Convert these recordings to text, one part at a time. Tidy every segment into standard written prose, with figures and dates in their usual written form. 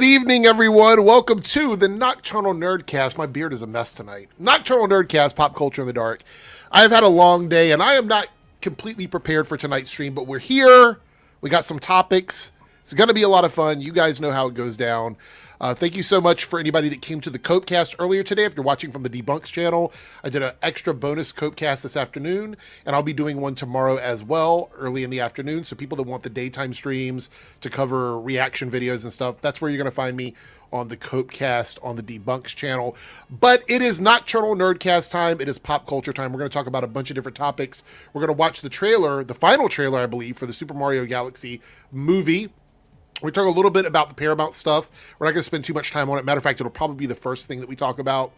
evening, everyone. Welcome to the Nocturnal Nerdcast. My beard is a mess tonight. Nocturnal Nerdcast, Pop Culture in the Dark. I've had a long day, and I am not completely prepared for tonight's stream, but we're here. We got some topics. It's going to be a lot of fun. You guys know how it goes down. Thank you so much for anybody that came to the Copecast earlier today. If you're watching from the Debunks channel, I did an extra bonus Copecast this afternoon, and I'll be doing one tomorrow as well, early in the afternoon. So people that want the daytime streams to cover reaction videos and stuff, that's where you're going to find me on the Copecast on the Debunks channel. But it is Nocturnal Nerdcast time. It is pop culture time. We're going to talk about a bunch of different topics. We're going to watch the trailer, the final trailer, I believe, for the Super Mario Galaxy movie. We talk a little bit about the Paramount stuff. We're not going to spend too much time on it. Matter of fact, it'll probably be the first thing that we talk about.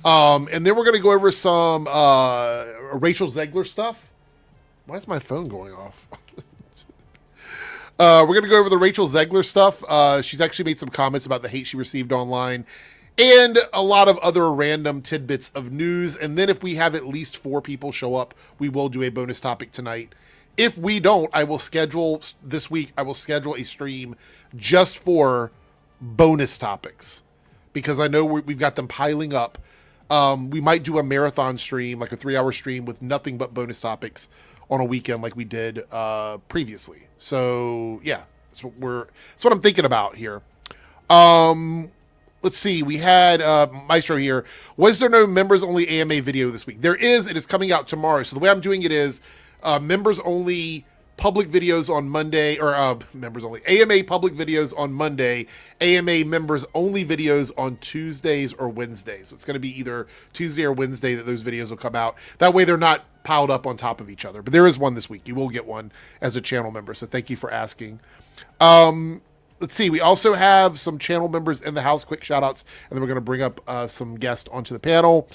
And then we're going to go over some Rachel Zegler stuff. Why is my phone going off? We're going to go over the Rachel Zegler stuff. She's actually made some comments about the hate she received online and a lot of other random tidbits of news. And then if we have at least 4 people show up, we will do a bonus topic tonight. If we don't, I will schedule this week, I will schedule a stream just for bonus topics because I know we've got them piling up. We might do a marathon stream, like a 3-hour stream with nothing but bonus topics on a weekend like we did previously. So yeah, that's what I'm thinking about here. Let's see. We had Maestro here. Was there no members only AMA video this week? There is. It is coming out tomorrow. So the way I'm doing it is members only public videos on Monday, or members only AMA public videos on Monday, AMA members only videos on Tuesdays or Wednesdays. So it's going to be either Tuesday or Wednesday that those videos will come out. That way they're not piled up on top of each other. But there is one this week. You will get one as a channel member. So thank you for asking. Let's see. We also have some channel members in the house. Quick shout outs. And then we're going to bring up some guests onto the panel.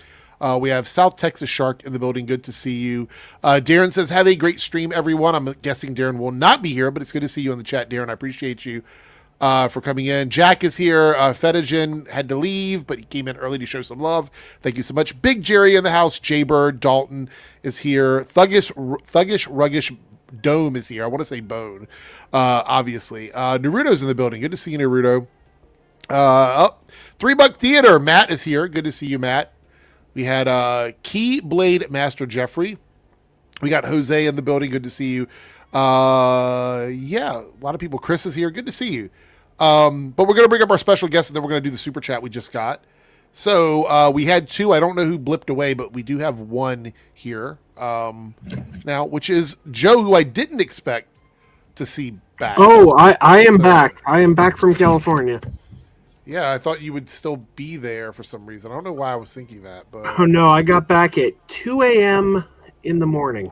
We have South Texas Shark in the building. Good to see you. Darren says, have a great stream, everyone. I'm guessing Darren will not be here, but it's good to see you in the chat, Darren. I appreciate you for coming in. Jack is here. Fetagen had to leave, but he came in early to show some love. Thank you so much. Big Jerry in the house. Jaybird Dalton is here. Thuggish Ruggish Dome is here. I want to say Bone, obviously. Naruto's in the building. Good to see you, Naruto. $3 Theater. Matt is here. Good to see you, Matt. We had Keyblade Master Jeffrey. We got Jose in the building. Good to see you. Yeah, a lot of people. Chris is here. Good to see you. But we're going to bring up our special guest, and then we're going to do the super chat we just got. So we had 2. I don't know who blipped away, but we do have 1 here now, which is Joe, who I didn't expect to see back. Oh, I am back. I am back from California. Yeah, I thought you would still be there for some reason. I don't know why I was thinking that, but oh no, I got back at 2 a.m. in the morning.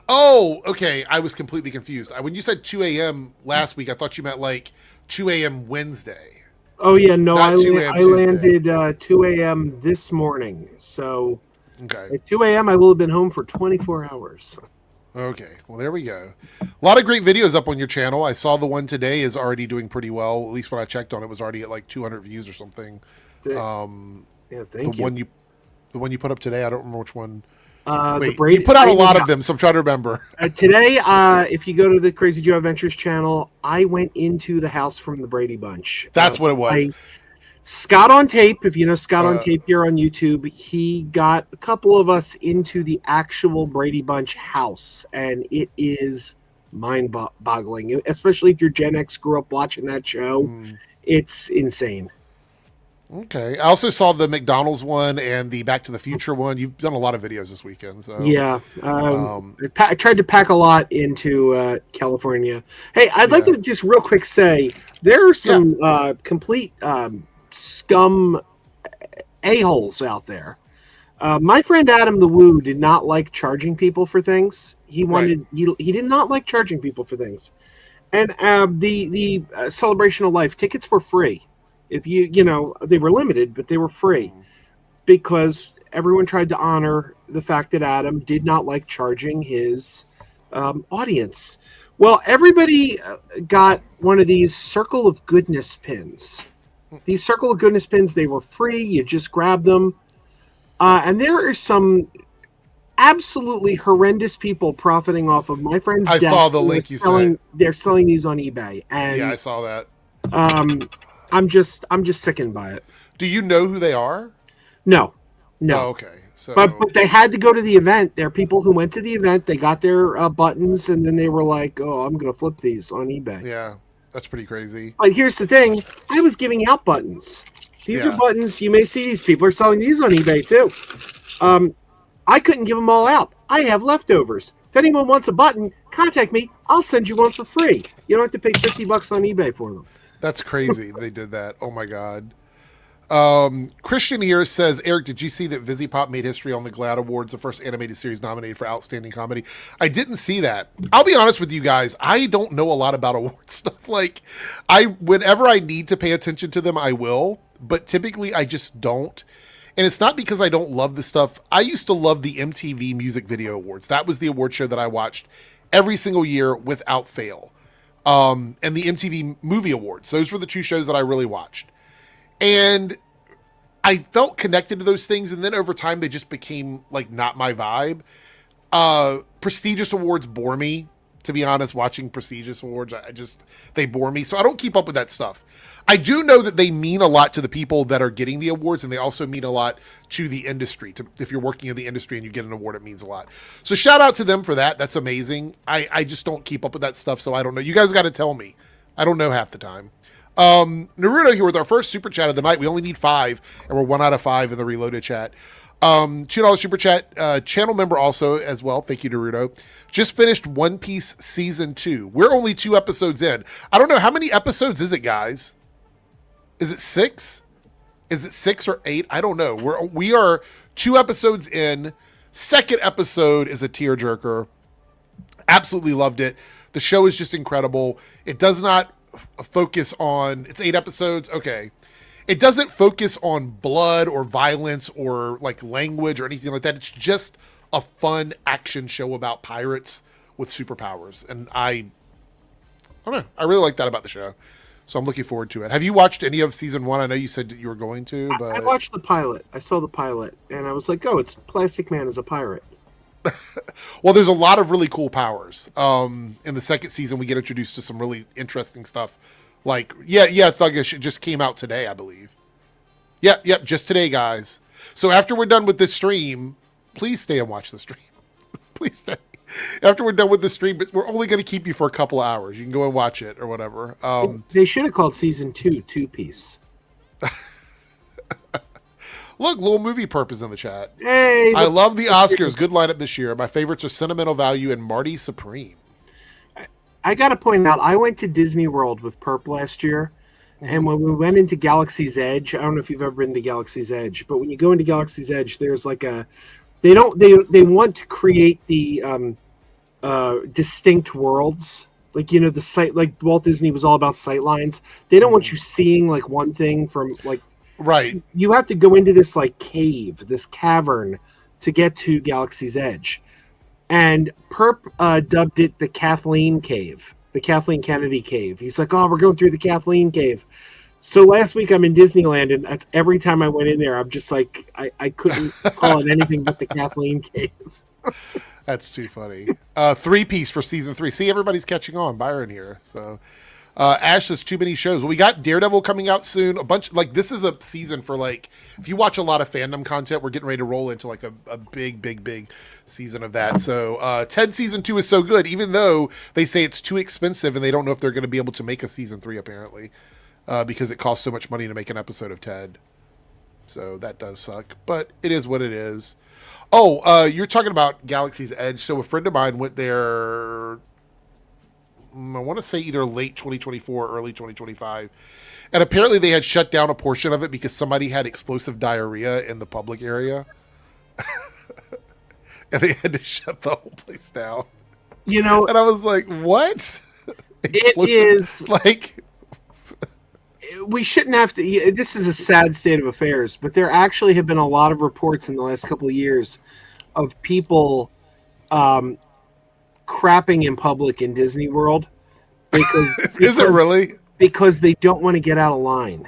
Oh, okay. I was completely confused. When you said 2 a.m. last week, I thought you meant like 2 a.m. Wednesday. Oh yeah, no, I landed 2 a.m. this morning. So okay. At 2 a.m. I will have been home for 24 hours. Okay, well, there we go. A lot of great videos up on your channel. I saw the one today is already doing pretty well. At least when I checked on it, was already at like 200 views or something. Yeah, thank you. The one you put up today, I don't remember which one. Wait, you put out a lot of them, so I'm trying to remember. Today, if you go to the Crazy Joe Adventures channel, I went into the house from the Brady Bunch. That's what it was. Scott on Tape, if you know Scott on Tape here on YouTube, he got a couple of us into the actual Brady Bunch house, and it is mind-boggling, especially if your Gen X grew up watching that show. It's insane. Okay. I also saw the McDonald's one and the Back to the Future one. You've done a lot of videos this weekend. So yeah. I tried to pack a lot into California. Hey, I'd like to just real quick say there are some complete scum a-holes out there. My friend Adam the Woo did not like charging people for things. He did not like charging people for things. And the Celebration of Life tickets were free. If you know, they were limited, but they were free because everyone tried to honor the fact that Adam did not like charging his audience. Well, everybody got one of these Circle of Goodness pins. These Circle of Goodness pins, they were free. You just grab them. And there are some absolutely horrendous people profiting off of my friend's death. I saw the link you sent. They're selling these on eBay. And yeah, I saw that. I'm just sickened by it. Do you know who they are? No. Oh, okay. So, but they had to go to the event. There are people who went to the event. They got their buttons, and then they were like, "Oh, I'm going to flip these on eBay." Yeah, that's pretty crazy. But here's the thing: I was giving out buttons. These are buttons. You may see these people are selling these on eBay too. I couldn't give them all out. I have leftovers. If anyone wants a button, contact me. I'll send you one for free. You don't have to pay $50 on eBay for them. That's crazy. They did that. Oh my God. Christian here says, Eric, did you see that VisiPop made history on the GLAAD Awards, the first animated series nominated for Outstanding Comedy? I didn't see that. I'll be honest with you guys. I don't know a lot about award stuff. Like, whenever I need to pay attention to them, I will. But typically, I just don't. And it's not because I don't love the stuff. I used to love the MTV Music Video Awards. That was the award show that I watched every single year without fail. And the MTV Movie Awards. Those were the two shows that I really watched. And I felt connected to those things. And then over time, they just became like not my vibe. Prestigious awards bore me, to be honest. Watching prestigious awards, they bore me. So I don't keep up with that stuff. I do know that they mean a lot to the people that are getting the awards, and they also mean a lot to the industry. If you're working in the industry and you get an award, it means a lot. So shout out to them for that. That's amazing. I just don't keep up with that stuff, so I don't know. You guys got to tell me. I don't know half the time. Naruto here with our first super chat of the night. We only need 5, and we're 1 out of 5 in the Reloaded chat. $2 super chat, channel member also as well. Thank you, Naruto. Just finished One Piece season 2. We're only 2 episodes in. I don't know. How many episodes is it, guys? Is it 6? Is it 6 or 8? I don't know. We are 2 episodes in. Second episode is a tearjerker. Absolutely loved it. The show is just incredible. It does not focus on, it's 8 episodes. Okay. It doesn't focus on blood or violence or like language or anything like that. It's just a fun action show about pirates with superpowers. And I don't know. I really like that about the show. So I'm looking forward to it. Have you watched any of season 1? I know you said that you were going to, but I watched the pilot. I saw the pilot and I was like, oh, it's Plastic Man as a pirate. Well, there's a lot of really cool powers. In the second season, we get introduced to some really interesting stuff. Like, Thuggish, it just came out today, I believe. Yep, just today, guys. So after we're done with this stream, please stay and watch the stream. Please stay. After we're done with the stream, but we're only going to keep you for a couple of hours. You can go and watch it or whatever. They should have called season 2 2-piece. Look, little movie purpose in the chat. Hey, I love the Oscars. Good lineup this year. My favorites are Sentimental Value and Marty Supreme. I got to point out, I went to Disney World with Perp last year, and when we went into Galaxy's Edge, I don't know if you've ever been to Galaxy's Edge, but when you go into Galaxy's Edge, there's like they want to create the distinct worlds. Like, you know, the site, like Walt Disney was all about sight lines. They don't want you seeing like one thing from like, right. So you have to go into this like cave, this cavern to get to Galaxy's Edge. And Perp dubbed it the Kathleen Cave, the Kathleen Kennedy Cave. He's like, oh, we're going through the Kathleen Cave. So last week I'm in Disneyland, and that's every time I went in there, I'm just like, I couldn't call it anything but the Kathleen Cave. That's too funny. 3-piece for season 3. See, everybody's catching on. Byron here. So Ash says too many shows. Well, we got Daredevil coming out soon. A bunch, like, this is a season for, like, if you watch a lot of fandom content, we're getting ready to roll into like a big season of that. So Ted season 2 is so good, even though they say it's too expensive and they don't know if they're going to be able to make a season 3 apparently, because it costs so much money to make an episode of Ted. So that does suck, but it is what it is. Oh, you're talking about Galaxy's Edge. So a friend of mine went there, I want to say either late 2024 or early 2025. And apparently they had shut down a portion of it because somebody had explosive diarrhea in the public area. And they had to shut the whole place down. You know, and I was like, what? It is like, we shouldn't have to. This is a sad state of affairs, but there actually have been a lot of reports in the last couple of years of people crapping in public in Disney World because is it really? Because they don't want to get out of line.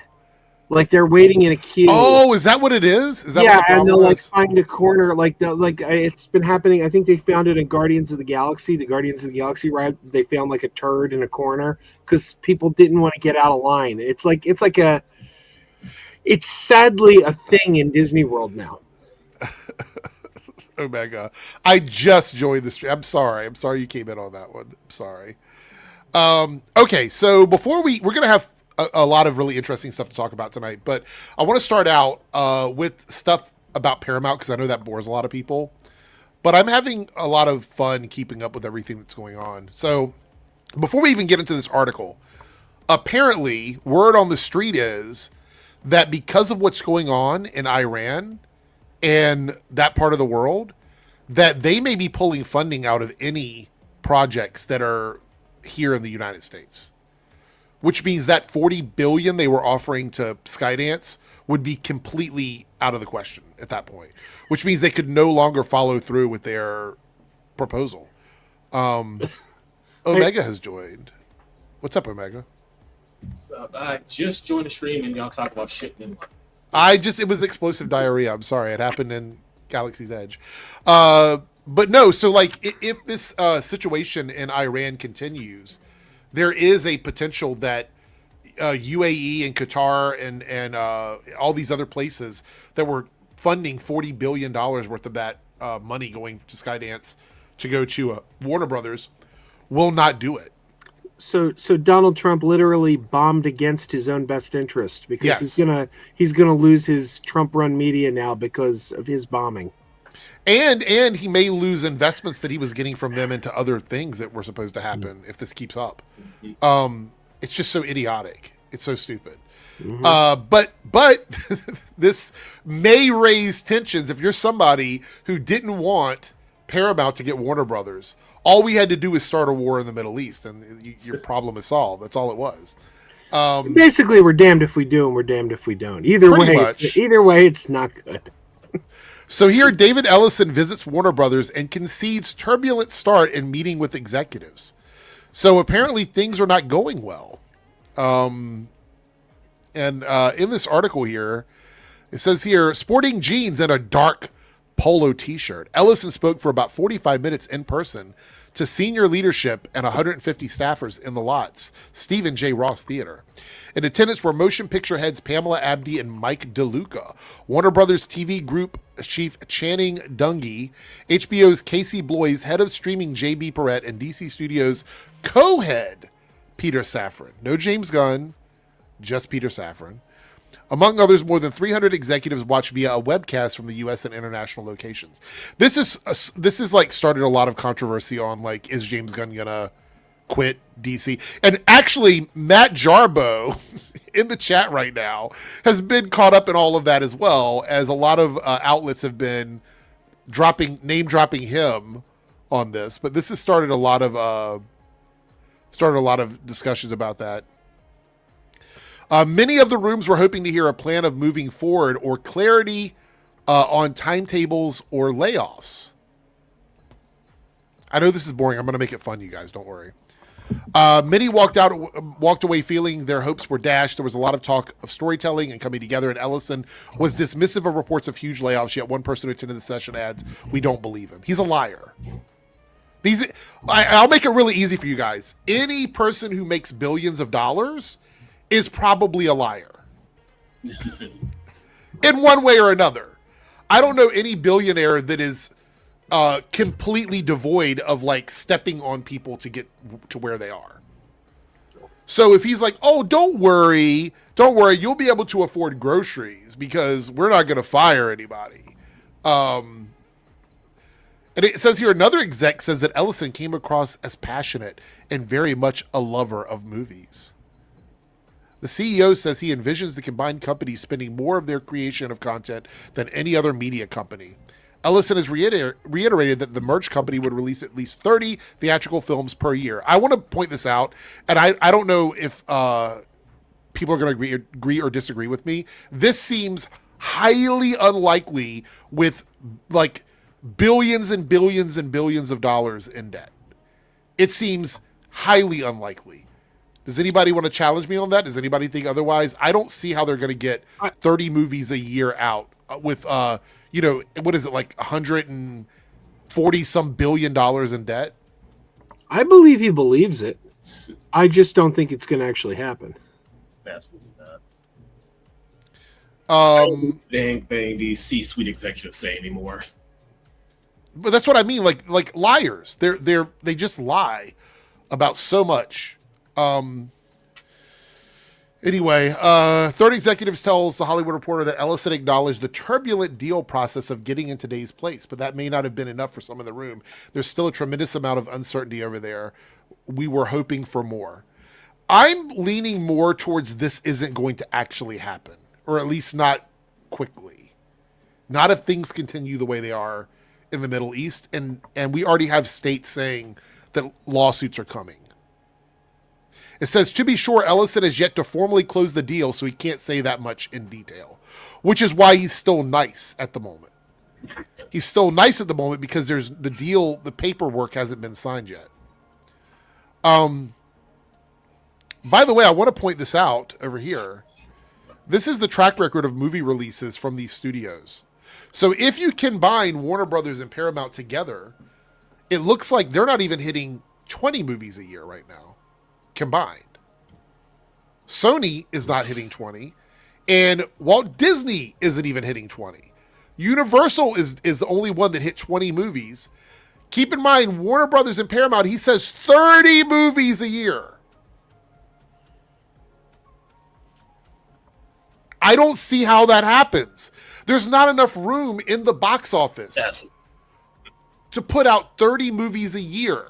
Like they're waiting in a queue. Oh, is that what it is? Is that yeah, what the and they'll problem like is? find a corner. It's been happening. I think they found it in Guardians of the Galaxy. The Guardians of the Galaxy ride. They found like a turd in a corner because people didn't want to get out of line. It's sadly a thing in Disney World now. Omega. I just joined the stream. I'm sorry. I'm sorry you came in on that one. I'm sorry. Okay, so before we're going to have a lot of really interesting stuff to talk about tonight, but I want to start out with stuff about Paramount because I know that bores a lot of people. But I'm having a lot of fun keeping up with everything that's going on. So before we even get into this article, apparently word on the street is that because of what's going on in Iran and that part of the world, that they may be pulling funding out of any projects that are here in the United States, which means that $40 billion they were offering to Skydance would be completely out of the question at that point, which means they could no longer follow through with their proposal. Omega has joined. What's up, Omega? So I just joined the stream and y'all talk about shit. Then It was explosive diarrhea. I'm sorry. It happened in Galaxy's Edge. But no, so like if this situation in Iran continues, there is a potential that UAE and Qatar and all these other places that were funding $40 billion worth of that money going to Skydance to go to Warner Brothers will not do it. So Donald Trump literally bombed against his own best interest because Yes. he's gonna lose his Trump-run media now because of his bombing. And he may lose investments that he was getting from them into other things that were supposed to happen if this keeps up. It's just so idiotic. It's so stupid. But this may raise tensions if you're somebody who didn't want Paramount to get Warner Brothers. All we had to do is start a war in the Middle East, and your problem is solved. That's all it was. Basically, we're damned if we do and we're damned if we don't. Either way, it's not good. So here, David Ellison visits Warner Brothers and concedes turbulent start in meeting with executives. So apparently things are not going well. And in this article here, it says here, sporting jeans and a dark polo t-shirt. Ellison spoke for about 45 minutes in person to senior leadership and 150 staffers in the Lots, Stephen J. Ross Theater. In attendance were motion picture heads Pamela Abdi and Mike DeLuca, Warner Brothers TV Group Chief Channing Dungey, HBO's Casey Bloys, head of streaming J.B. Perrette, and DC Studios co-head Peter Safran. No James Gunn, just Peter Safran. Among others, more than 300 executives watched via a webcast from the U.S. and international locations. This is like started a lot of controversy on like, is James Gunn gonna quit DC? And actually, Matt Jarbo in the chat right now has been caught up in all of that as well, as a lot of outlets have been name dropping him on this. But this has started a lot of discussions about that. Many of the rooms were hoping to hear a plan of moving forward or clarity on timetables or layoffs. I know this is boring. I'm going to make it fun, you guys. Don't worry. Many walked away feeling their hopes were dashed. There was a lot of talk of storytelling and coming together, and Ellison was dismissive of reports of huge layoffs, yet one person who attended the session adds, "We don't believe him. He's a liar." I'll make it really easy for you guys. Any person who makes billions of dollars is probably a liar in one way or another. I don't know any billionaire that is completely devoid of like stepping on people to get to where they are. So if he's like, "Oh, don't worry, you'll be able to afford groceries because we're not going to fire anybody." And it says here, another exec says that Ellison came across as passionate and very much a lover of movies. The CEO says he envisions the combined company spending more of their creation of content than any other media company. Ellison has reiterated that the merged company would release at least 30 theatrical films per year. I want to point this out, and I don't know if people are going to agree or disagree with me. This seems highly unlikely with like billions and billions and billions of dollars in debt. It seems highly unlikely. Does anybody want to challenge me on that? Does anybody think otherwise? I don't see how they're going to get 30 movies a year out with, what is it, like 140 some $billion in debt? I believe he believes it. I just don't think it's going to actually happen. Absolutely not. Dang thing these C-suite executives say anymore. But that's what I mean. Like liars. They just lie about so much. Anyway, Third Executives tells the Hollywood Reporter that Ellison acknowledged the turbulent deal process of getting in today's place, but that may not have been enough for some in the room. There's still a tremendous amount of uncertainty over there. We were hoping for more. I'm leaning more towards this isn't going to actually happen, or at least not quickly. Not if things continue the way they are in the Middle East, and we already have states saying that lawsuits are coming. It says, to be sure, Ellison has yet to formally close the deal, so he can't say that much in detail, which is why he's still nice at the moment. He's still nice at the moment because there's the deal, the paperwork hasn't been signed yet. By the way, I want to point this out over here. This is the track record of movie releases from these studios. So if you combine Warner Brothers and Paramount together, it looks like they're not even hitting 20 movies a year right now, combined. Sony is not hitting 20, and Walt Disney isn't even hitting 20. Universal is the only one that hit 20 movies. Keep in mind, Warner Brothers and Paramount, he says 30 movies a year. I don't see how that happens. There's not enough room in the box office to put out 30 movies a year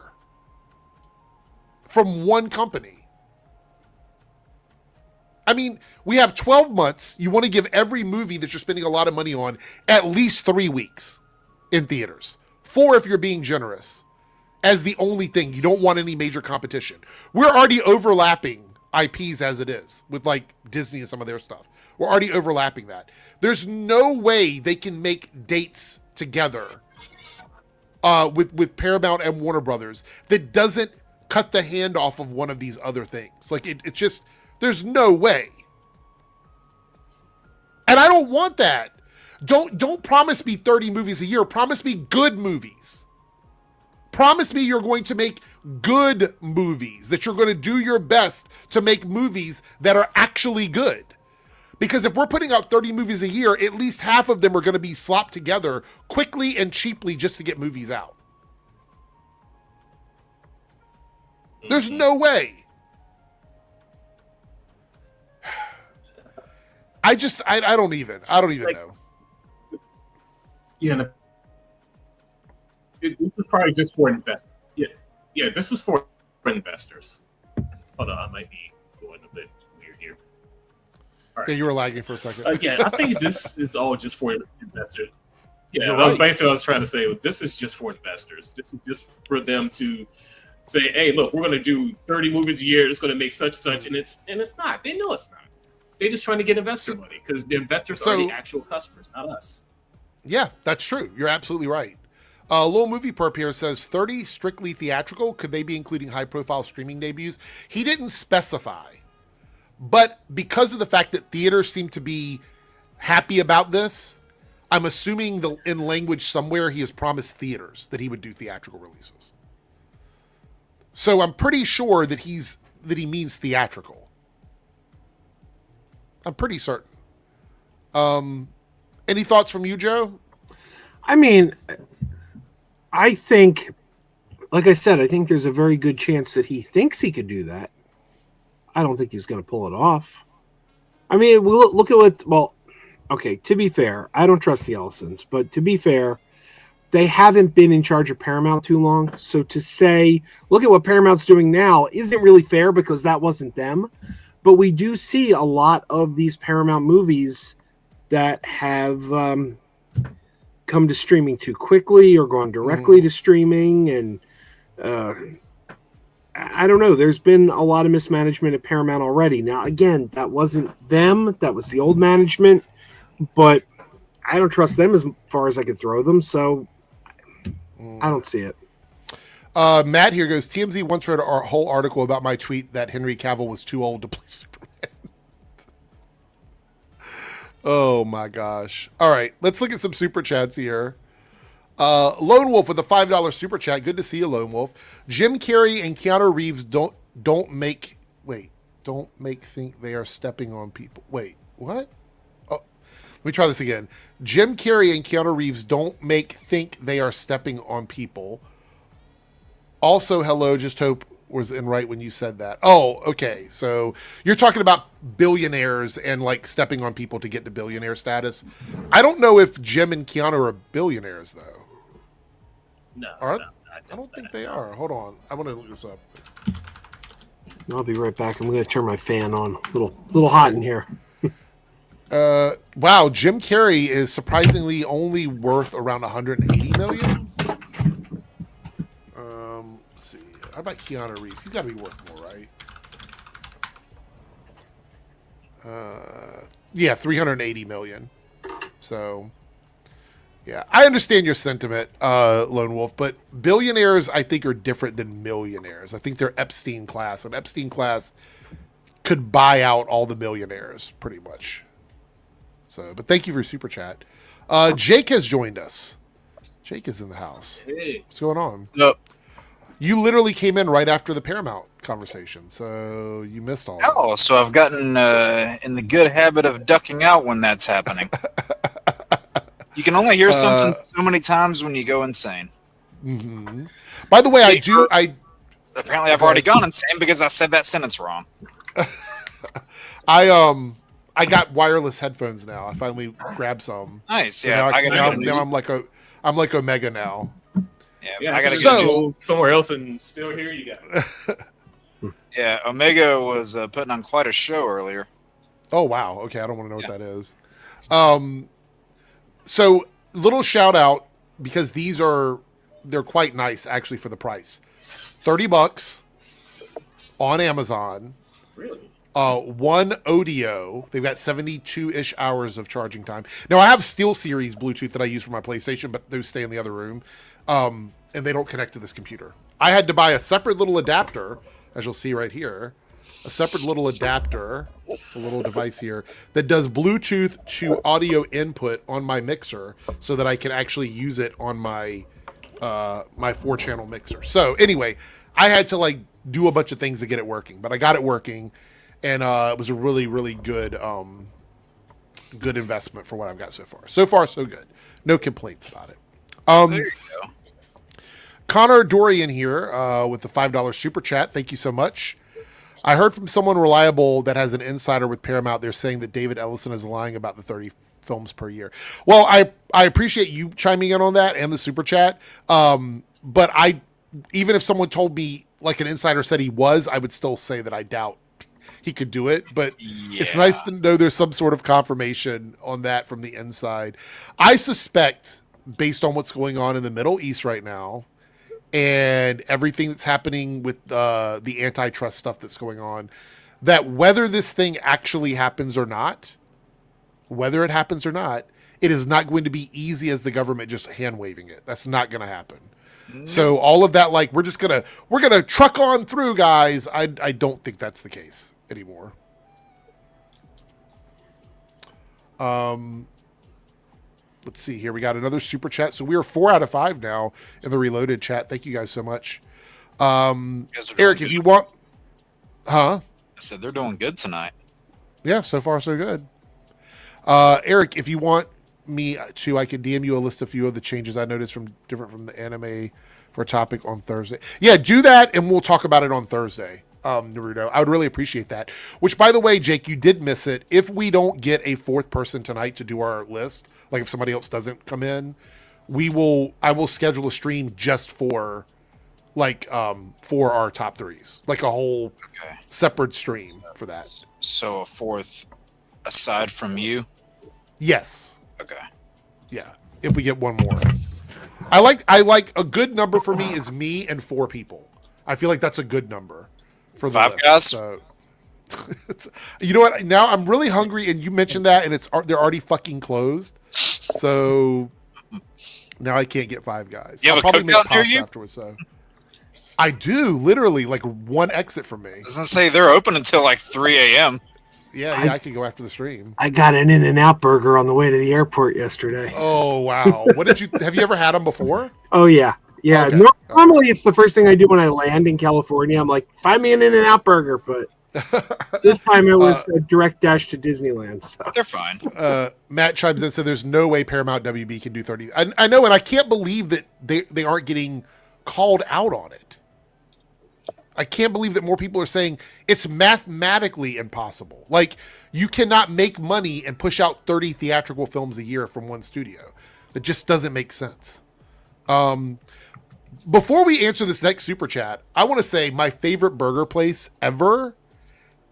from one company. I mean, we have 12 months. You want to give every movie that you're spending a lot of money on at least 3 weeks in theaters. 4 if you're being generous. As the only thing. You don't want any major competition. We're already overlapping IPs as it is with like Disney and some of their stuff. We're already overlapping that. There's no way they can make dates together with Paramount and Warner Brothers that doesn't cut the hand off of one of these other things. Like it just, there's no way. And I don't want that. Don't promise me 30 movies a year. Promise me good movies. Promise me you're going to make good movies, that you're going to do your best to make movies that are actually good. Because if we're putting out 30 movies a year, at least half of them are going to be slopped together quickly and cheaply just to get movies out. There's no way. I don't even know. Yeah, this is probably just for investors. Yeah, this is for investors. Hold on, I might be going a bit weird here. All right. Yeah, you were lagging for a second. Yeah, I think this is all just for investors. Yeah, You're that was right. basically what I was trying to say. This is just for investors. This is just for them to say, "Hey, look, we're going to do 30 movies a year. It's going to make such, and it's not. They know it's not. They're just trying to get investor money because the investors are the actual customers, not us." Yeah, that's true. You're absolutely right. Little Movie Perp here says 30 strictly theatrical. Could they be including high-profile streaming debuts? He didn't specify. But because of the fact that theaters seem to be happy about this, I'm assuming in language somewhere he has promised theaters that he would do theatrical releases. So I'm pretty sure that he means theatrical. I'm pretty certain. Any thoughts from you, Joe? I mean, I think, like I said, I think there's a very good chance that he thinks he could do that. I don't think he's going to pull it off. I mean, we'll look at what, well, okay, to be fair, I don't trust the Ellisons, but to be fair, they haven't been in charge of Paramount too long. So to say, look at what Paramount's doing now isn't really fair because that wasn't them. But we do see a lot of these Paramount movies that have come to streaming too quickly or gone directly to streaming. And I don't know. There's been a lot of mismanagement at Paramount already. Now, again, that wasn't them. That was the old management. But I don't trust them as far as I could throw them. So I don't see it. Matt here goes, TMZ once read a whole article about my tweet that Henry Cavill was too old to play Superman. Oh my gosh. All right, let's look at some super chats here. Lone Wolf with a $5 super chat. Good to see you, Lone Wolf. Jim Carrey and Keanu Reeves don't make think they are stepping on people. Wait, what? Oh, let me try this again. Jim Carrey and Keanu Reeves don't think they are stepping on people. Also, hello, just hope was in right when you said that. Oh, okay. So you're talking about billionaires and like stepping on people to get to billionaire status. I don't know if Jim and Keanu are billionaires though. No, Are no, I don't think they are. Hold on. I want to look this up. I'll be right back. I'm going to turn my fan on. Little hot in here. Wow, Jim Carrey is surprisingly only worth around 180 million. Let's see. How about Keanu Reeves? He's got to be worth more, right? Yeah, 380 million. So, yeah, I understand your sentiment, Lone Wolf, but billionaires, I think, are different than millionaires. I think they're Epstein class. An Epstein class could buy out all the millionaires, pretty much. So, but thank you for your super chat. Jake has joined us. Jake is in the house. Hey. What's going on? Nope. You literally came in right after the Paramount conversation, so you missed all that. Oh, so I've gotten in the good habit of ducking out when that's happening. You can only hear something so many times when you go insane. Mm-hmm. By the way, apparently I've already gone insane because I said that sentence wrong. I got wireless headphones now. I finally grabbed some. Nice, So yeah. now I'm like Omega now. Yeah, I gotta go somewhere else and still hear you guys. Yeah, Omega was putting on quite a show earlier. Oh wow. Okay, I don't want to know what that is. So little shout out because they're quite nice actually for the price. $30 on Amazon. Really? One audio. They've got 72-ish hours of charging time. Now I have SteelSeries Bluetooth that I use for my PlayStation, but those stay in the other room. And they don't connect to this computer. I had to buy a separate little adapter, as you'll see right here. A separate little adapter, a little device here, that does Bluetooth to audio input on my mixer so that I can actually use it on my my 4-channel mixer. So anyway, I had to like do a bunch of things to get it working, but I got it working, and it was a really, really good good investment for what I've got so far. So far, so good. No complaints about it. There you go. Connor Dorian here with the $5 super chat. Thank you so much. I heard from someone reliable that has an insider with Paramount. They're saying that David Ellison is lying about the 30 films per year. Well, I appreciate you chiming in on that and the super chat. But even if someone told me like an insider said he was, I would still say that I doubt he could do it. But It's nice to know there's some sort of confirmation on that from the inside. I suspect, based on what's going on in the Middle East right now, and everything that's happening with the antitrust stuff that's going on, that whether this thing actually happens or not, it is not going to be easy as the government just hand waving it. That's not going to happen. Mm-hmm. So all of that, like we're gonna truck on through, guys. I don't think that's the case anymore. Let's see here. We got another super chat. So we are 4 out of 5 now in the Reloaded chat. Thank you guys so much. Eric, if you want, I said they're doing good tonight. Yeah, so far so good. Eric, if you want me to, I can DM you a list of a few of the changes I noticed different from the anime for a topic on Thursday. Yeah, do that, and we'll talk about it on Thursday. Naruto, I would really appreciate that. Which, by the way, Jake, you did miss it. If we don't get a 4th person tonight to do our list, like if somebody else doesn't come in, I will schedule a stream just for our top 3s, like a whole separate stream for that. So a 4th aside from you? Yes. Okay. Yeah. If we get one more, I like a good number for me is me and 4 people. I feel like that's a good number. For the 5 list. guys. So, you know what? Now I'm really hungry, and you mentioned that, and they're already fucking closed. So now I can't get 5 guys. You have I'll a probably make cookout near pasta you? afterwards. So I do, literally, like one exit from me. I was gonna say they're open until like 3 a.m. Yeah, I could go after the stream. I got an In-N-Out burger on the way to the airport yesterday. Oh wow! What did you? Have you ever had them before? Oh yeah. Yeah, Okay. normally it's the first thing I do when I land in California. I'm like, find me an In-N-Out burger, but this time it was a direct dash to Disneyland. So. They're fine. Matt chimes in and said, "There's no way Paramount WB can do 30." I know, and I can't believe that they aren't getting called out on it. I can't believe that more people are saying it's mathematically impossible. Like, you cannot make money and push out 30 theatrical films a year from one studio. That just doesn't make sense. Before we answer this next super chat, I want to say my favorite burger place ever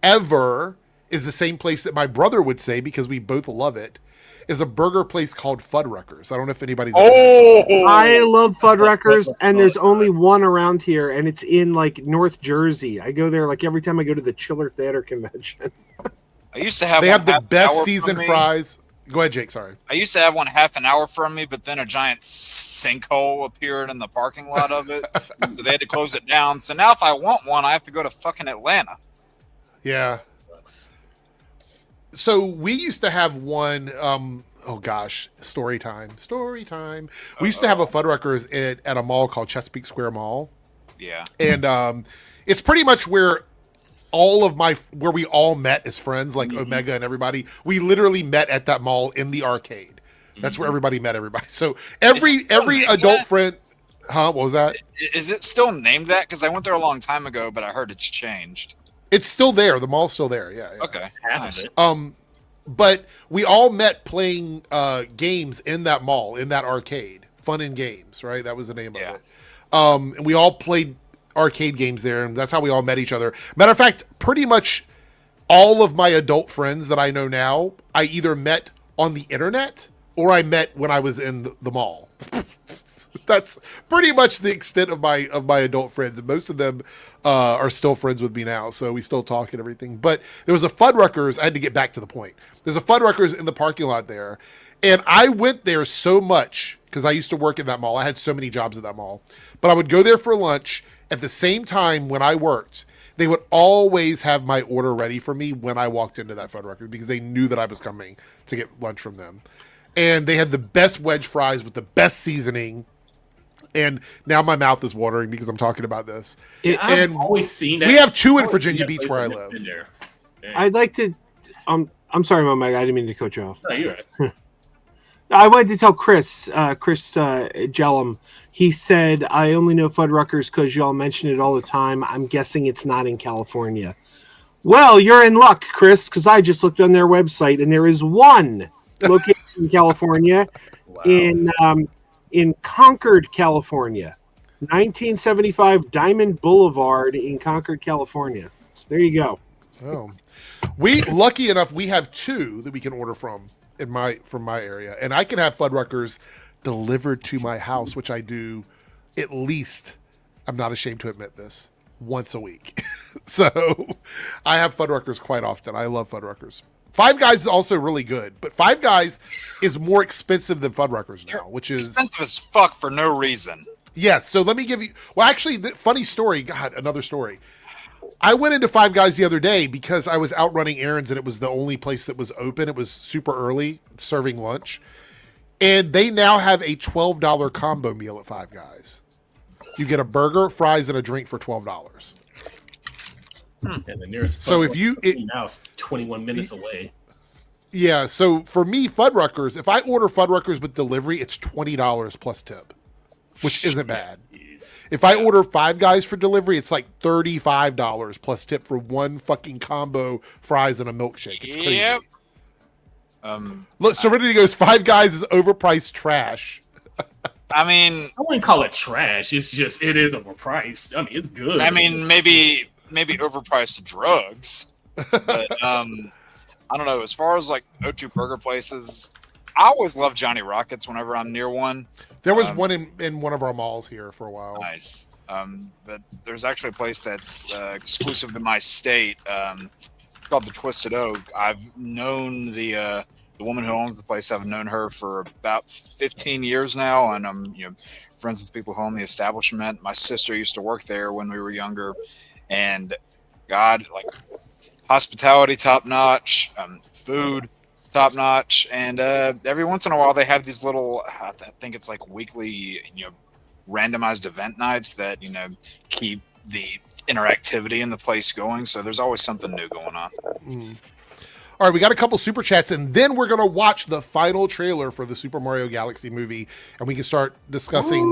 is the same place that my brother would say, because we both love it, is a burger place called Fuddruckers. I don't know if anybody's I love Fuddruckers, and there's only one around here, and it's in like North Jersey. I go there like every time I go to the Chiller Theater convention. I used to have. They have the half an best hour seasoned from me. fries. Go ahead, Jake. Sorry. I used to have one half an hour from me, but then a giant sinkhole appeared in the parking lot of it, so they had to close it down. So now, if I want one, I have to go to fucking Atlanta. Yeah. So we used to have one. Oh gosh, story time. We used to have a Fuddruckers at a mall called Chesapeake Square Mall. Yeah. And it's pretty much where where we all met as friends, like Omega and everybody. We literally met at that mall in the arcade. That's where everybody met everybody. So every adult friend, what was that? Is it still named that? Because I went there a long time ago, but I heard it's changed. It's still there. The mall's still there. Yeah. Okay. Half of it. But we all met playing games in that mall, in that arcade. Fun and Games, right? That was the name of it. And we all played arcade games there, and that's how we all met each other. Matter of fact, pretty much all of my adult friends that I know now, I either met on the internet or I met when I was in the mall. That's pretty much the extent of my adult friends, and most of them are still friends with me now, so we still talk and everything. But there was a Fuddruckers. I had to get back to the point. There's a Fuddruckers in the parking lot there, and I went there so much because I used to work in that mall. I had so many jobs at that mall, but I would go there for lunch at the same time when I worked. They would always have my order ready for me when I walked into that Fuddruckers, because they knew that I was coming to get lunch from them. And they had the best wedge fries with the best seasoning. And now my mouth is watering because I'm talking about this. I've always seen that. We have two in Virginia Beach where I live. I'd like to. I'm sorry, Mom. I didn't mean to cut you off. No, you're right. I wanted to tell Chris Jellum. He said, I only know Fuddruckers because y'all mention it all the time. I'm guessing it's not in California. Well, you're in luck, Chris, because I just looked on their website, and there is one located in California, in Concord, California. 1975 Diamond Boulevard in Concord, California. So there you go. Oh. Lucky enough, we have two that we can order from my area, and I can have Fuddruckers delivered to my house, which I do at least, I'm not ashamed to admit this, once a week. So I have Fuddruckers quite often. I love Fuddruckers. Five Guys is also really good, but Five Guys is more expensive than Fuddruckers now, which is expensive as fuck for no reason. Yes. So let me give you, well, actually, funny story. God, another story. I went into Five Guys the other day because I was out running errands, and it was the only place that was open. It was super early, serving lunch. And they now have a $12 combo meal at Five Guys. You get a burger, fries, and a drink for $12. And the nearest So if now is 21 minutes away. Yeah, so for me, Fuddruckers, if I order Fuddruckers with delivery, it's $20 plus tip, which isn't bad. If I order Five Guys for delivery, it's like $35 plus tip for one fucking combo fries and a milkshake. It's crazy. Yep. Look, Serenity goes, Five Guys is overpriced trash. I mean, I wouldn't call it trash. It's just, it is overpriced. I mean, it's good. I mean, maybe overpriced drugs, but I don't know. As far as like O2 burger places, I always love Johnny Rockets whenever I'm near one. There was one in one of our malls here for a while. Nice. But there's actually a place that's exclusive to my state, called the Twisted Oak. I've known the the woman who owns the place, I've known her for about 15 years now, and I'm friends with people who own the establishment. My sister used to work there when we were younger, and God, like hospitality top notch, food top notch, and every once in a while they have these little, I think it's like weekly, randomized event nights that keep the interactivity in the place going. So there's always something new going on. All right, we got a couple super chats, and then we're going to watch the final trailer for the Super Mario Galaxy movie, and we can start discussing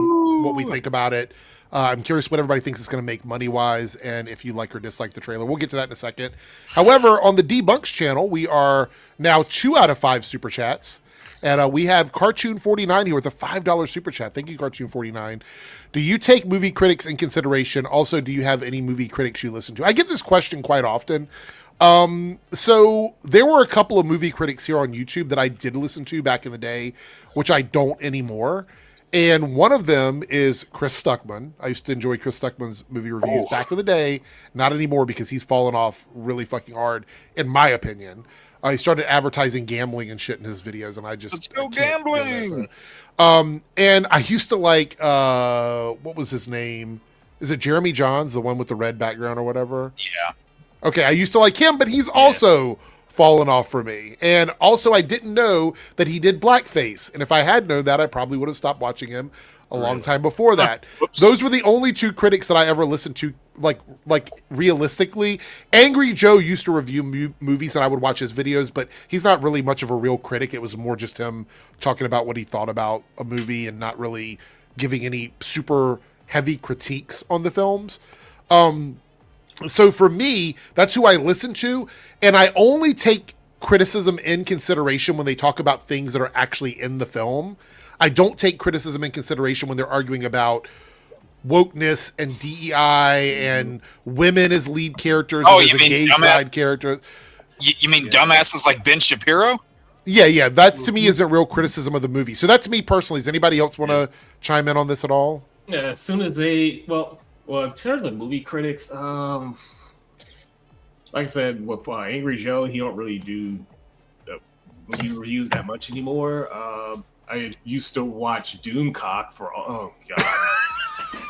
what we think about it. I'm curious what everybody thinks it's going to make money-wise, and if you like or dislike the trailer. We'll get to that in a second. However, on the Debunks channel, we are now 2 out of 5 super chats, and we have Cartoon49 here with a $5 super chat. Thank you, Cartoon49. Do you take movie critics in consideration? Also, do you have any movie critics you listen to? I get this question quite often. So there were a couple of movie critics here on YouTube that I did listen to back in the day, which I don't anymore. And one of them is Chris Stuckman. I used to enjoy Chris Stuckman's movie reviews back in the day. Not anymore because he's fallen off really fucking hard, in my opinion. He started advertising gambling and shit in his videos, and I just... Let's go gambling! And I used to like, what was his name? Is it Jeremy Johns, the one with the red background or whatever? Yeah. Okay, I used to like him, but he's also fallen off for me. And also, I didn't know that he did blackface. And if I had known that, I probably would have stopped watching him a long time before that. Those were the only 2 critics that I ever listened to, like realistically. Angry Joe used to review movies, and I would watch his videos, but he's not really much of a real critic. It was more just him talking about what he thought about a movie and not really giving any super heavy critiques on the films. So for me, that's who I listen to, and I only take criticism in consideration when they talk about things that are actually in the film. I don't take criticism in consideration when they're arguing about wokeness and DEI and women as lead characters and as a gay side character. You mean dumbasses like Ben Shapiro? Yeah. That to me isn't real criticism of the movie. So that's me personally. Does anybody else want to chime in on this at all? Yeah, as soon as they well, in terms of movie critics, like I said, with Angry Joe, he don't really do movie reviews that much anymore. I used to watch Doomcock for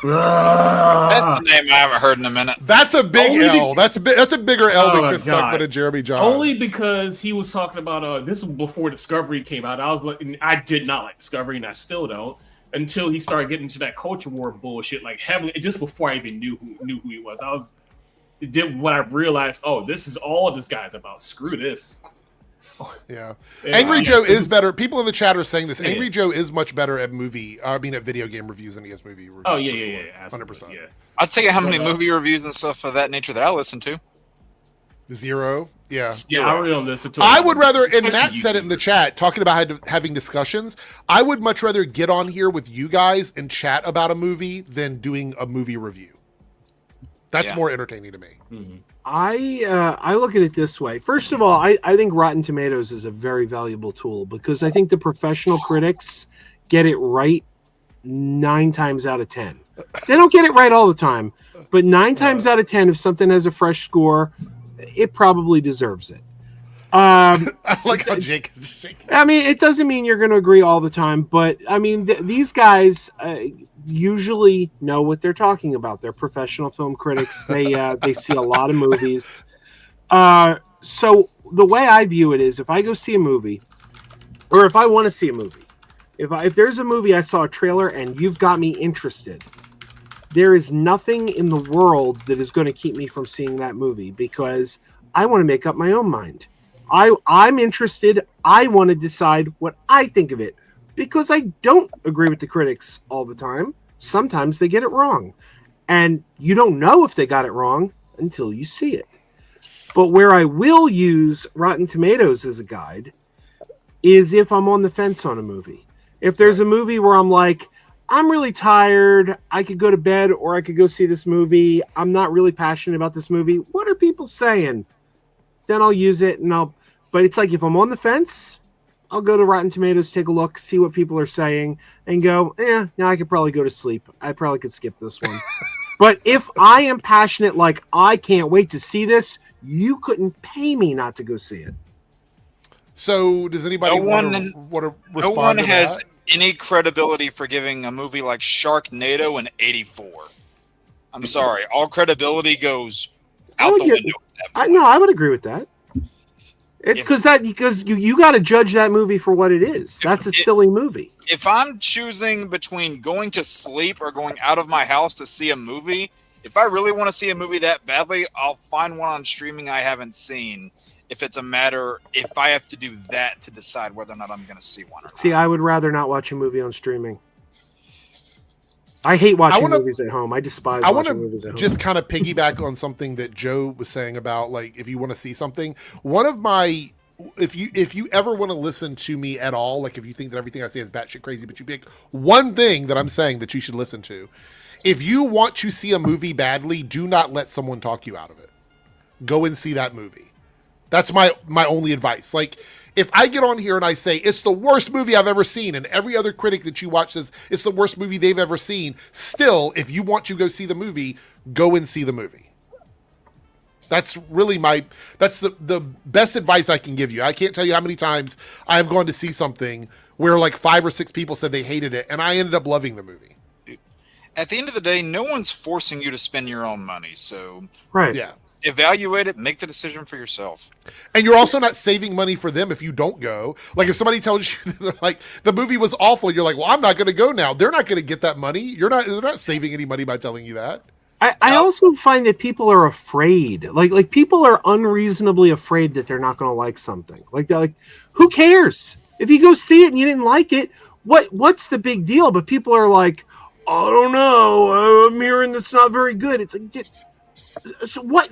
That's a name I haven't heard in a minute. That's a big L. That's a bigger L than Chris Stuckman and Jeremy Johns. Only because he was talking about this was before Discovery came out. I did not like Discovery, and I still don't. Until he started getting into that culture war bullshit, like heavily, just before I even knew who he was. When I realized, this is all this guy's about. Screw this. Yeah. Angry Joe is better. People in the chat are saying this. Angry Joe is much better at at video game reviews than he is movie reviews. Oh yeah, 100%. Yeah. I'll tell you how many movie reviews and stuff of that nature that I listen to. 0. Yeah. Yeah, I really don't listen to it. I would rather, and Matt said it in the chat, talking about having discussions, I would much rather get on here with you guys and chat about a movie than doing a movie review. That's more entertaining to me. Mm-hmm. I look at it this way. First of all, I think Rotten Tomatoes is a very valuable tool because I think the professional critics get it right 9 times out of 10. They don't get it right all the time, but 9 times out of 10, if something has a fresh score, it probably deserves it. I like how Jake is shaking. I mean, it doesn't mean you're going to agree all the time, but I mean, these guys usually know what they're talking about. They're professional film critics. They see a lot of movies. So the way I view it is, if I go see a movie, or if I want to see a movie, if there's a movie I saw a trailer and you've got me interested, there is nothing in the world that is going to keep me from seeing that movie because I want to make up my own mind. I'm interested. I want to decide what I think of it because I don't agree with the critics all the time. Sometimes they get it wrong. And you don't know if they got it wrong until you see it. But where I will use Rotten Tomatoes as a guide is if I'm on the fence on a movie. If there's a movie where I'm like, I'm really tired, I could go to bed or I could go see this movie. I'm not really passionate about this movie. What are people saying? Then I'll use it but it's like if I'm on the fence, I'll go to Rotten Tomatoes, take a look, see what people are saying, and go, I could probably go to sleep. I probably could skip this one. But if I am passionate, like I can't wait to see this, you couldn't pay me not to go see it. So does anybody want to respond No one to has that? any credibility for giving a movie like Sharknado an 84. I'm sorry, all credibility goes out the window at that point. I would agree with that. Because you got to judge that movie for what it is. That's a silly movie. If I'm choosing between going to sleep or going out of my house to see a movie, if I really want to see a movie that badly, I'll find one on streaming I haven't seen. If I have to do that to decide whether or not I'm going to see one or not. See, I would rather not watch a movie on streaming. I hate watching movies at home. I despise watching movies at home. Just kind of piggyback on something that Joe was saying about, like, if you want to see something, if you ever want to listen to me at all, like if you think that everything I say is batshit crazy, but you pick one thing that I'm saying that you should listen to, if you want to see a movie badly, do not let someone talk you out of it. Go and see that movie. That's my only advice. Like, if I get on here and I say it's the worst movie I've ever seen, and every other critic that you watch says it's the worst movie they've ever seen, still, if you want to go see the movie, go and see the movie. That's really that's the best advice I can give you. I can't tell you how many times I've gone to see something where like 5 or 6 people said they hated it, and I ended up loving the movie. At the end of the day, no one's forcing you to spend your own money. So Yeah. Evaluate it, make the decision for yourself. And you're also not saving money for them if you don't go. Like if somebody tells you that, like the movie was awful, you're like, well, I'm not going to go now. They're not going to get that money. They're not saving any money by telling you that. I also find that people are afraid. Like people are unreasonably afraid that they're not going to like something. Like who cares? If you go see it and you didn't like it, what's the big deal? But people are like, I don't know. I'm hearing it's not very good. It's like,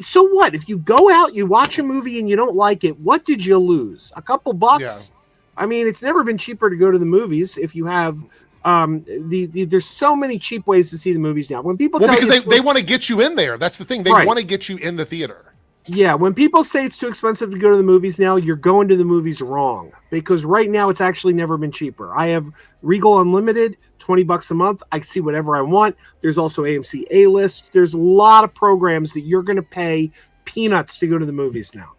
so what? If you go out, you watch a movie and you don't like it, what did you lose? A couple bucks? Yeah. I mean, it's never been cheaper to go to the movies if you have there's so many cheap ways to see the movies now. When people because they want to get you in there. That's the thing. They want to get you in the theater. Yeah, when people say it's too expensive to go to the movies now, you're going to the movies wrong. Because right now it's actually never been cheaper. I have Regal Unlimited, $20 a month. I see whatever I want. There's also AMC A-List. There's a lot of programs that you're going to pay peanuts to go to the movies now.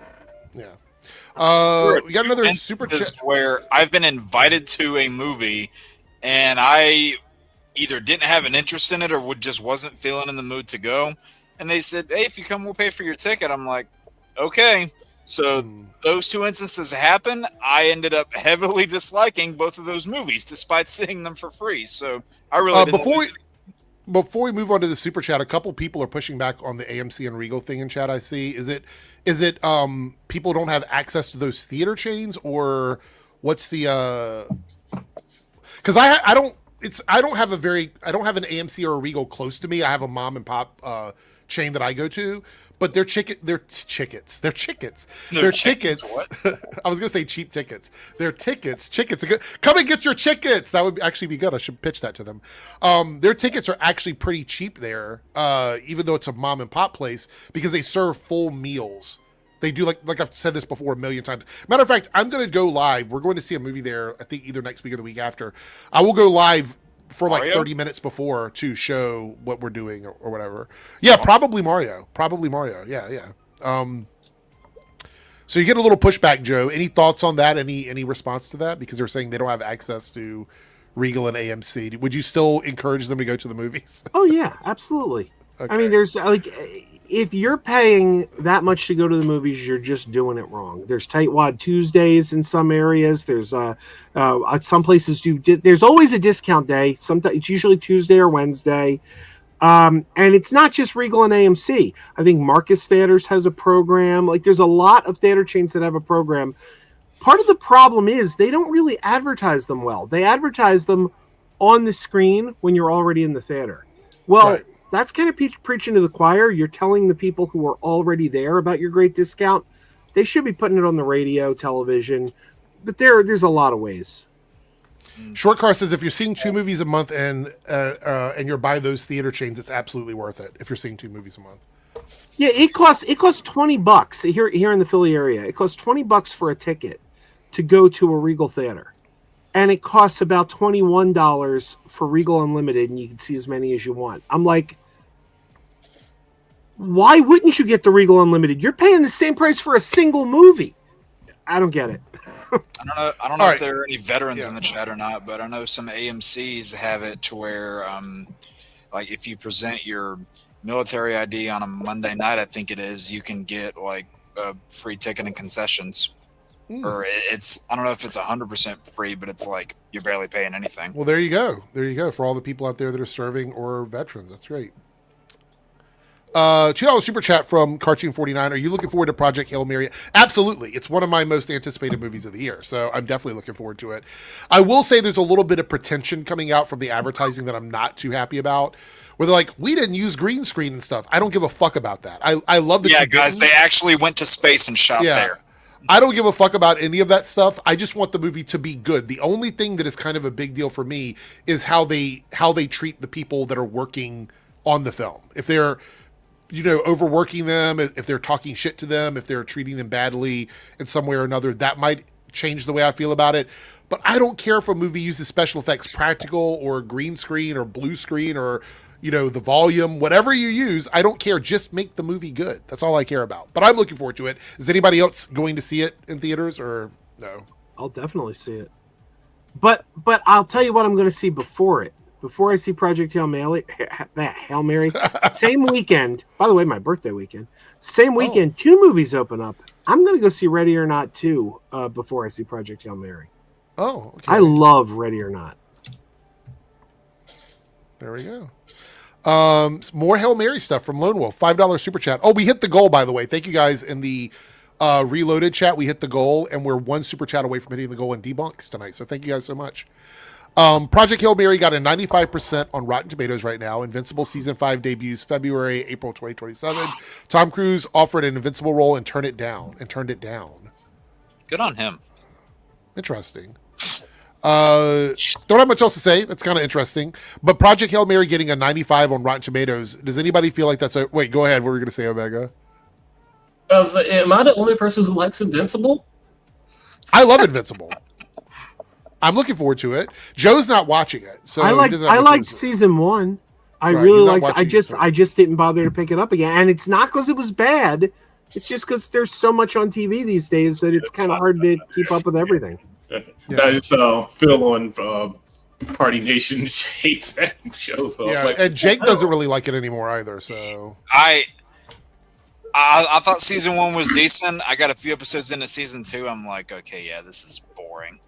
Yeah. We got another super chat where I've been invited to a movie and I either didn't have an interest in it or just wasn't feeling in the mood to go. And they said, hey, if you come, we'll pay for your ticket. I'm like, okay. So those 2 instances happened. I ended up heavily disliking both of those movies, despite seeing them for free. So I really didn't before we move on to the super chat, a couple people are pushing back on the AMC and Regal thing in chat. I see. Is it people don't have access to those theater chains, or what's the? Because I don't have an AMC or a Regal close to me. I have a mom and pop chain that I go to, but they're chickets. I was gonna say cheap tickets. They're tickets. Come and get your tickets. That would actually be good. I should pitch that to them. Their tickets are actually pretty cheap there, even though it's a mom and pop place, because they serve full meals. They do, like I've said this before a million times. Matter of fact, I'm going to go live. We're going to see a movie there, I think either next week or the week after. I will go live for like Mario? 30 minutes before to show what we're doing or whatever. Yeah, probably Mario. Yeah. So you get a little pushback, Joe. Any thoughts on that? Any response to that? Because they're saying they don't have access to Regal and AMC. Would you still encourage them to go to the movies? Oh, yeah, absolutely. Okay. I mean, there's like, if you're paying that much to go to the movies, you're just doing it wrong. There's Tightwad Tuesdays in some areas. There's some places there's always a discount day. Sometimes it's usually Tuesday or Wednesday. And it's not just Regal and AMC. I think Marcus Theaters has a program. Like there's a lot of theater chains that have a program. Part of the problem is they don't really advertise them well. They advertise them on the screen when you're already in the theater. Well, right. That's kind of preaching to the choir. You're telling the people who are already there about your great discount. They should be putting it on the radio, television, but there's a lot of ways. Short Car says if you're seeing 2 movies a month and you're by those theater chains, it's absolutely worth it. If you're seeing 2 movies a month. Yeah, it costs $20 here in the Philly area. It costs $20 for a ticket to go to a Regal theater. And it costs about $21 for Regal Unlimited, and you can see as many as you want. I'm like, why wouldn't you get the Regal Unlimited? You're paying the same price for a single movie. I don't get it. I don't know All if right. there are any veterans Yeah. in the chat or not, but I know some AMCs have it to where, like, if you present your military ID on a Monday night, I think it is, you can get like a free ticket and concessions. Or it's, I don't know if it's 100% free, but it's like you're barely paying anything. Well, there you go. There you go. For all the people out there that are serving or veterans. That's great. $2 super chat from Cartoon49. Are you looking forward to Project Hail Mary? Absolutely. It's one of my most anticipated movies of the year, so I'm definitely looking forward to it. I will say there's a little bit of pretension coming out from the advertising that I'm not too happy about, where they're like, we didn't use green screen and stuff. I don't give a fuck about that. I love that. Yeah, guys, they actually went to space and shot there. I don't give a fuck about any of that stuff. I just want the movie to be good. The only thing that is kind of a big deal for me is how they treat the people that are working on the film. If they're, overworking them, if they're talking shit to them, if they're treating them badly in some way or another, that might change the way I feel about it. But I don't care if a movie uses special effects, practical or green screen or blue screen or, the volume, whatever you use, I don't care. Just make the movie good. That's all I care about. But I'm looking forward to it. Is anybody else going to see it in theaters or no? I'll definitely see it. But I'll tell you what I'm going to see before it. Before I see Project Hail Mary, same weekend, by the way, my birthday weekend, same weekend, 2 movies open up. I'm going to go see Ready or Not 2 before I see Project Hail Mary. Oh, okay. I love Ready or Not. There we go. More Hail Mary stuff from Lone Wolf. $5 super chat. Oh, we hit the goal, by the way. Thank you guys in the Reloaded chat. We hit the goal, and we're 1 super chat away from hitting the goal in debunks tonight. So thank you guys so much. Project Hail Mary got a 95% on Rotten Tomatoes right now. Invincible Season 5 debuts February, April 2027. Tom Cruise offered an Invincible role and turned it down. Good on him. Interesting. Don't have much else to say. That's kind of interesting. But Project Hail Mary getting a 95 on Rotten Tomatoes. Does anybody feel like that's a... Wait, go ahead. What were you going to say, Omega? Am I the only person who likes Invincible? I love Invincible. I'm looking forward to it. Joe's not watching it, so I liked season 1. I really liked it. I just didn't bother to pick it up again. And it's not because it was bad. It's just because there's so much on TV these days that it's kind of hard to keep up with everything. Yeah. I just Phil on Party Nation hates that show. So yeah, and Jake doesn't really like it anymore either. So I thought season 1 was decent. I got a few episodes into season 2. I'm like, okay, yeah, this is boring.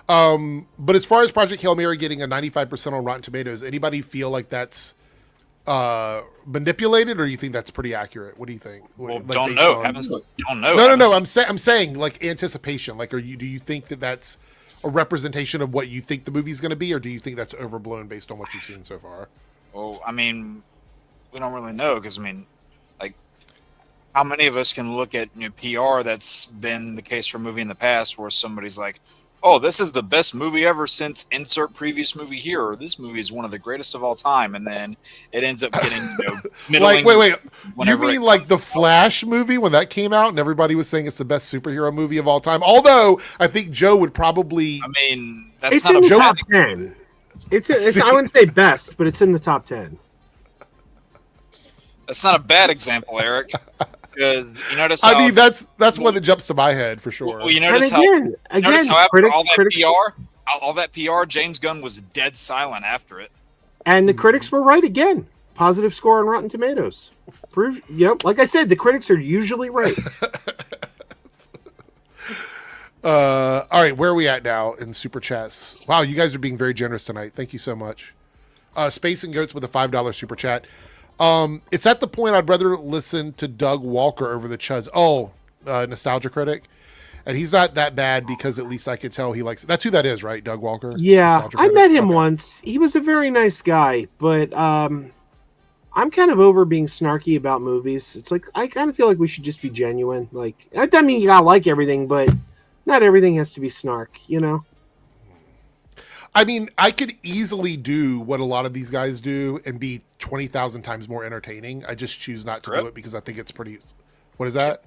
But as far as Project Hail Mary getting a 95% on Rotten Tomatoes, anybody feel like that's manipulated, or you think that's pretty accurate? What do you think? Well, like don't know. Don't know. No. I'm saying like anticipation. Like, do you think that that's a representation of what you think the movie's going to be, or do you think that's overblown based on what you've seen so far? Well, I mean, we don't really know because like, how many of us can look at PR that's been the case for a movie in the past where somebody's like, oh, this is the best movie ever since insert previous movie here, or this movie is one of the greatest of all time, and then it ends up getting middling. Like, wait, you mean like the Flash movie when that came out and everybody was saying it's the best superhero movie of all time? Although I think Joe would probably. I mean, that's it's not in a the top 10. It's I wouldn't say best, but it's in the top 10. That's not a bad example, Eric. You notice I mean, that's one that jumps to my head for sure. Well, you notice how after all that PR, James Gunn was dead silent after it. And the critics were right again. Positive score on Rotten Tomatoes. Yep, like I said, the critics are usually right. All right, where are we at now in Super Chats? Wow, you guys are being very generous tonight. Thank you so much. Space and Goats with a $5 Super Chat. It's at the point I'd rather listen to Doug Walker over the Chuds. Oh, Nostalgia Critic. And he's not that bad because at least I could tell he likes it. That's who that is, right? Doug Walker? Yeah, I met him once. He was a very nice guy, but I'm kind of over being snarky about movies. It's like, I kind of feel like we should just be genuine. Like, I mean, you gotta like everything, but not everything has to be snark, I mean, I could easily do what a lot of these guys do and be 20,000 times more entertaining. I just choose not to do it because I think it's pretty... What is that?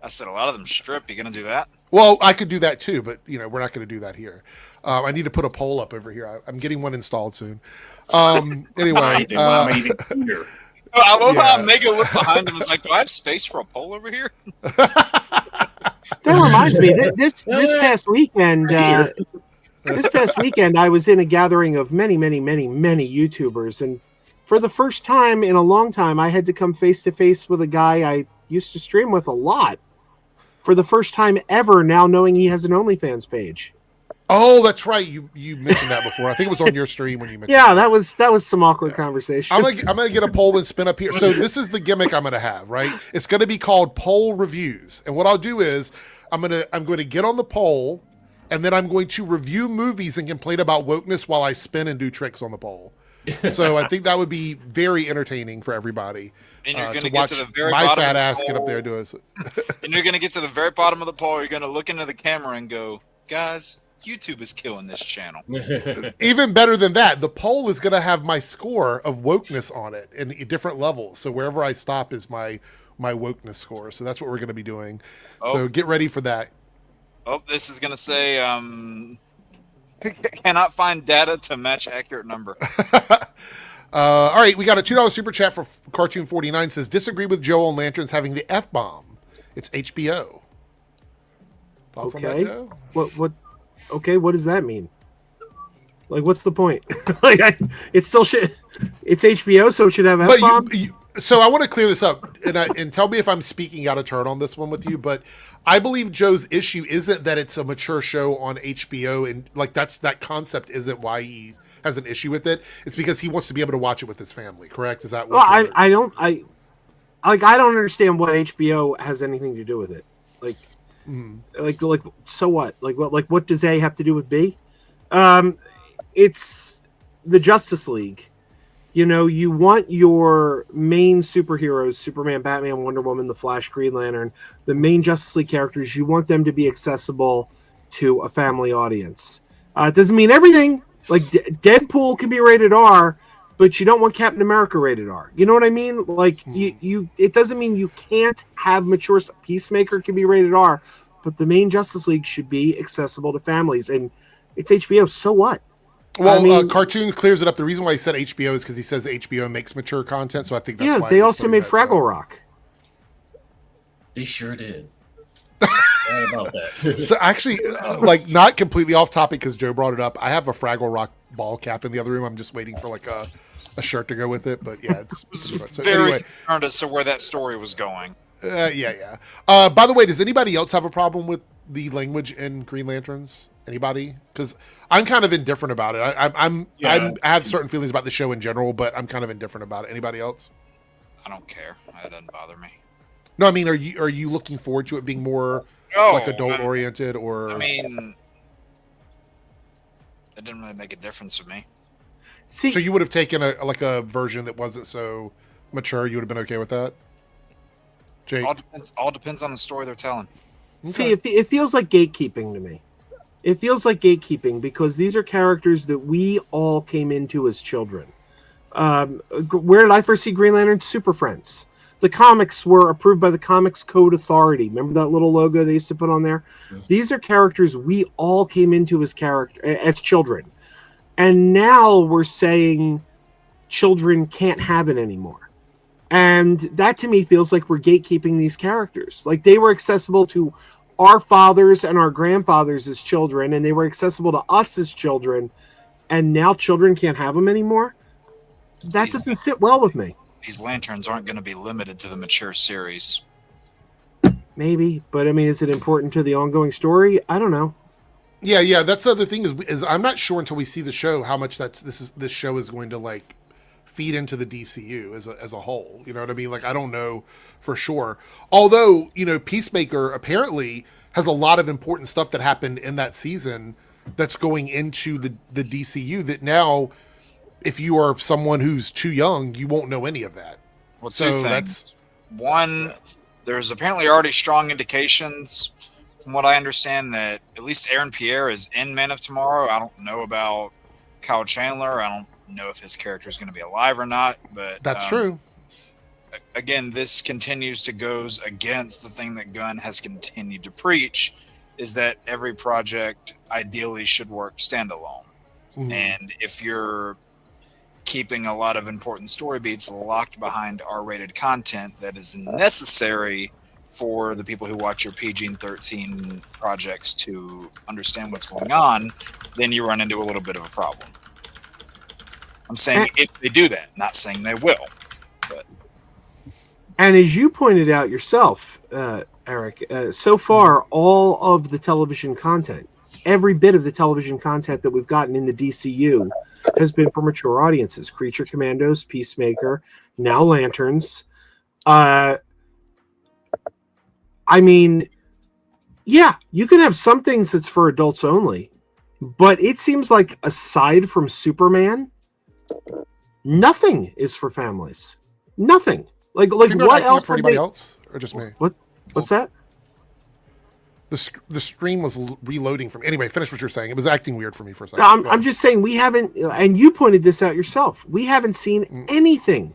I said a lot of them strip. You going to do that? Well, I could do that too, but we're not going to do that here. I need to put a poll up over here. I'm getting one installed soon. Anyway. I love how Mega looked behind him and was like, do I have space for a poll over here? That reminds me. This past weekend, I was in a gathering of many YouTubers, and for the first time in a long time, I had to come face to face with a guy I used to stream with a lot. For the first time ever, now knowing he has an OnlyFans page. Oh, that's right. You mentioned that before. I think it was on your stream when you mentioned. Yeah, that was some awkward conversation. I'm gonna get a poll and spin up here. So this is the gimmick I'm gonna have, right? It's gonna be called poll reviews, and what I'll do is I'm going to get on the poll, and then I'm going to review movies and complain about wokeness while I spin and do tricks on the poll. So I think that would be very entertaining for everybody. And you're going to get to the very my bottom fat of the ass poll, get up there and do it. and you're going to get to the very bottom of the poll. You're going to look into the camera and go, guys, YouTube is killing this channel. Even better than that, the poll is going to have my score of wokeness on it in different levels. So wherever I stop is my wokeness score. So that's what we're going to be doing. So get ready for that. Oh, this is going to say, cannot find data to match accurate number. All right, we got a $2 super chat for Cartoon 49 says, disagree with Joe on Lanterns having the F-bomb. It's HBO. Thoughts on that, Joe? What? Okay, what does that mean? Like, what's the point? It's still shit. It's HBO, so it should have F-bomb? So I want to clear this up, and tell me if I'm speaking out of turn on this one with you, but I believe Joe's issue isn't that it's a mature show on HBO, and like that concept isn't why he has an issue with it. It's because he wants to be able to watch it with his family. Correct? Is that? Well, I don't understand what HBO has anything to do with it. Like so what? Like what does A have to do with B? It's the Justice League. You know, you want your main superheroes, Superman, Batman, Wonder Woman, The Flash, Green Lantern, the main Justice League characters, you want them to be accessible to a family audience. It doesn't mean everything. Like, Deadpool can be rated R, but you don't want Captain America rated R. You know what I mean? Like, it doesn't mean you can't have mature stuff. Peacemaker can be rated R, but the main Justice League should be accessible to families. And it's HBO, so what? Well, Cartoon clears it up. The reason why he said HBO is because he says HBO makes mature content, so I think that's why. Yeah, they also made Fraggle Rock. They sure did. Sorry about that. So actually, like, not completely off topic because Joe brought it up. I have a Fraggle Rock ball cap in the other room. I'm just waiting for like a shirt to go with it. But yeah, it's so very concerned as to where that story was going. Yeah. By the way, does anybody else have a problem with the language in Green Lanterns? Anybody? Because I'm kind of indifferent about it. I have certain feelings about the show in general, but I'm kind of indifferent about it. Anybody else? I don't care. It doesn't bother me. No, I mean, are you looking forward to it being more like adult oriented, or? I mean, it didn't really make a difference to me. See, so you would have taken a version that wasn't so mature. You would have been okay with that, Jake? All depends on the story they're telling. See, it feels like gatekeeping to me. It feels like gatekeeping because these are characters that we all came into as children. Where did I first see Green Lantern? Super Friends. The comics were approved by the Comics Code Authority. Remember that little logo they used to put on there? Yes. These are characters we all came into as children. And now we're saying children can't have it anymore. And that to me feels like we're gatekeeping these characters. Like they were accessible to our fathers and our grandfathers as children, and they were accessible to us as children, and now children can't have them anymore. That doesn't sit well with me. These lanterns aren't going to be limited to the mature series. Maybe, but I mean, is it important to the ongoing story? I don't know. Yeah. That's the other thing is I'm not sure until we see the show how much this show is going to like feed into the DCU as a whole. You know what I mean? Like, I don't know for sure. Although, you know, Peacemaker apparently has a lot of important stuff that happened in that season that's going into the DCU that now, if you are someone who's too young, you won't know any of that. Well, two things. One, there's apparently already strong indications, from what I understand, that at least Aaron Pierre is in Man of Tomorrow. I don't know about Kyle Chandler. I don't know if his character is going to be alive or not, but that's true. Again, this continues to goes against the thing that Gunn has continued to preach, is that every project ideally should work standalone. Mm-hmm. And if you're keeping a lot of important story beats locked behind R-rated content that is necessary for the people who watch your PG-13 projects to understand what's going on, then you run into a little bit of a problem. I'm saying if they do that, not saying they will. But. And as you pointed out yourself, Eric, so far, all of the television content, every bit of the television content that we've gotten in the DCU has been for mature audiences. Creature Commandos, Peacemaker, now Lanterns. I mean, yeah, you can have some things that's for adults only, but it seems like aside from Superman, nothing is for families. Nothing. Like what else for anybody else, or just me? What's that? The stream was reloading from. Anyway, finish what you're saying. It was acting weird for me for a second. I'm just saying we haven't, and you pointed this out yourself. We haven't seen anything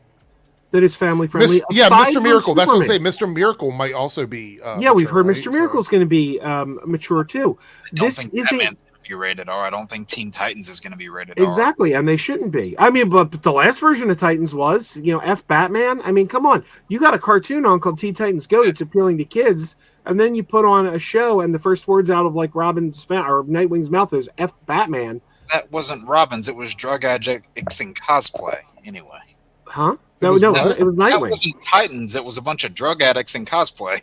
that is family friendly. Mr. Miracle. That's what I'm saying. Mr. Miracle might also be. We've heard Mr. Miracle is going to be mature too. This isn't be rated R. I don't think Teen Titans is going to be rated R. Exactly, and they shouldn't be. I mean, but the last version of Titans was, F Batman. I mean, come on. You got a cartoon on called Teen Titans Go that's appealing to kids, and then you put on a show, and the first words out of like Robin's or Nightwing's mouth is F Batman. That wasn't Robin's. It was drug addicts in cosplay. Anyway. Huh? It was Nightwing. That wasn't Titans. It was a bunch of drug addicts in cosplay.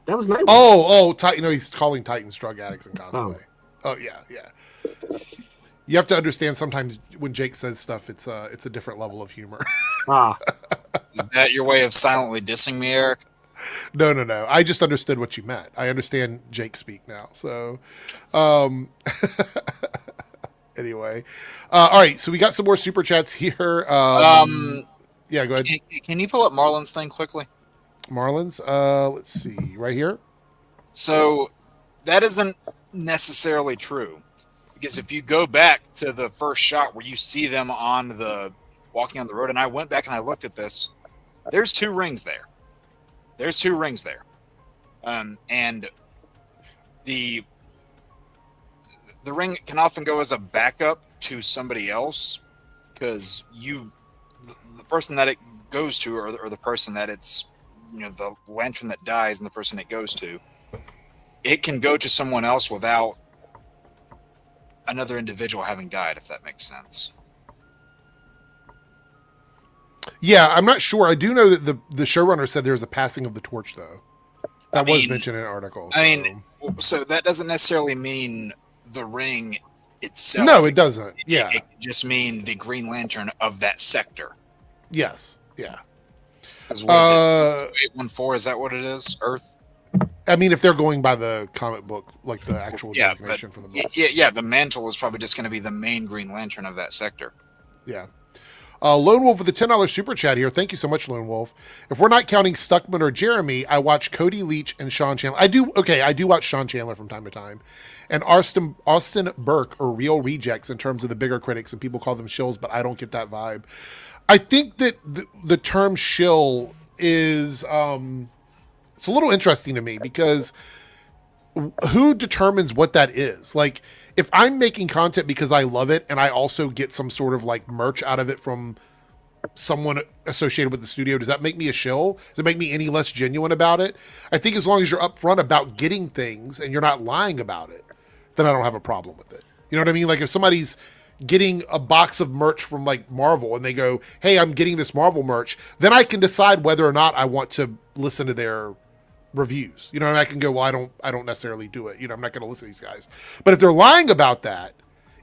That was Nightwing. He's calling Titans drug addicts in cosplay. Oh yeah. You have to understand sometimes when Jake says stuff, it's a different level of humor. Is that your way of silently dissing me, Eric? No. I just understood what you meant. I understand Jake speak now. So, anyway, all right. So we got some more super chats here. Yeah, go ahead. Can you pull up Marlon's thing quickly? Marlon's. Let's see, right here. So that isn't necessarily true, because if you go back to the first shot where you see them walking on the road, and I went back and I looked at this, there's two rings there. And the ring can often go as a backup to somebody else, because the person that it goes to, or the person that it's, the lantern that dies and the person it goes to, it can go to someone else without another individual having died, if that makes sense. Yeah, I'm not sure. I do know that the showrunner said there's a passing of the torch, though. That was mentioned in an article. So that doesn't necessarily mean the ring itself. No, it doesn't. Yeah. It just mean the Green Lantern of that sector. Yes. Yeah. Was it 814? Is that what it is? Earth? I mean, if they're going by the comic book, like the actual designation from the book. Yeah, the mantle is probably just going to be the main Green Lantern of that sector. Yeah. Lone Wolf with the $10 super chat here. Thank you so much, Lone Wolf. If we're not counting Stuckman or Jeremy, I watch Cody Leach and Sean Chandler. I do watch Sean Chandler from time to time. And Austin Burke are real rejects in terms of the bigger critics, and people call them shills, but I don't get that vibe. I think that the term shill is it's a little interesting to me, because who determines what that is? Like, if I'm making content because I love it and I also get some sort of like merch out of it from someone associated with the studio, does that make me a shill? Does it make me any less genuine about it? I think as long as you're upfront about getting things and you're not lying about it, then I don't have a problem with it. You know what I mean? Like, if somebody's getting a box of merch from like Marvel and they go, hey, I'm getting this Marvel merch, then I can decide whether or not I want to listen to their reviews, and I can go, well, I don't necessarily do it. I'm not going to listen to these guys. But if they're lying about that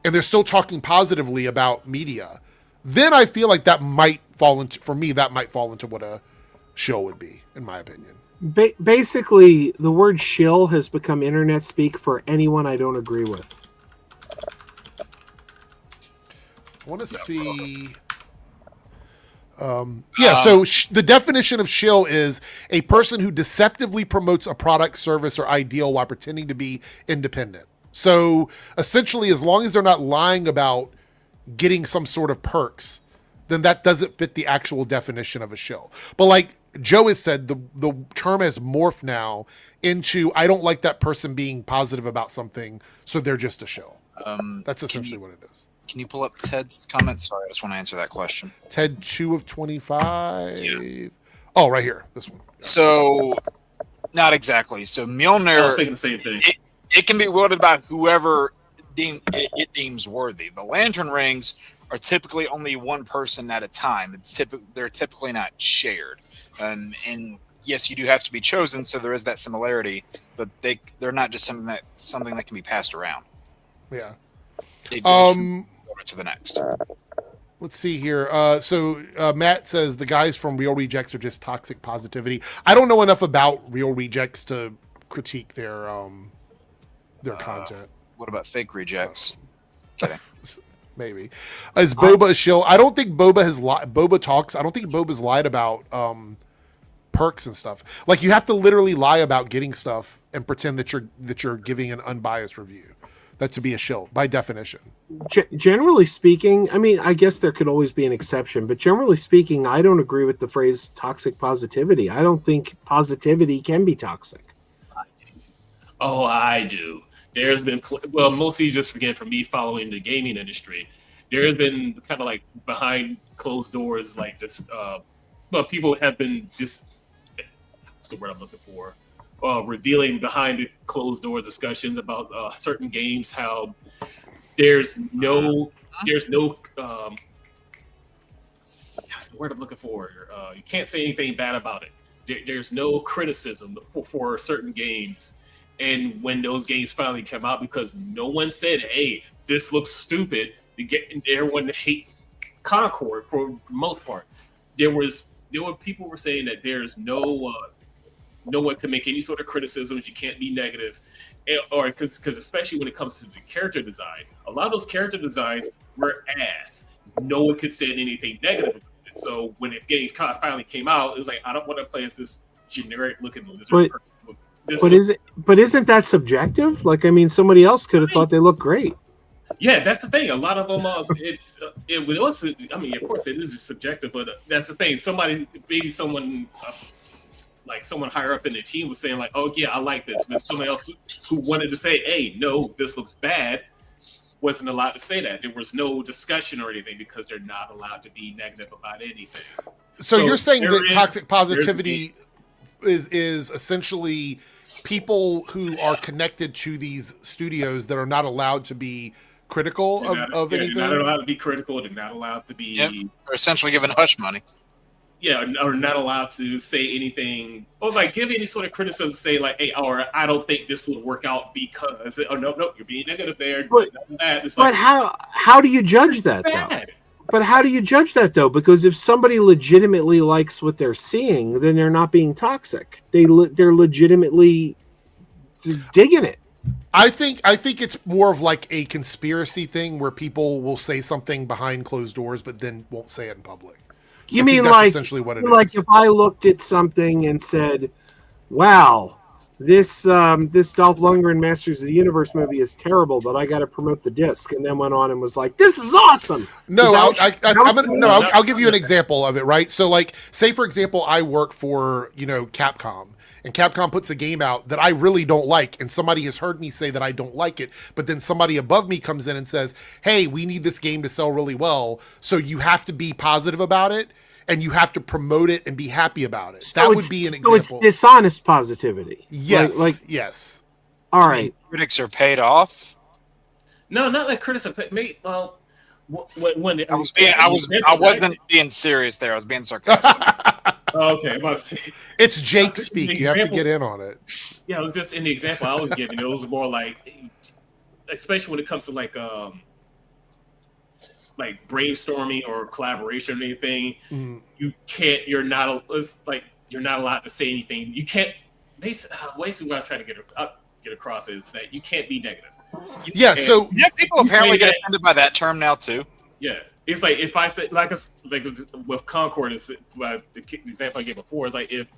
and they're still talking positively about media, then I feel like that might fall into what a shill would be, in my opinion. Basically, the word shill has become internet speak for anyone I don't agree with. I want to see. So the definition of shill is a person who deceptively promotes a product, service, or ideal while pretending to be independent. So essentially, as long as they're not lying about getting some sort of perks, then that doesn't fit the actual definition of a shill. But like Joe has said, the term has morphed now into, I don't like that person being positive about something, so they're just a shill. That's essentially what it is. Can you pull up Ted's comments? Sorry, I just want to answer that question. Ted 2 of 25. Yeah. Oh, right here. This one. So Not exactly. So I was Mjolnir, thinking the same thing. it can be wielded by whoever it deems worthy. The lantern rings are typically only one person at a time. They're typically not shared. And yes, you do have to be chosen, so there is that similarity. But they're not just something that can be passed around. Yeah. It goes from one to the next. Let's see here. So Matt says the guys from Real Rejects are just toxic positivity. I don't know enough about Real Rejects to critique their content. What about fake rejects? Kidding. Maybe. Is Boba a shill? I don't think Boba has Boba talks. I don't think Boba's lied about perks and stuff. Like, you have to literally lie about getting stuff and pretend that you're giving an unbiased review. That to be a shill by definition. Generally speaking, I mean, I guess there could always be an exception, but generally speaking, I don't agree with the phrase toxic positivity. I don't think positivity can be toxic. Oh, I do. There's been, well, mostly just again from me following the gaming industry, there has been kind of like behind closed doors, like this. Well, people have been just, what's the word I'm looking for? Revealing behind the closed doors discussions about certain games, how there's no that's the word I'm looking for. You can't say anything bad about it. There's no criticism for certain games. And when those games finally come out, because no one said, "Hey, this looks stupid," everyone hate Concord for the most part. There were people were saying that there's no one can make any sort of criticisms. You can't be negative, or because especially when it comes to the character design, a lot of those character designs were ass. No one could say anything negative about it. So when the game finally came out, it was like, I don't want to play as this generic looking lizard. But isn't that subjective? Like, I mean, somebody else could have thought they looked great. Yeah, that's the thing. A lot of them, it was. I mean, of course, it is subjective, but that's the thing. Someone higher up in the team was saying like, "Oh yeah, I like this," but someone else who wanted to say, "Hey, no, this looks bad," wasn't allowed to say that. There was no discussion or anything because they're not allowed to be negative about anything. So you're saying that toxic positivity is essentially people who are connected to these studios that are not allowed to be critical of anything? They're not allowed to be critical. They're not allowed to be... They're essentially given hush money. Yeah, or not allowed to say anything, or like give any sort of criticism, say like, "Hey, or I don't think this would work out because," oh no, you're being negative there. But like, how do you judge that though? But how do you judge that though? Because if somebody legitimately likes what they're seeing, then they're not being toxic. They're legitimately digging it. I think it's more of like a conspiracy thing where people will say something behind closed doors, but then won't say it in public. You mean like essentially what it is? Like if I looked at something and said, "Wow, this Dolph Lundgren Masters of the Universe movie is terrible, but I got to promote the disc," and then went on and was like, "This is awesome." No, I'll give you an example of it, right? So, like, say for example, I work for Capcom, and Capcom puts a game out that I really don't like, and somebody has heard me say that I don't like it, but then somebody above me comes in and says, "Hey, we need this game to sell really well, so you have to be positive about it, and you have to promote it and be happy about it." That would be an example. So it's dishonest positivity. Yes, yes. All right. Critics are paid off. No, not like critics are paid. Well, when I wasn't being serious there. I was being sarcastic. Okay, it's Jake speak. You have to get in on it. Yeah, it was just in the example I was giving. It was more like, especially when it comes to like brainstorming or collaboration or anything. You're not allowed to say anything. You can't. Basically, what I'm trying to get across is that you can't be negative. Yeah. So people apparently get offended by that term now too. Yeah. It's like if I say like with Concord, the example I gave before is like if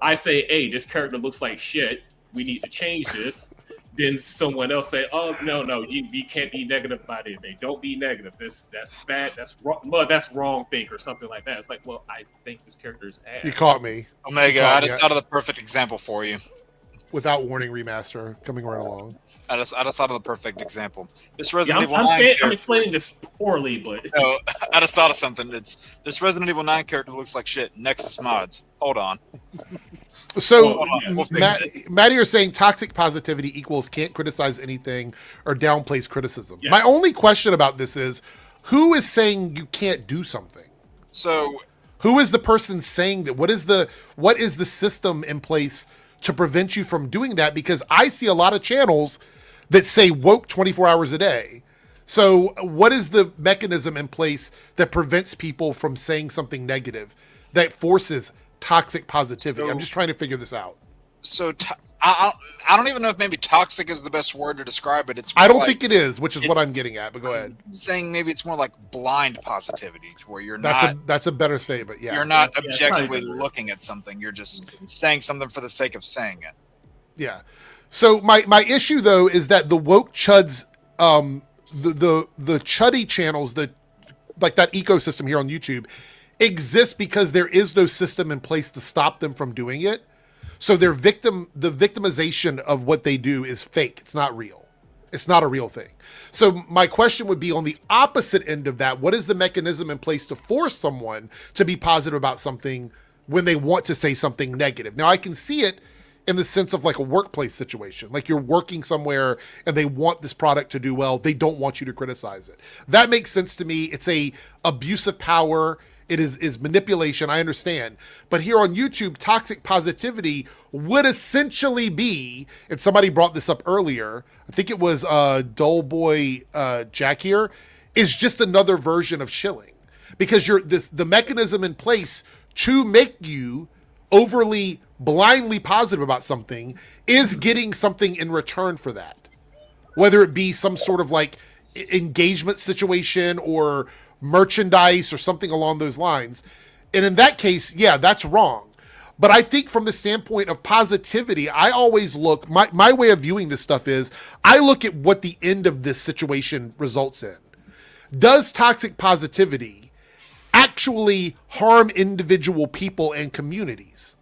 I say, "Hey, this character looks like shit. We need to change this." Then someone else say, "Oh no, you can't be negative about anything. Don't be negative. That's bad. That's wrong. Well, that's wrong thing or something like that." It's like, well, I think this character is ass. You caught me, Omega. I just thought of the perfect example for you. Without warning, remaster coming right along. I just thought of the perfect example. This Resident Evil 9 I'm explaining this poorly, but no, I just thought of something. This Resident Evil 9 character looks like shit. Nexus mods. Hold on. So, We'll fix Maddie, you're saying toxic positivity equals can't criticize anything or downplays criticism. Yes. My only question about this is, who is saying you can't do something? So Who is the person saying that? What is the system in place to prevent you from doing that? Because I see a lot of channels that say woke 24 hours a day. So what is the mechanism in place that prevents people from saying something negative that forces toxic positivity? I'm just trying to figure this out. So I don't even know if maybe toxic is the best word to describe it. It's I don't like, think it is, which is what I'm getting at, but go ahead. saying maybe it's more like blind positivity, to where you're That's a better statement. Yeah. you're not Yeah, it's objectively probably- looking at something. You're just saying something for the sake of saying it. Yeah. So my issue though is that the woke chuds, the chuddy channels, like that ecosystem here on YouTube, exists because there is no system in place to stop them from doing it. So the victimization of what they do is fake. It's not real. It's not a real thing. So my question would be on the opposite end of that. What is the mechanism in place to force someone to be positive about something when they want to say something negative? Now I can see it in the sense of like a workplace situation, like you're working somewhere and they want this product to do well. They don't want you to criticize it. That makes sense to me. It's a abuse of power. It is manipulation. I understand. But here on YouTube, toxic positivity would essentially be, and somebody brought this up earlier, I think it was Dullboy Jack here, is just another version of shilling. Because the mechanism in place to make you overly blindly positive about something is getting something in return for that. Whether it be some sort of like engagement situation or merchandise or something along those lines. And in that case, yeah, that's wrong. But I think from the standpoint of positivity, I always look, my way of viewing this stuff is, I look at what the end of this situation results in. Does toxic positivity actually harm individual people and communities?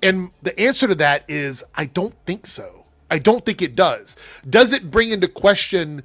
And the answer to that is, I don't think so. I don't think it does. Does it bring into question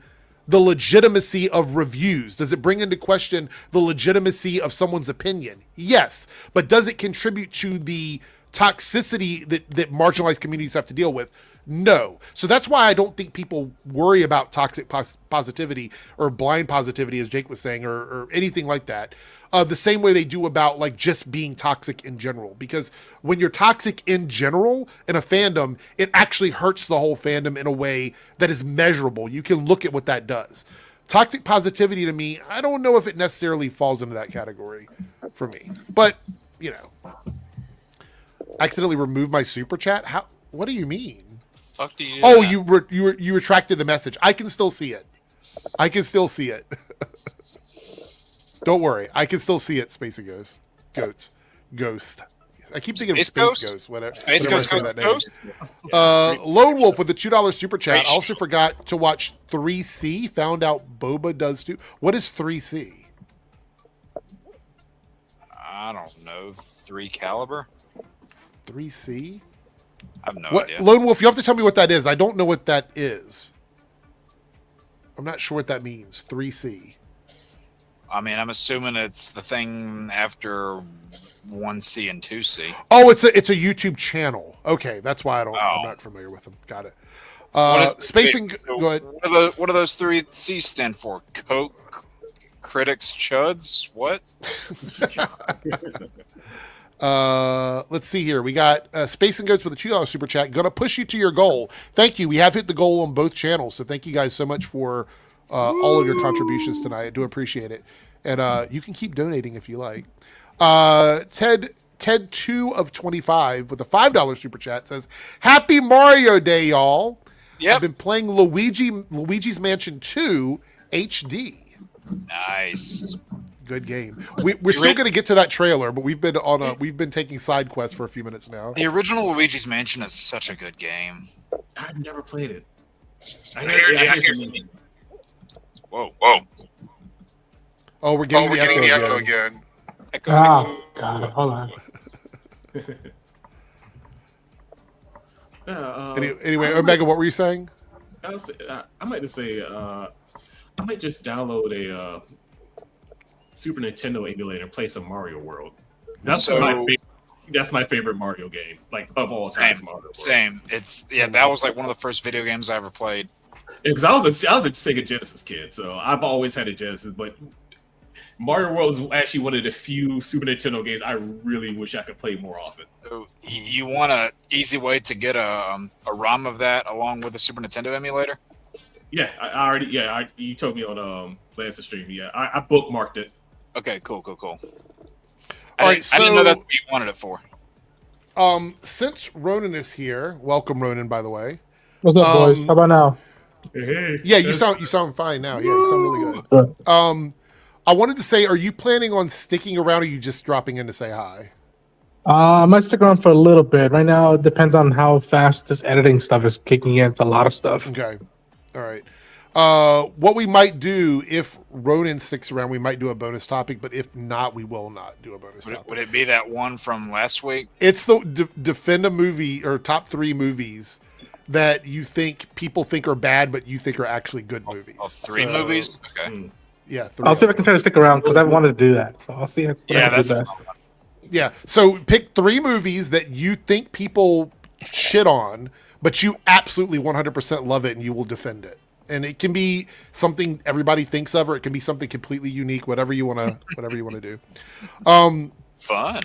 the legitimacy of reviews? Does it bring into question the legitimacy of someone's opinion? Yes. But does it contribute to the toxicity that marginalized communities have to deal with? No. So that's why I don't think people worry about toxic positivity or blind positivity, as Jake was saying, or anything like that. The same way they do about like just being toxic in general. Because when you're toxic in general in a fandom, it actually hurts the whole fandom in a way that is measurable. You can look at what that does. Toxic positivity to me, I don't know if it necessarily falls into that category for me. But, you know, I accidentally removed my super chat. How? What do you mean? Fuck do you do Oh, that? you retracted the message. I can still see it. I can still see it. Don't worry, I can still see it. Space and Ghost. I keep thinking Space of Space Ghost? Ghost. Whatever. Space whatever Ghost I say goes that to name. Ghost? Lone Wolf with the $2 super chat. Great I also forgot to watch 3C. Found out Boba does too. What is 3C? I don't know. 3 caliber? 3C? I have no What, idea. Lone Wolf, you have to tell me what that is. I don't know what that is. I'm not sure what that means. 3C. I mean, I'm assuming it's the thing after 1C and 2C. Oh, it's a YouTube channel. Okay, that's why I'm Oh. not familiar with them. Got it. What is- Spacing. wait, Go ahead. What do those 3 C's stand for? Coke, critics, chuds? What? Let's see here. We got Space and Goats with a $2 super chat. Gonna push you to your goal. Thank you. We have hit the goal on both channels, so thank you guys so much for all of your contributions tonight. I do appreciate it, and you can keep donating if you like. Ted 2 of 25 with a $5 super chat says, "Happy Mario Day, y'all. Yep. I've been playing Luigi's Mansion 2 HD. Nice. Good game. We're still going to get to that trailer, but we've been taking side quests for a few minutes now. The original Luigi's Mansion is such a good game. I've never played it. I hear hear some- some- Whoa. Oh, we're getting the echo again. Oh, God. Hold on. Yeah, Anyway, Omega, what were you saying? I might just say I might just download a Super Nintendo emulator and play some Mario World. That's So- my favorite. That's my favorite Mario game, like of all time. Mario World. Same. That was like one of the first video games I ever played. Because I was a Sega Genesis kid, so I've always had a Genesis. But Mario World is actually one of the few Super Nintendo games I really wish I could play more often. So you want an easy way to get a ROM of that along with the Super Nintendo emulator? Yeah, I already. Yeah, you told me on last stream. Yeah, I bookmarked it. Okay, cool. I didn't know that's what you wanted it for. Since Ronan is here, welcome Ronan, by the way. What's up, boys? How about now? Hey, Yeah, you sound fine now. Yeah, you sound really good. I wanted to say, are you planning on sticking around, or are you just dropping in to say hi? I might stick around for a little bit. Right now, it depends on how fast this editing stuff is kicking in. It's a lot of stuff. Okay. All right. What we might do, if Ronan sticks around, we might do a bonus topic, but if not, we will not do a bonus topic. Would it be that one from last week? It's the defend a movie or top 3 movies that people think are bad, but you think are actually good movies. Oh, 3 movies? Okay. Yeah, 3. I'll see if I can try to stick around because I've wanted to do that. So I'll see. Yeah. So pick 3 movies that you think people shit on, but you absolutely 100% love it and you will defend it. And it can be something everybody thinks of, or it can be something completely unique. Whatever you want to do. Fun.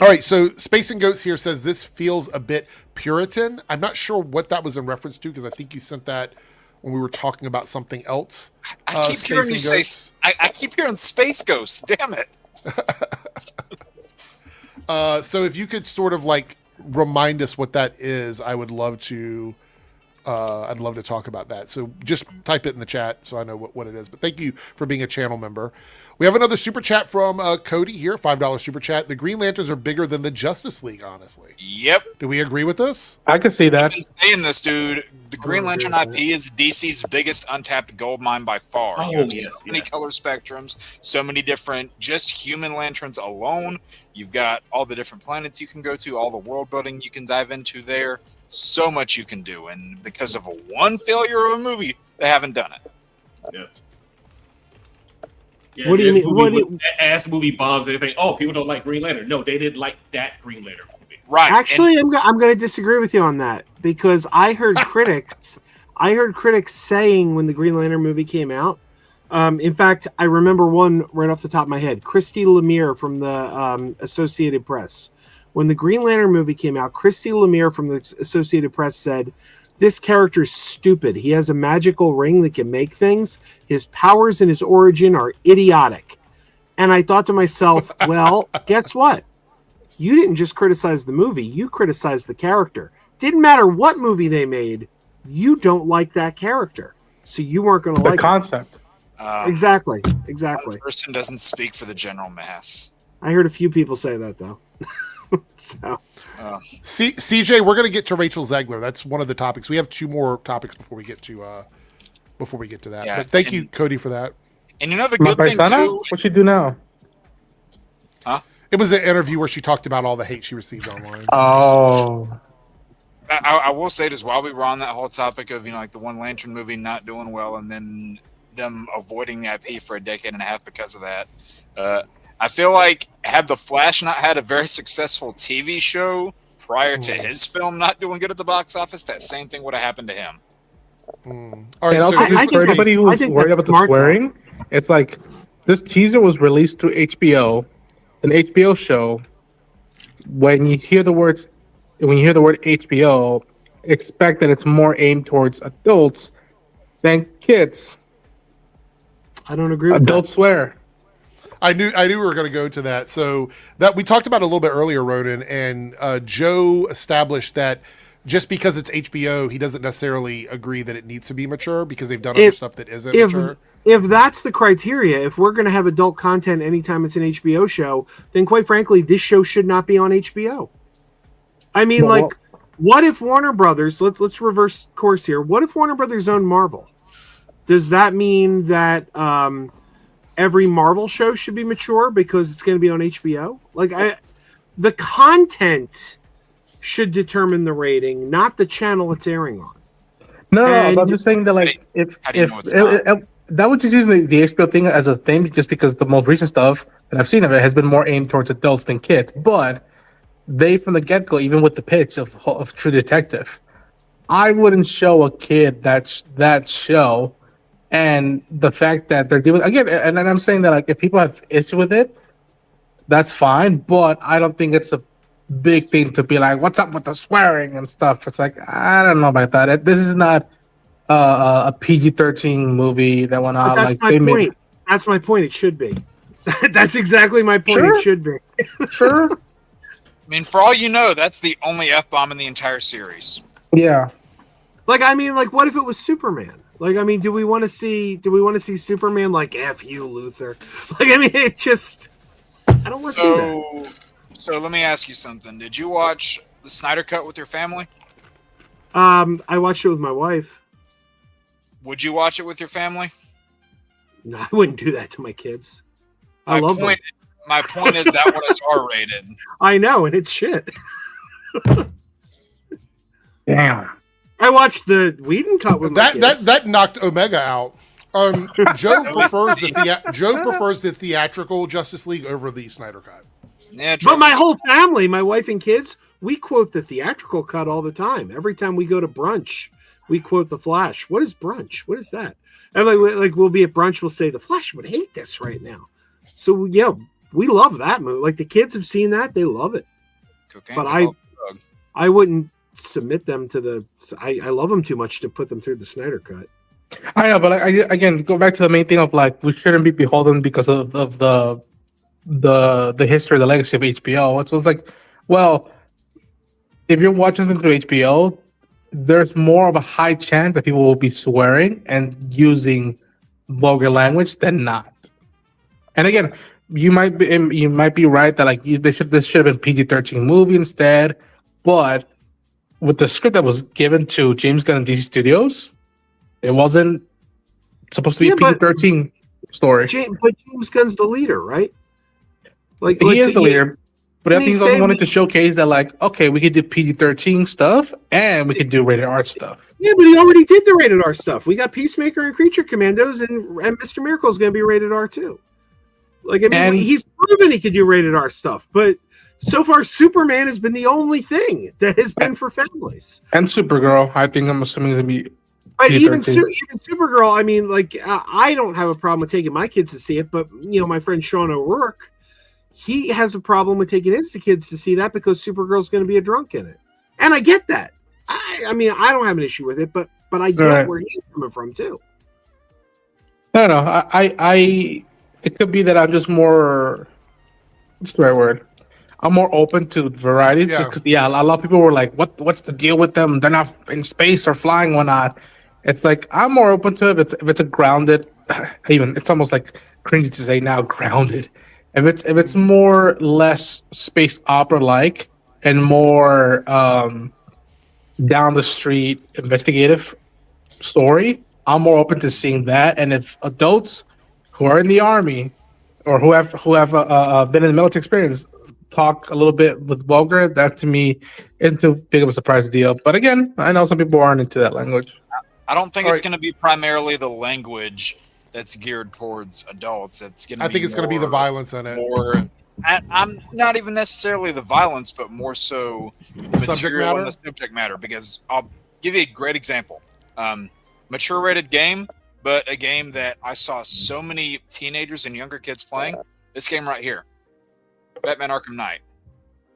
All right. So Space and Ghosts here says this feels a bit Puritan. I'm not sure what that was in reference to because I think you sent that when we were talking about something else. I keep hearing you say. I keep hearing Space Ghosts. Damn it. So if you could sort of like remind us what that is, I would love to. I'd love to talk about that. So just type it in the chat so I know what it is. But thank you for being a channel member. We have another super chat from Cody here, $5 super chat. The Green Lanterns are bigger than the Justice League, honestly. Yep. Do we agree with this? I can see that. I've been saying this, dude. The Green Lantern IP is DC's biggest untapped gold mine by far. Oh, You have yes, so many color spectrums, so many different, just human lanterns alone. You've got all the different planets you can go to, all the world building you can dive into there. So much you can do, and because of one failure of a movie, they haven't done it. Yeah. What do you mean? Ass movie bombs. They think, oh, people don't like Green Lantern. No, they didn't like that Green Lantern movie. Right. Actually, I'm going to disagree with you on that because I heard critics saying when the Green Lantern movie came out. In fact, I remember one right off the top of my head. Christy Lemire from the Associated Press. When the Green Lantern movie came out, Christy Lemire from the Associated Press said, "This character's stupid. He has a magical ring that can make things. His powers and his origin are idiotic." And I thought to myself, well, guess what? You didn't just criticize the movie. You criticized the character. Didn't matter what movie they made. You don't like that character. So you weren't going to like the concept. Exactly. One person doesn't speak for the general mass. I heard a few people say that, though. So, CJ, we're going to get to Rachel Zegler. That's one of the topics. We have 2 more topics before we get to that. Yeah, but thank you, Cody, for that. And you know the good thing too. What you do now? Huh? It was an interview where she talked about all the hate she received online. Oh. I will say this while we were on that whole topic of like the One Lantern movie not doing well, and then them avoiding the IP for a decade and a half because of that. I feel like had the Flash not had a very successful TV show prior to his film not doing good at the box office, that same thing would have happened to him. All right, and also, for anybody who's worried about the swearing, it's like this teaser was released through HBO, an HBO show. When you hear the word HBO, expect that it's more aimed towards adults than kids. I don't agree with Adults swear. I knew we were going to go to that. So that we talked about it a little bit earlier, Ronan, and Joe established that just because it's HBO, he doesn't necessarily agree that it needs to be mature because they've done other stuff that isn't mature. If that's the criteria, if we're going to have adult content anytime it's an HBO show, then quite frankly, this show should not be on HBO. I mean, what if Warner Brothers, let's reverse course here. What if Warner Brothers owned Marvel? Does that mean that every Marvel show should be mature because it's going to be on HBO? The content should determine the rating, not the channel it's airing on. No, but I'm just saying that if that would just use the HBO thing as a thing, just because the most recent stuff that I've seen of it has been more aimed towards adults than kids. But they from the get go, even with the pitch of True Detective, I wouldn't show a kid that show, and the fact that they're doing again, and I'm saying that like if people have issue with it, that's fine, but I don't think it's a big thing to be like, what's up with the swearing and stuff. It's like I don't know about that. This is not a PG-13 movie that went out that's like my they point. made. That's my point. It should be. That's exactly my point. Sure. It should be. Sure. I mean, for all you know, that's the only F-bomb in the entire series. Yeah. Like, I mean, like, what if it was Superman? Like, I mean, do we want to see Superman like F you, Luther? Like, I mean, it just, I don't want to see that. So let me ask you something. Did you watch the Snyder Cut with your family? I watched it with my wife. Would you watch it with your family? No, I wouldn't do that to my kids. I love them. My point is that one is R-rated. I know, and it's shit. Damn. I watched the Whedon cut with my kids. That knocked Omega out. Joe prefers the theatrical Justice League over the Snyder Cut. Yeah, but my whole family, my wife and kids, we quote the theatrical cut all the time. Every time we go to brunch, we quote The Flash. What is brunch? What is that? And like we'll be at brunch, we'll say The Flash would hate this right now. So yeah, we love that movie. Like the kids have seen that, they love it. But I wouldn't submit them to the. I love them too much to put them through the Snyder cut. I know, but again, go back to the main thing of like we shouldn't be beholden because of the history, the legacy of HBO. It's like, well, if you're watching them through HBO, there's more of a high chance that people will be swearing and using vulgar language than not. And again, you might be right that like this should have been PG-13 movie instead, but with the script that was given to James Gunn and DC Studios, it wasn't supposed to be a PG-13 story. But James Gunn's the leader, right? Like he is the leader, but I think he's also wanted to showcase that, like, okay, we could do PG-13 stuff and we could do rated R stuff. Yeah, but he already did the rated R stuff. We got Peacemaker and Creature Commandos, and Mr. Miracle is going to be rated R too. Like, I mean, he's proven he could do rated R stuff, but so far, Superman has been the only thing that has been for families. And Supergirl, I think I'm assuming is going to be. But even Supergirl, I mean, like, I don't have a problem with taking my kids to see it, but, you know, my friend Sean O'Rourke, he has a problem with taking his kids to see that because Supergirl's going to be a drunk in it. And I get that. I mean, I don't have an issue with it, but I get where he's coming from, too. I don't know. It could be that I'm just more. What's the right word? I'm more open to varieties just because, a lot of people were like, what's the deal with them? They're not in space or flying, whatnot. It's like, I'm more open to it if it's a grounded, even, it's almost like cringy to say now, grounded. If it's more less space opera-like and more down the street investigative story, I'm more open to seeing that. And if adults who are in the army or who have been in the military experience talk a little bit with vulgar, that to me isn't too big of a surprise deal. But again, I know some people aren't into that language. I don't think it's going to be primarily the language that's geared towards adults. I think it's going to be the violence in it. I'm not even necessarily the violence, but more so the material and the subject matter. Because I'll give you a great example. Mature rated game, but a game that I saw so many teenagers and younger kids playing. This game right here, Batman Arkham Knight.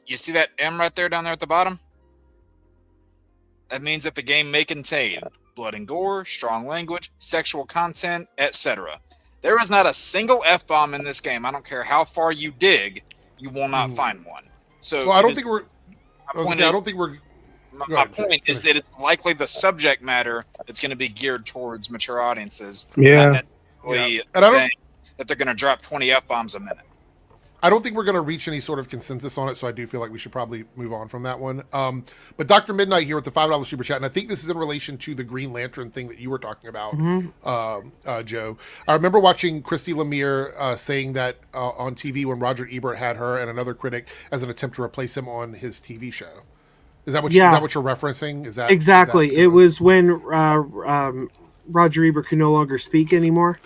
You see that M right there down there at the bottom? That means that the game may contain blood and gore, strong language, sexual content, etc. There is not a single F-bomb in this game. I don't care how far you dig, you will not find one. So I don't think we're. My point is that it's likely the subject matter that's going to be geared towards mature audiences. Yeah. And I don't think that they're going to drop 20 F-bombs a minute. I don't think we're going to reach any sort of consensus on it, so I do feel like we should probably move on from that one. But Dr. Midnight here with the $5 super chat, and I think this is in relation to the Green Lantern thing that you were talking about, Joe. I remember watching Christy Lemire saying that on TV when Roger Ebert had her and another critic as an attempt to replace him on his TV show. Is that what you're referencing? Is that exactly? It was when Roger Ebert could no longer speak anymore.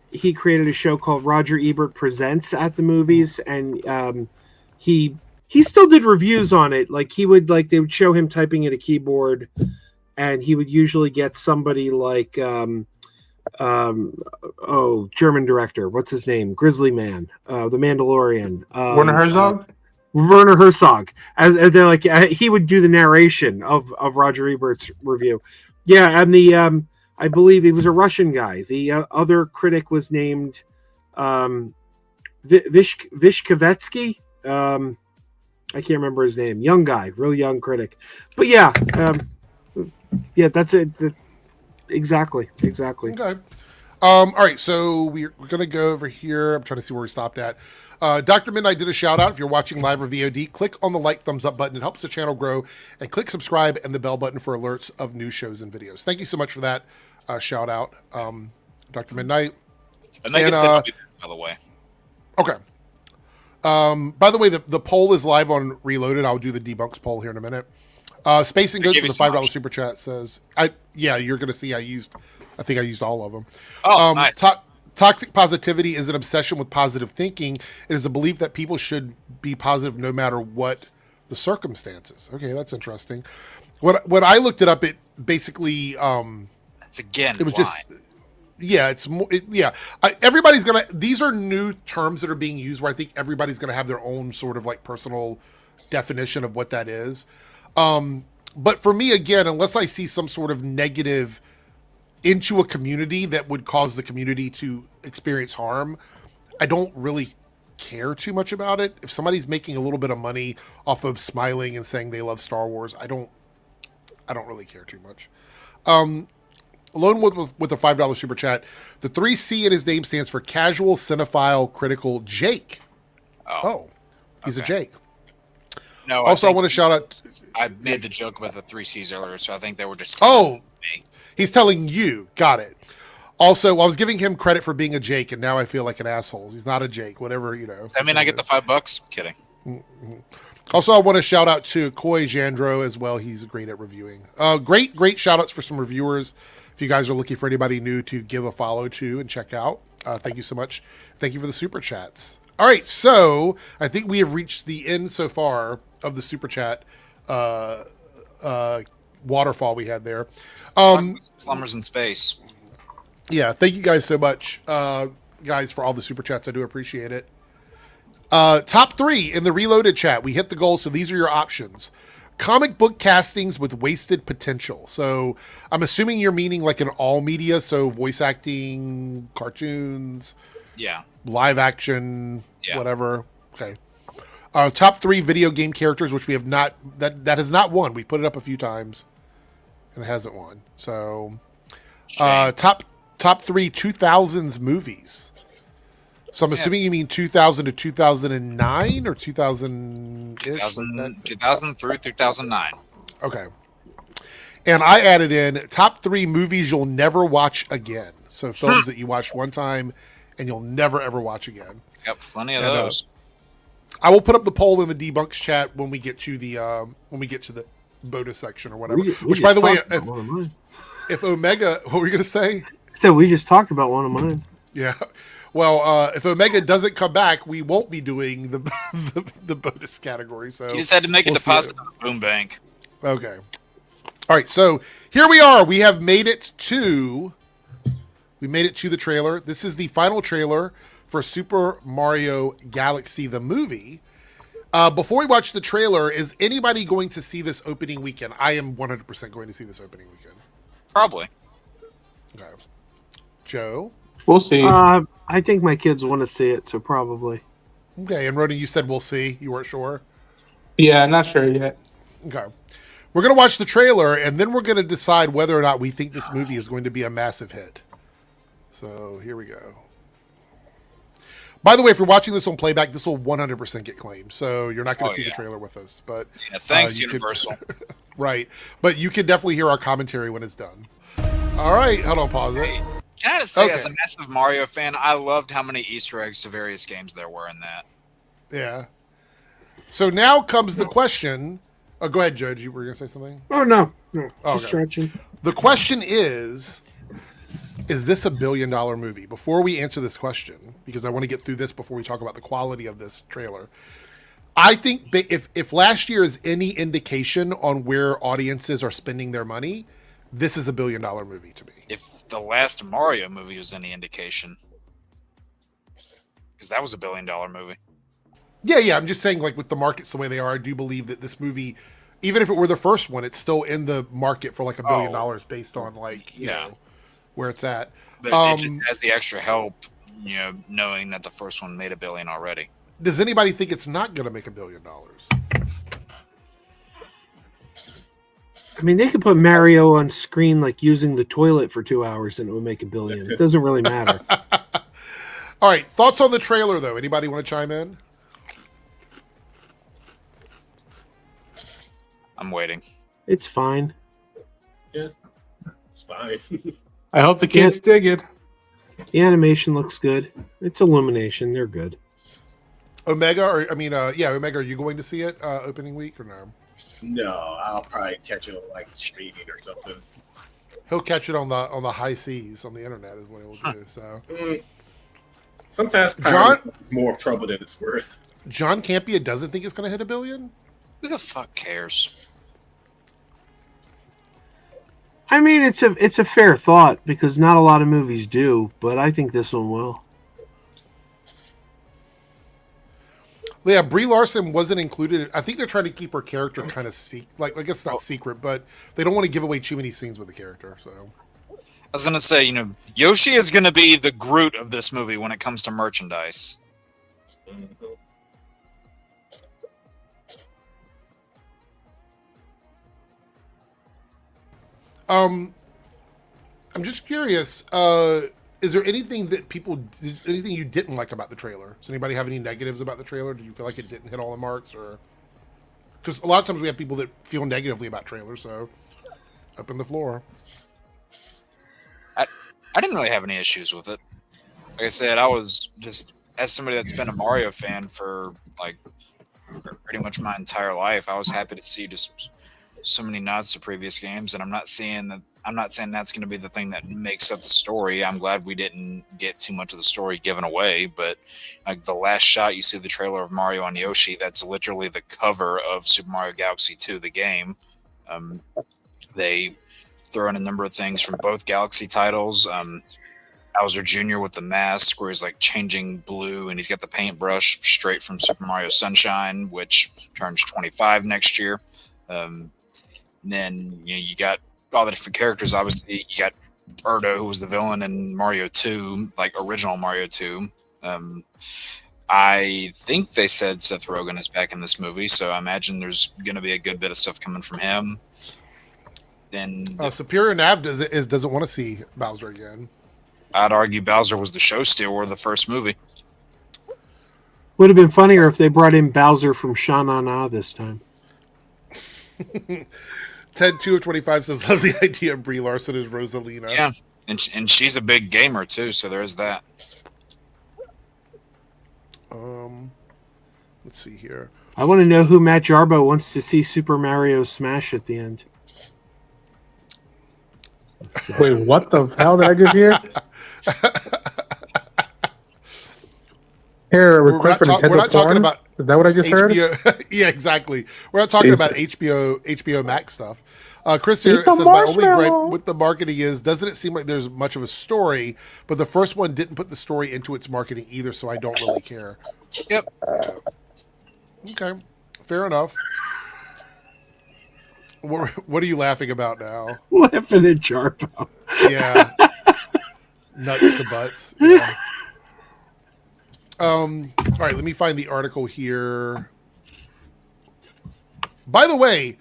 He created a show called Roger Ebert Presents at the movies, and he he still did reviews on it. Like they would show him typing at a keyboard, and he would usually get somebody like German director, what's his name, Grizzly Man, The Mandalorian, Werner Herzog. Werner Herzog, as they're like he would do the narration of Roger Ebert's review. Yeah, and the I believe he was a Russian guy. The other critic was named Vishkovetsky. I can't remember his name. Young guy, real young critic. But yeah, that's it. Exactly. Okay. All right, so we're going to go over here. I'm trying to see where we stopped at. Dr. Midnight did a shout out. If you're watching live or VOD, click on the like, thumbs up button. It helps the channel grow. And click subscribe and the bell button for alerts of new shows and videos. Thank you so much for that shout out, Dr. Midnight. And like I said, by the way. Okay. By the way, the poll is live on Reloaded. I'll do the debunks poll here in a minute. Spacing Goes for the $5 super chat says, you're going to see I think I used all of them. Oh, nice. Toxic positivity is an obsession with positive thinking. It is a belief that people should be positive no matter what the circumstances. Okay, that's interesting. When I looked it up, it basically that's again. It was just it's more. Everybody's gonna. These are new terms that are being used where I think everybody's gonna have their own sort of like personal definition of what that is. But for me, again, unless I see some sort of negative into a community that would cause the community to experience harm, I don't really care too much about it. If somebody's making a little bit of money off of smiling and saying they love Star Wars, I don't really care too much. Alone with a $5 super chat, the 3C in his name stands for Casual Cinephile Critical Jake. Oh, he's a Jake. No. Also, I want to shout out. I made the joke about the 3Cs earlier, so I think they were just. He's telling you. Got it. Also, I was giving him credit for being a Jake, and now I feel like an asshole. He's not a Jake. Whatever, you know. I mean, I get the $5. Kidding. Mm-hmm. Also, I want to shout out to Koi Jandro as well. He's great at reviewing. Great shout outs for some reviewers. If you guys are looking for anybody new to give a follow to and check out, thank you so much. Thank you for the super chats. All right, so I think we have reached the end so far of the super chat waterfall we had there. Plumbers in space. Yeah, thank you guys so much, guys, for all the super chats. I do appreciate it. Top 3 in the Reloaded chat. We hit the goal, so these are your options. Comic book castings with wasted potential. So I'm assuming you're meaning like in all media, so voice acting, cartoons, live action, whatever. Okay. Top 3 video game characters, which we have not, that has not won. We put it up a few times and it hasn't won. So top 3 2000s movies. So I'm assuming you mean 2000 to 2009 or 2000 through 2009. Okay. And I added in top 3 movies you'll never watch again. So films that you watched one time and you'll never ever watch again. Got plenty of those. I will put up the poll in the debunks chat when we get to the bonus section or whatever. Which, by the way, if Omega, what were you going to say? So we just talked about one of mine. Yeah. Well, if Omega doesn't come back, we won't be doing the bonus category. So you just had to make a deposit on the boom bank. Okay. All right. So here we are. We have made it to the trailer. This is the final trailer for Super Mario Galaxy, the movie. Before we watch the trailer, is anybody going to see this opening weekend? I am 100% going to see this opening weekend. Probably. Okay. Joe? We'll see. I think my kids want to see it, so probably. Okay, and Rony, you said we'll see. You weren't sure? Yeah, not sure yet. Okay. We're going to watch the trailer, and then we're going to decide whether or not we think this movie is going to be a massive hit. So, here we go. By the way, if you're watching this on playback, this will 100% get claimed. So, you're not going to see the trailer with us. But thanks, Universal. Right. But you can definitely hear our commentary when it's done. All right. Hold on. Pause it. Can I just say, as a massive Mario fan, I loved how many Easter eggs to various games there were in that. Yeah. So now comes the question. Oh, go ahead, Judge. You were going to say something? Oh, no. Just stretching. The question is this a $1 billion movie? Before we answer this question, because I want to get through this before we talk about the quality of this trailer, I think if last year is any indication on where audiences are spending their money, this is $1 billion movie to me. If the last Mario movie was any indication, because that was $1 billion movie. Yeah. I'm just saying, like, with the markets the way they are, I do believe that this movie, even if it were the first one, it's still in the market for like $1 billion based on like you know where it's at. But it just has the extra help, knowing that the first one made $1 billion already. Does anybody think it's not going to make $1 billion? I mean, they could put Mario on screen like using the toilet for 2 hours and it would make $1 billion. It doesn't really matter. All right, thoughts on the trailer though? Anybody want to chime in? I'm waiting. It's fine. Yeah, it's fine. I hope the kids dig it. The animation looks good. It's Illumination. They're good. Omega, Omega, are you going to see it opening week or no? No, I'll probably catch it on like streaming or something. He'll catch it on the high seas on the internet is what he'll do. So sometimes piracy is more trouble than it's worth. John Campea doesn't think it's going to hit $1 billion. Who the fuck cares? I mean, it's a fair thought because not a lot of movies do, but I think this one will. Yeah, Brie Larson wasn't included. I think they're trying to keep her character kind of I guess not secret, but they don't want to give away too many scenes with the character. So I was gonna say, Yoshi is gonna be the Groot of this movie when it comes to merchandise. I'm just curious. Is there anything anything you didn't like about the trailer? Does anybody have any negatives about the trailer? Do you feel like it didn't hit all the marks, or because a lot of times we have people that feel negatively about trailers? So, open the floor. I didn't really have any issues with it. Like I said, I was just, as somebody that's been a Mario fan for like pretty much my entire life, I was happy to see just so many nods to previous games, and I'm not saying that's going to be the thing that makes up the story. I'm glad we didn't get too much of the story given away, but like the last shot you see the trailer of Mario and Yoshi, that's literally the cover of Super Mario Galaxy 2, the game. They throw in a number of things from both Galaxy titles. Bowser Jr. with the mask, where he's like changing blue, and he's got the paintbrush straight from Super Mario Sunshine, which turns 25 next year. And then you got all the different characters. Obviously, you got Birdo, who was the villain in Mario 2, like original Mario 2. I think they said Seth Rogen is back in this movie, so I imagine there's going to be a good bit of stuff coming from him. Then Superior Nav doesn't want to see Bowser again. I'd argue Bowser was the show stealer of the first movie. Would have been funnier if they brought in Bowser from Sha-Na-Na this time. Ted 2 of 25 says, love the idea of Brie Larson as Rosalina. Yeah, and she's a big gamer too, so there's that. Let's see here. I want to know who Matt Jarbo wants to see Super Mario smash at the end. Wait, what the hell did I just hear? Here, a request for Nintendo we're not talking about Is that what I just heard? Yeah, exactly. We're not talking about HBO Max stuff. Chris here says, my only gripe with the marketing is, doesn't it seem like there's much of a story, but the first one didn't put the story into its marketing either, so I don't really care. Yep. Okay, fair enough. What are you laughing about now? Laughing at Jarbo. Yeah. Nuts to butts. Yeah. All right, let me find the article here. By the way,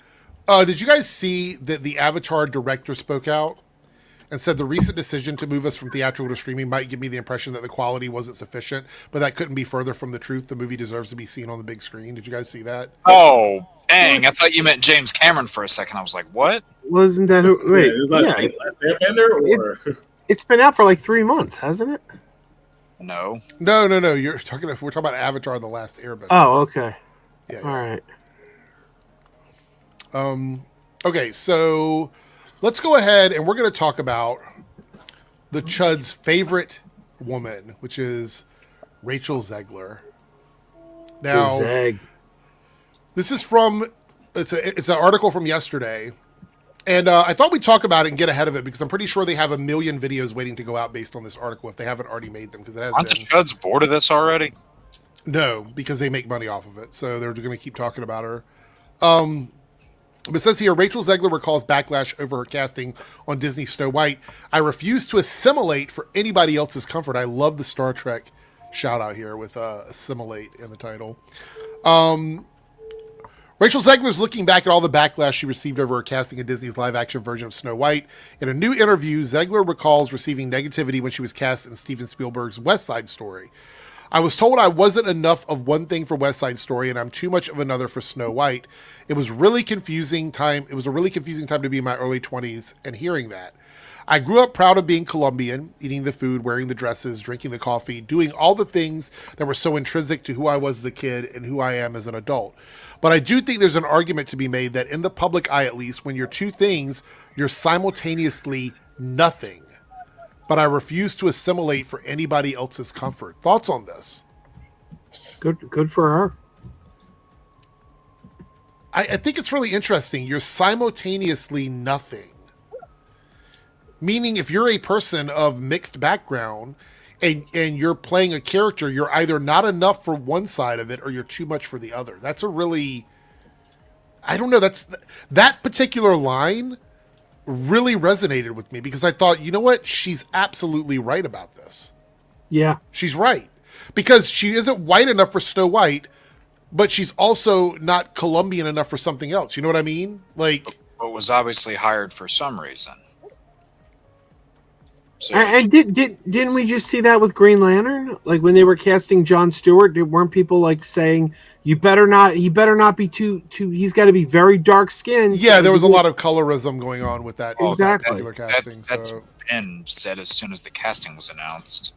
did you guys see that the Avatar director spoke out and said the recent decision to move us from theatrical to streaming might give me the impression that the quality wasn't sufficient, but that couldn't be further from the truth. The movie deserves to be seen on the big screen. Did you guys see that? Oh, dang. I thought you meant James Cameron for a second. I was like, what? Wasn't that who? Wait, Is that Last Airbender, or it's been out for like 3 months, hasn't it? No. No. We're talking about Avatar: The Last Airbender. Oh, okay. Yeah. All right. Okay, so let's go ahead and we're going to talk about the Chud's favorite woman, which is Rachel Zegler. Now, Zeg. This is from it's an article from yesterday, and I thought we'd talk about it and get ahead of it because I'm pretty sure they have a million videos waiting to go out based on this article if they haven't already made them because it has. Aren't the Chuds bored of this already? No, because they make money off of it, so they're going to keep talking about her. But it says here, Rachel Zegler recalls backlash over her casting on Disney's Snow White. I refuse to assimilate for anybody else's comfort. I love the Star Trek shout out here with assimilate in the title. Rachel Zegler's looking back at all the backlash she received over her casting in Disney's live-action version of Snow White. In a new interview, Zegler recalls receiving negativity when she was cast in Steven Spielberg's West Side Story. I was told I wasn't enough of one thing for West Side Story and I'm too much of another for Snow White. It was a really confusing time to be in my early 20s and hearing that. I grew up proud of being Colombian, eating the food, wearing the dresses, drinking the coffee, doing all the things that were so intrinsic to who I was as a kid and who I am as an adult. But I do think there's an argument to be made that in the public eye, at least, when you're two things, you're simultaneously nothing. But I refuse to assimilate for anybody else's comfort. Thoughts on this? Good for her. I think it's really interesting. You're simultaneously nothing. Meaning if you're a person of mixed background and you're playing a character, you're either not enough for one side of it or you're too much for the other. That's a really... I don't know. That particular line really resonated with me because I thought, you know what? She's absolutely right about this. Yeah. She's right. Because she isn't white enough for Snow White, but she's also not Colombian enough for something else. You know what I mean? Like, but was obviously hired for some reason. So and didn't we just see that with Green Lantern? Like when they were casting Jon Stewart, weren't people like saying he better not be too he's got to be very dark skinned. Yeah, there was a lot of colorism going on with that. Exactly. That particular casting. That's been said as soon as the casting was announced.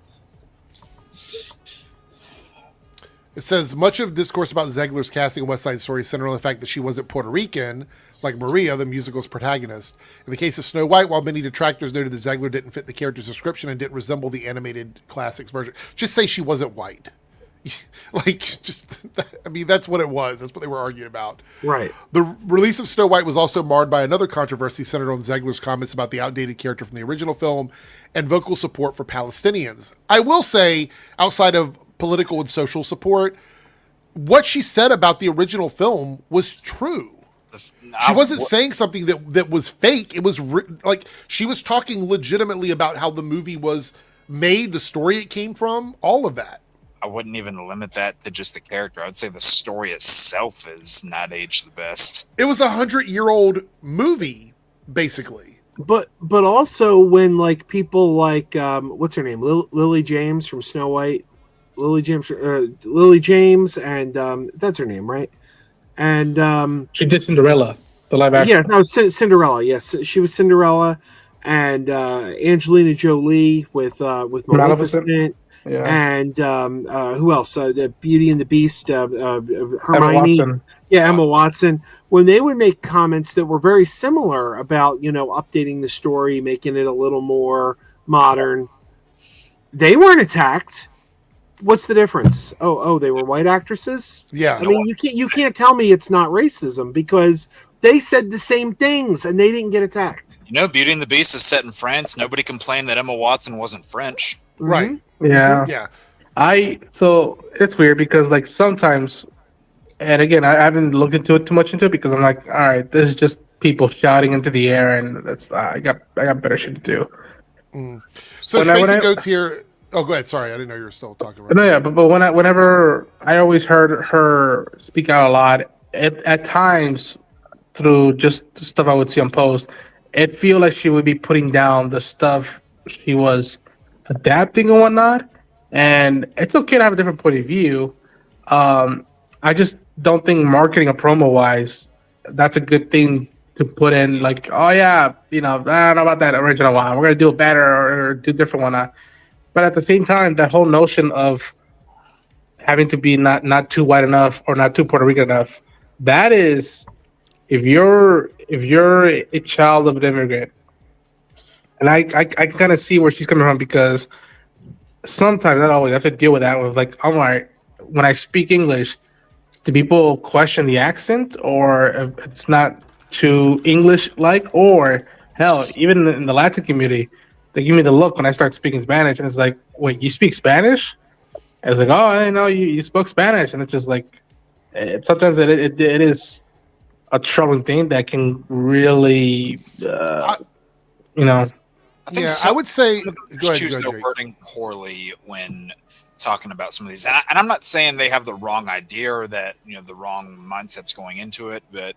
It says much of discourse about Zegler's casting in West Side Story centered on the fact that she wasn't Puerto Rican, like Maria, the musical's protagonist. In the case of Snow White, while many detractors noted that Zegler didn't fit the character's description and didn't resemble the animated classics version, just say she wasn't white. That's what it was. That's what they were arguing about. Right. The release of Snow White was also marred by another controversy centered on Zegler's comments about the outdated character from the original film and vocal support for Palestinians. I will say, outside of political and social support, what she said about the original film was true. She wasn't saying something that was fake. It was she was talking legitimately about how the movie was made, the story it came from, all of that. I wouldn't even limit that to just the character. I'd say the story itself is not aged the best. It was 100-year-old movie, basically. But also when like people like what's her name, Lily James from Snow White, Lily James, and that's her name, right? And she did Cinderella, the live action. Yes, no, Cinderella. Yes, she was Cinderella, and Angelina Jolie with Maleficent. Yeah. And who else? The Beauty and the Beast, Hermione. Emma Watson. Yeah, Emma Watson. When they would make comments that were very similar about, updating the story, making it a little more modern, they weren't attacked. What's the difference? Oh, they were white actresses? Yeah. I mean, you can't tell me it's not racism because they said the same things and they didn't get attacked. Beauty and the Beast is set in France. Nobody complained that Emma Watson wasn't French. Right. Mm-hmm. Yeah. Yeah. So it's weird because like sometimes, and again, I haven't looked into it too much because I'm like, all right, this is just people shouting into the air, and that's I got better shit to do. So Spacey Goats here. Oh, go ahead. Sorry, I didn't know you were still talking about. No, yeah, but whenever I always heard her speak out a lot, at times through just the stuff I would see on post, it feel like she would be putting down the stuff she was adapting and whatnot. And it's okay to have a different point of view. I just don't think marketing or promo wise, that's a good thing to put in. Like, oh yeah, I don't know about that original one. We're gonna do it better or do different one. But at the same time, that whole notion of having to be not too white enough or not too Puerto Rican enough, that is, if you're a child of an immigrant, and I can kind of see where she's coming from because sometimes, not always, I have to deal with that with like, I'm like, when I speak English, do people question the accent, or if it's not too English-like, or hell, even in the Latin community, they give me the look when I start speaking Spanish, and it's like, wait, you speak Spanish? And it's like, oh, I didn't know you spoke Spanish, and it's just like, sometimes it is a troubling thing that can really, you know. I think I would say choose their wording poorly when talking about some of these, and I'm not saying they have the wrong idea or that the wrong mindset's going into it, but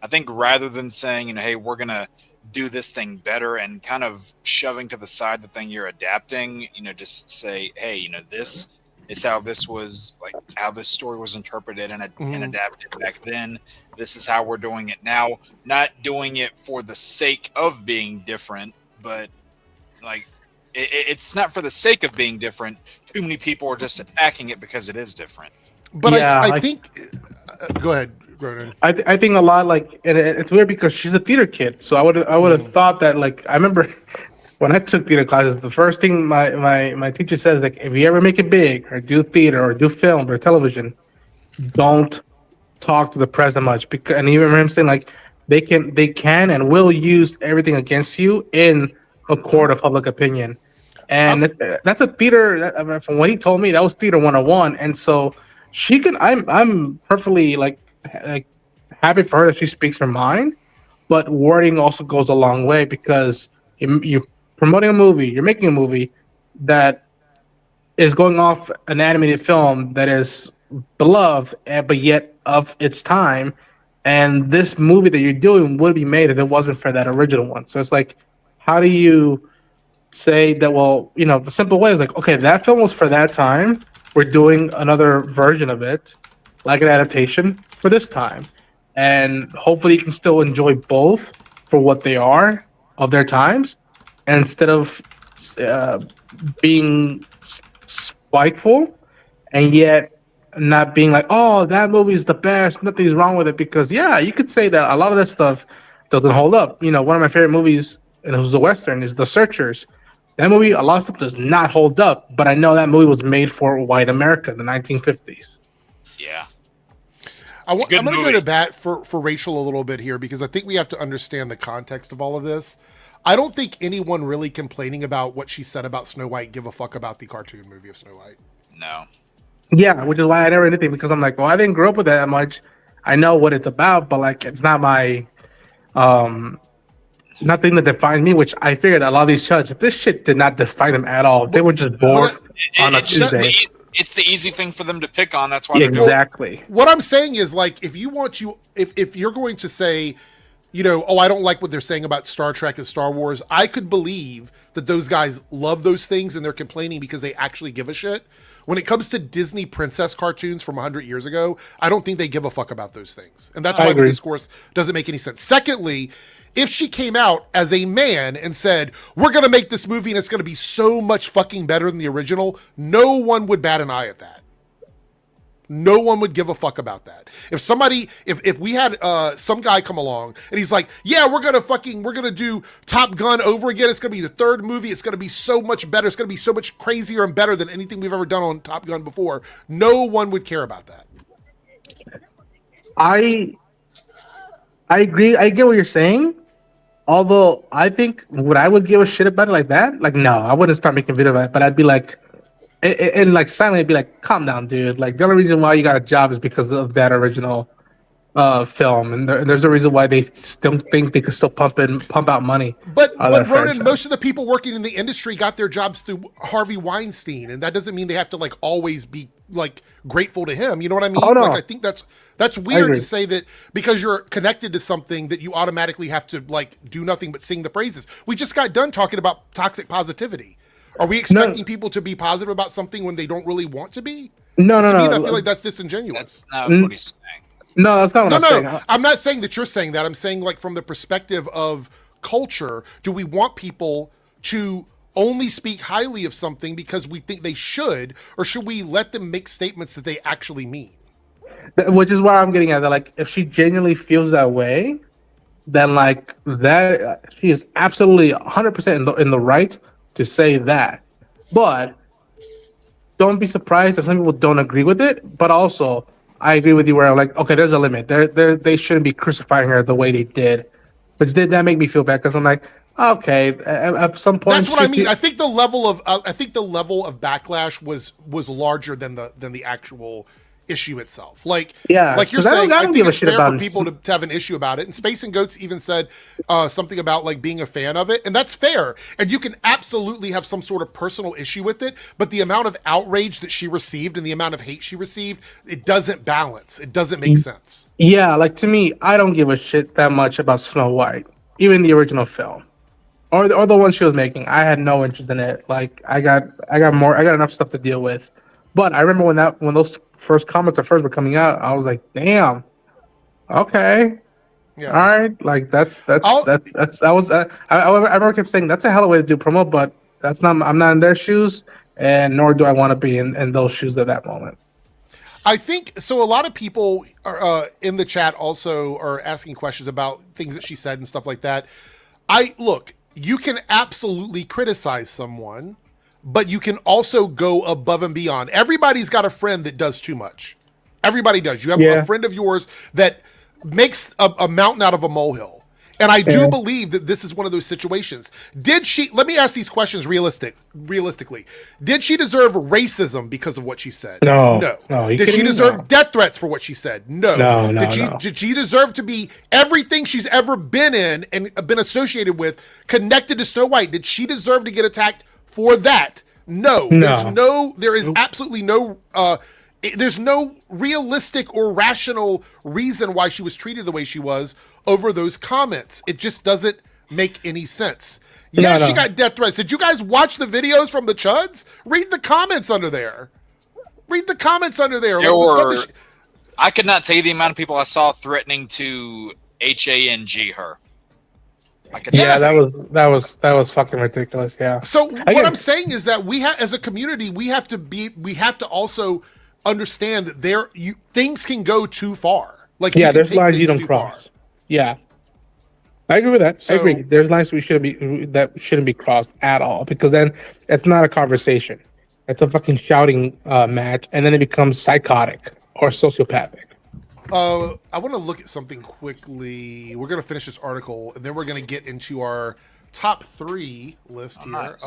I think rather than saying hey, we're gonna do this thing better and kind of shoving to the side the thing you're adapting, just say, hey, this is how this was, like how this story was interpreted and adapted back then. This is how we're doing it now. Not doing it for the sake of being different, but like it's not for the sake of being different. Too many people are just attacking it because it is different. But yeah, I think. Go ahead, Ronan. I think a lot, like, and it's weird because she's a theater kid, so I would have thought that, like, I remember when I took theater classes, the first thing my teacher says, like, if you ever make it big or do theater or do film or television, don't talk to the press that much, because, and you remember him saying, like, they can and will use everything against you in a court of public opinion. And that's a theater. From what he told me, that was theater 101. And so she can. I'm perfectly like happy for her that she speaks her mind, but wording also goes a long way, because you're promoting a movie, you're making a movie that is going off an animated film that is beloved, but yet of its time. And this movie that you're doing would be made if it wasn't for that original one. So it's like, how do you say that? Well, the simple way is like, okay, that film was for that time. We're doing another version of it, like an adaptation for this time. And hopefully you can still enjoy both for what they are of their times. And instead of being spiteful and yet not being like, oh, that movie is the best, nothing's wrong with it. Because, yeah, you could say that a lot of that stuff doesn't hold up. One of my favorite movies, and it was a Western, is The Searchers. That movie, a lot of stuff does not hold up, but I know that movie was made for white America in the 1950s. Yeah. I'm going to go to bat for Rachel a little bit here, because I think we have to understand the context of all of this. I don't think anyone really complaining about what she said about Snow White give a fuck about the cartoon movie of Snow White. No. Yeah, which is why I never did anything, because I'm like, well, I didn't grow up with that much. I know what it's about, but like, it's not my nothing that defines me, which I figured a lot of these judges, this shit did not define them at all. They were just bored on a Tuesday. It's the easy thing for them to pick on. That's why exactly. What I'm saying is, like, if you're going to say, I don't like what they're saying about Star Trek and Star Wars, I could believe that those guys love those things and they're complaining because they actually give a shit. When it comes to Disney princess cartoons from 100 years ago, I don't think they give a fuck about those things. And that's why the discourse doesn't make any sense. Secondly, if she came out as a man and said, we're going to make this movie and it's going to be so much fucking better than the original, no one would bat an eye at that. No one would give a fuck about that. If we had some guy come along and he's like, yeah, we're going to do Top Gun over again. It's going to be the third movie. It's going to be so much better. It's going to be so much crazier and better than anything we've ever done on Top Gun before. No one would care about that. I agree. I get what you're saying. Although I think I would give a shit about it like that? Like, no, I wouldn't start making videos about it, but I'd be like, and like silently be like, calm down, dude. Like, the only reason why you got a job is because of that original film, and there's a reason why they still think they could still pump out money. But Ronan, most of the people working in the industry got their jobs through Harvey Weinstein, and that doesn't mean they have to like always be like grateful to him. You know what I mean? Oh, no. Like, I think that's weird to say that because you're connected to something that you automatically have to like do nothing but sing the praises. We just got done talking about toxic positivity. Are we expecting people to be positive about something when they don't really want to be? No. To me, I feel like that's disingenuous. That's not what he's saying. No, that's not what I'm saying. I'm not saying that you're saying that. I'm saying, like, from the perspective of culture, do we want people to only speak highly of something because we think they should, or should we let them make statements that they actually mean? Which is why I'm getting at that. Like, if she genuinely feels that way, then like that, she is absolutely 100% in the right to say that. But don't be surprised if some people don't agree with it. But also, I agree with you. Where I'm like, okay, there's a limit. They shouldn't be crucifying her the way they did. But did that make me feel bad? Because I'm like, okay, at some point, That's what I mean. I think the level of backlash was larger than the actual issue itself. Like you're saying, I think it's fair for people to have an issue about it. And Space and Goats even said something about like being a fan of it, and that's fair. And you can absolutely have some sort of personal issue with it, but the amount of outrage that she received and the amount of hate she received, it doesn't balance. It doesn't make sense. Yeah, like to me, I don't give a shit that much about Snow White, even the original film. Or the one she was making, I had no interest in it. Like I got enough stuff to deal with. But I remember when those first comments at first were coming out, I was like, damn, okay, yeah, all right, like I remember kept saying that's a hell of a way to do promo, but I'm not in their shoes, and nor do I want to be in those shoes at that moment. I think so. A lot of people are in the chat also are asking questions about things that she said and stuff like that. You can absolutely criticize someone, but you can also go above and beyond. Everybody's got a friend that does too much. Everybody does. You have a friend of yours that makes a mountain out of a molehill. And I do believe that this is one of those situations. Let me ask these questions realistically. Did she deserve racism because of what she said? No. Did she deserve death threats for what she said? No. Did she deserve to be everything she's ever been in and been associated with connected to Snow White? Did she deserve to get attacked for that? No. There is absolutely no there's no realistic or rational reason why she was treated the way she was over those comments. It just doesn't make any sense. Yeah, she got death threats. Did you guys watch the videos from the Chuds? Read the comments under there. I could not tell you the amount of people I saw threatening to HANG her. That was fucking ridiculous. Yeah. So what I'm saying is that as a community, we have to also understand that things can go too far. Like there's lines you don't cross. Far. Yeah, I agree with that. I agree. There's lines that shouldn't be crossed at all, because then it's not a conversation. It's a fucking shouting match, and then it becomes psychotic or sociopathic. I want to look at something quickly. We're going to finish this article, and then we're going to get into our top 3 list here. Nice.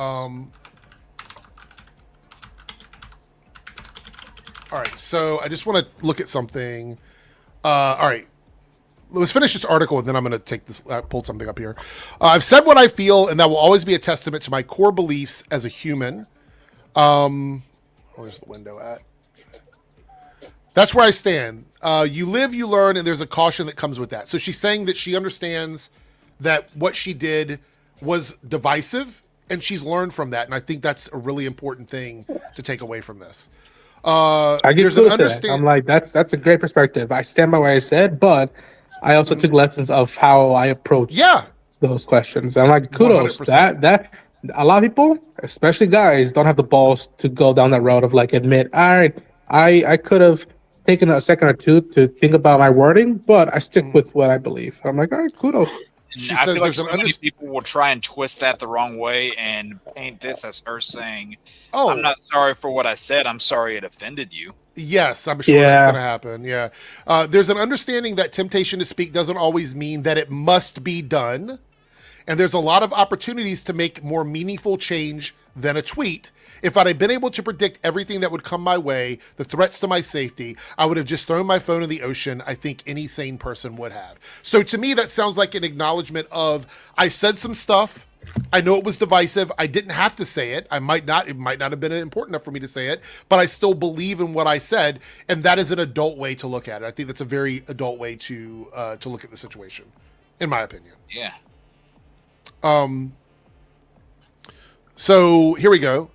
All right, so I just want to look at something. All right, let's finish this article, and then I'm going to take this. Pulled something up here. I've said what I feel, and that will always be a testament to my core beliefs as a human. Where's the window at? That's where I stand. You live, you learn, and there's a caution that comes with that. So she's saying that she understands that what she did was divisive, and she's learned from that. And I think that's a really important thing to take away from this. I get that. I'm like, that's a great perspective. I stand by what I said, but I also took lessons of how I approach those questions. I'm like, kudos. 100%. That a lot of people, especially guys, don't have the balls to go down that road of like admit, all right, I could have taken a second or two to think about my wording, but I stick with what I believe. I'm like, all right, kudos. I feel like so many people will try and twist that the wrong way and paint this as her saying, I'm not sorry for what I said. I'm sorry it offended you. Yes, I'm sure that's going to happen. Yeah. There's an understanding that temptation to speak doesn't always mean that it must be done. And there's a lot of opportunities to make more meaningful change than a tweet. If I had been able to predict everything that would come my way, the threats to my safety, I would have just thrown my phone in the ocean. I think any sane person would have. So to me, that sounds like an acknowledgement of, I said some stuff. I know it was divisive. I didn't have to say it. It might not have been important enough for me to say it, but I still believe in what I said. And that is an adult way to look at it. I think that's a very adult way to look at the situation, in my opinion. Yeah. So here we go.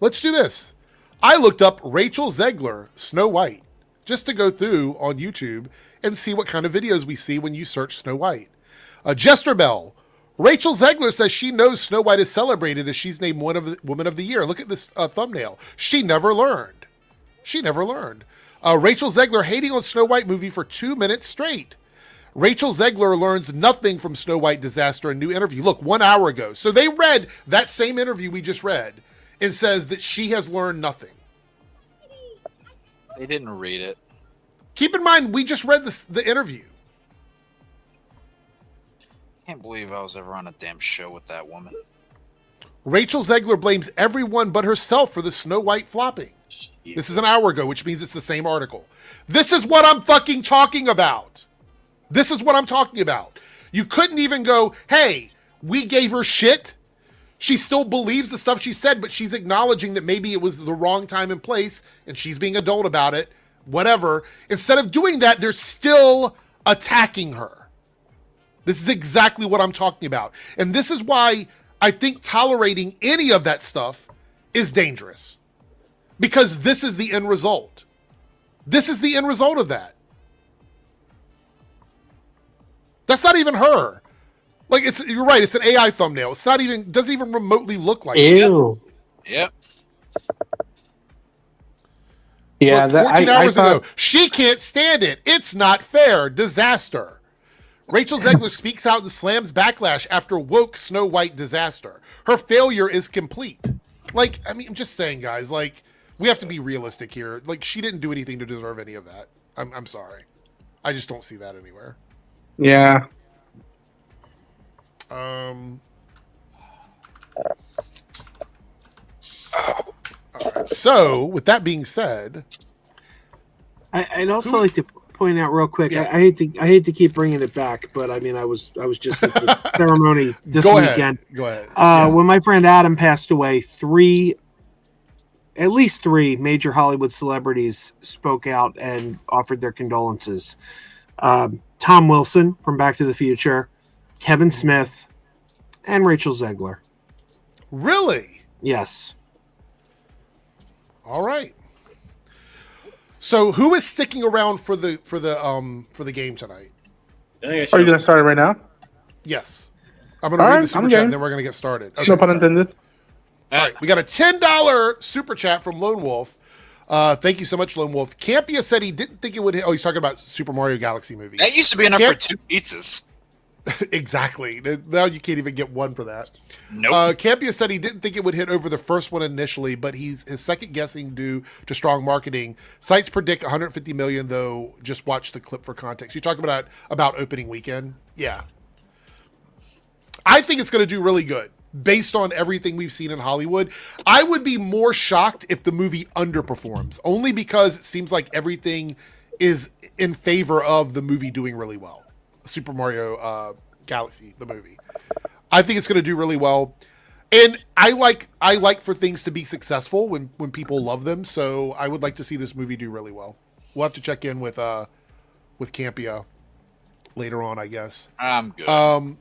Let's do this. I looked up Rachel Zegler, Snow White, just to go through on YouTube and see what kind of videos we see when you search Snow White. Jester Bell, Rachel Zegler says she knows Snow White is celebrated as she's named Woman of the Year. Look at this thumbnail. She never learned. Rachel Zegler hating on Snow White movie for 2 minutes straight. Rachel Zegler learns nothing from Snow White disaster in new interview. Look, 1 hour ago. So they read that same interview we just read and says that she has learned nothing. They didn't read it. Keep in mind, we just read the interview. Can't believe I was ever on a damn show with that woman. Rachel Zegler blames everyone but herself for the Snow White flopping. Jesus. This is an hour ago, which means it's the same article. This is what I'm fucking talking about. This is what I'm talking about. You couldn't even go, hey, we gave her shit. She still believes the stuff she said, but she's acknowledging that maybe it was the wrong time and place, and she's being adult about it, whatever. Instead of doing that, they're still attacking her. This is exactly what I'm talking about. And this is why I think tolerating any of that stuff is dangerous. Because this is the end result. This is the end result of that. That's not even her. Like, you're right, it's an AI thumbnail. It's not even, doesn't even remotely look like it. Ew. Yep. Yeah, Look, 14 hours ago. She can't stand it. It's not fair. Disaster. Rachel Zegler speaks out and slams backlash after woke Snow White disaster. Her failure is complete. Like, I mean, I'm just saying, guys, like, we have to be realistic here. Like, she didn't do anything to deserve any of that. I'm sorry. I just don't see that anywhere. Yeah. All right. So, with that being said, I'd also like to point out real quick. Yeah. I hate to keep bringing it back, but I mean, I was just at the ceremony this Go weekend. ahead. Go ahead. When my friend Adam passed away, at least three major Hollywood celebrities spoke out and offered their condolences. Tom Wilson from Back to the Future, Kevin Smith, and Rachel Zegler. Really? Yes. All right. So, who is sticking around for the game tonight? Are you going to start it right now? Yes. I'm going to read the super chat and then we're going to get started. Okay. No pun intended. All right. We got a $10 super chat from Lone Wolf. Thank you so much, Lone Wolf. Campia said he didn't think it would hit. Oh, he's talking about Super Mario Galaxy movie. That used to be enough for 2 pizzas. Exactly. Now you can't even get one for that. Nope. Campia said he didn't think it would hit over the first one initially, but his second guessing due to strong marketing. Sites predict 150 million, though. Just watch the clip for context. You're talking about opening weekend? Yeah. I think it's going to do really good based on everything we've seen in Hollywood. I would be more shocked if the movie underperforms, only because it seems like everything is in favor of the movie doing really well. Super Mario Galaxy, the movie. I think it's going to do really well. And I like for things to be successful when people love them, so I would like to see this movie do really well. We'll have to check in with Campia later on, I guess. I'm good.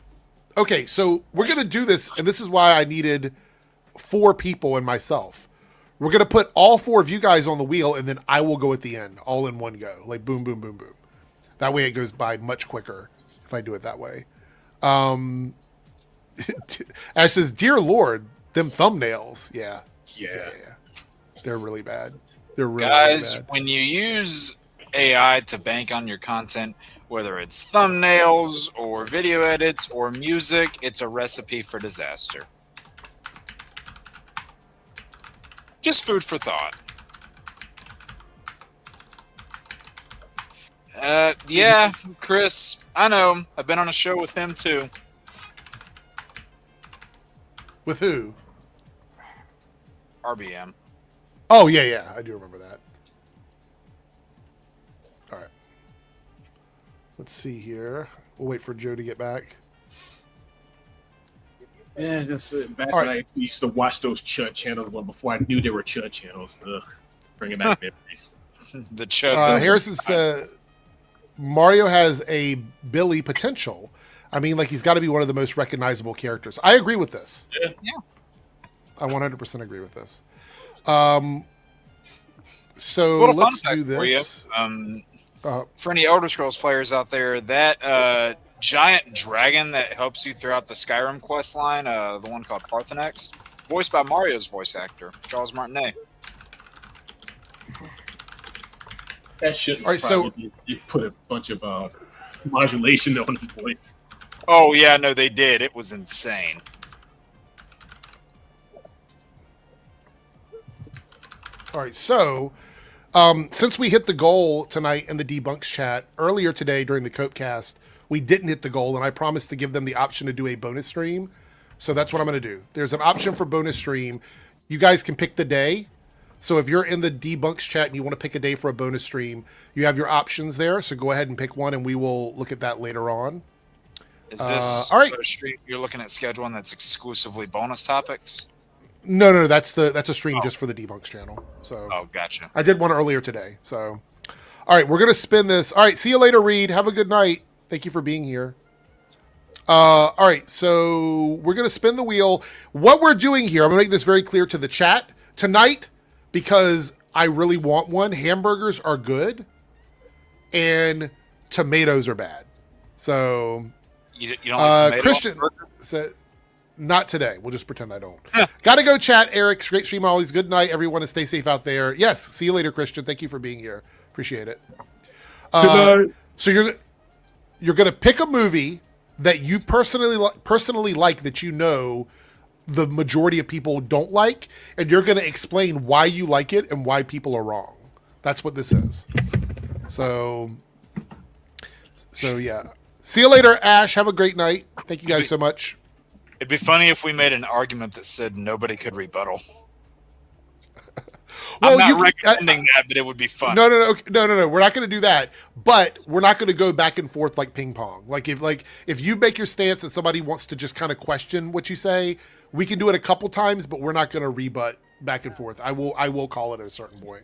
Okay, so we're going to do this, and this is why I needed 4 people and myself. We're going to put all 4 of you guys on the wheel, and then I will go at the end, all in one go. Like, boom, boom, boom, boom. That way it goes by much quicker if I do it that way. Ash says, "Dear Lord, them thumbnails." Yeah. They're really bad. They're really Guys, bad. when you use AI to bank on your content, whether it's thumbnails or video edits or music, it's a recipe for disaster. Just food for thought. Yeah, Chris, I know. I've been on a show with him too. With who? RBM. Oh, yeah. I do remember that. All right. Let's see here. We'll wait for Joe to get back. Yeah, just back All when right. I used to watch those Chud channels, well, before I knew they were Chud channels. Ugh, bringing back memories. The Chuds. Harrison says Mario has a Billy potential. I mean, like, he's got to be one of the most recognizable characters. I agree with this. Yeah. I 100% agree with this. So Little let's fun do fact for you. this. For any Elder Scrolls players out there, that giant dragon that helps you throughout the Skyrim quest line, the one called Parthenax, voiced by Mario's voice actor, Charles Martinet. That shit. All right, so- You put a bunch of modulation on his voice. Oh, yeah, no, they did. It was insane. All right, so Since we hit the goal tonight in the Debunks chat earlier today during the Copecast, we didn't hit the goal, and I promised to give them the option to do a bonus stream. So that's what I'm going to do. There's an option for bonus stream. You guys can pick the day. So if you're in the Debunks chat and you want to pick a day for a bonus stream, you have your options there. So go ahead and pick one, and we will look at that later on. Is this all right? Stream you're looking at scheduling that's exclusively bonus topics? No, that's a stream just for the Debunks channel. So gotcha. I did one earlier today. So, all right, we're gonna spin this. All right, see you later, Reed. Have a good night. Thank you for being here. All right, so we're gonna spin the wheel. What we're doing here, I'm gonna make this very clear to the chat tonight because I really want one. Hamburgers are good, and tomatoes are bad. So, you don't like tomato Christian said. Not today. We'll just pretend I don't. Gotta go, chat. Eric, great stream always. Good night, everyone, and stay safe out there. Yes, see you later, Christian. Thank you for being here. Appreciate it. So you're gonna pick a movie that you personally like that you know the majority of people don't like, and you're gonna explain why you like it and why people are wrong. That's what this is. So yeah. See you later, Ash. Have a great night. Thank you guys so much. It'd be funny if we made an argument that said nobody could rebuttal. Well, I'm not recommending that, but it would be fun. No. We're not going to do that. But we're not going to go back and forth like ping pong. Like if you make your stance and somebody wants to just kind of question what you say, we can do it a couple times, but we're not going to rebut back and forth. I will call it at a certain point.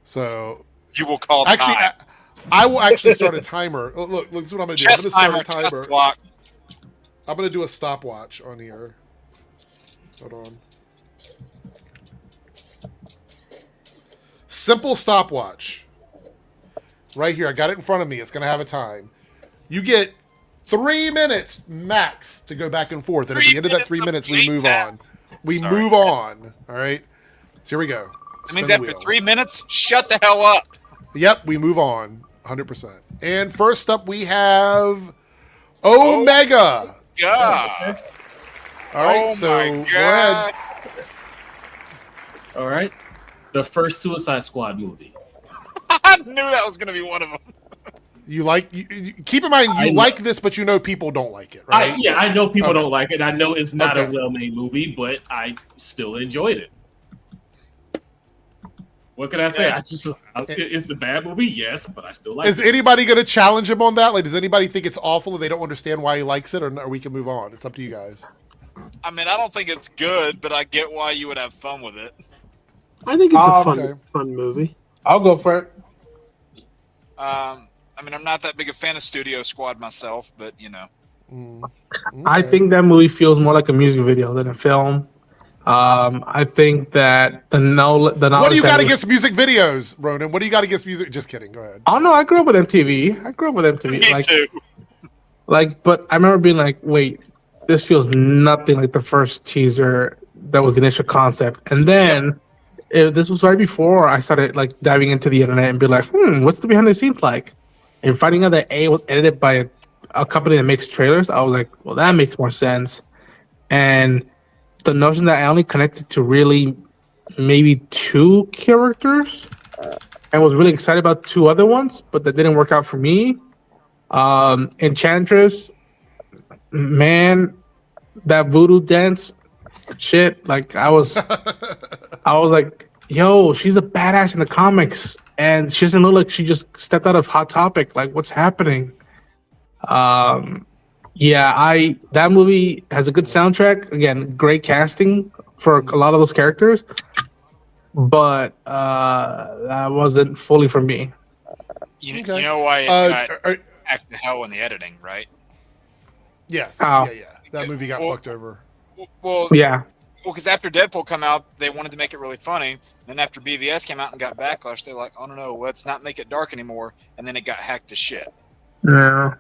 So you will call actually. time. I will actually start a timer. Look, this is what I'm going to do. I'm going to start a timer. Chess clock. I'm going to do a stopwatch on here. Hold on. Simple stopwatch. Right here. I got it in front of me. It's going to have a time. You get 3 minutes max to go back and forth. And at the end of that 3 minutes, we move on. We move on. All right. So here we go. That means after 3 minutes, shut the hell up. Yep. We move on. 100%. And first up, we have Omega. God. All right, so go ahead. All right. The first Suicide Squad movie. I knew that was going to be one of them. You keep in mind you like this, but you know people don't like it, right? I know people don't like it. I know it's not a well-made movie, but I still enjoyed it. What can I say? It's a bad movie, yes, but I still like it. Is anybody going to challenge him on that? Like, does anybody think it's awful and they don't understand why he likes it, or we can move on? It's up to you guys. I mean, I don't think it's good, but I get why you would have fun with it. I think it's a fun movie. I'll go for it. I mean, I'm not that big a fan of Studio Squad myself, but you know. Okay. I think that movie feels more like a music video than a film. I think that the knowledge. What do you got against music videos, Ronan? What do you got against music? Just kidding. Go ahead. Oh no, I grew up with MTV. Me too. But I remember being like, wait, this feels nothing like the first teaser that was the initial concept. And then this was right before I started like diving into the internet and be like, what's the behind the scenes like? And finding out that it was edited by a company that makes trailers, I was like, well, that makes more sense. And the notion that I only connected to really maybe 2 characters and was really excited about 2 other ones, but that didn't work out for me. Enchantress, man, that voodoo dance shit, like I was like, yo, she's a badass in the comics and she doesn't look like she just stepped out of Hot Topic. Like, what's happening? That movie has a good soundtrack. Again, great casting for a lot of those characters, but that wasn't fully for me. You know why it got back to hell in the editing, right? Yes. Oh. Yeah. That movie got fucked over. Well, yeah. Well, because after Deadpool come out, they wanted to make it really funny. Then after BVS came out and got backlash, they're like, oh, no, let's not make it dark anymore. And then it got hacked to shit. Yeah.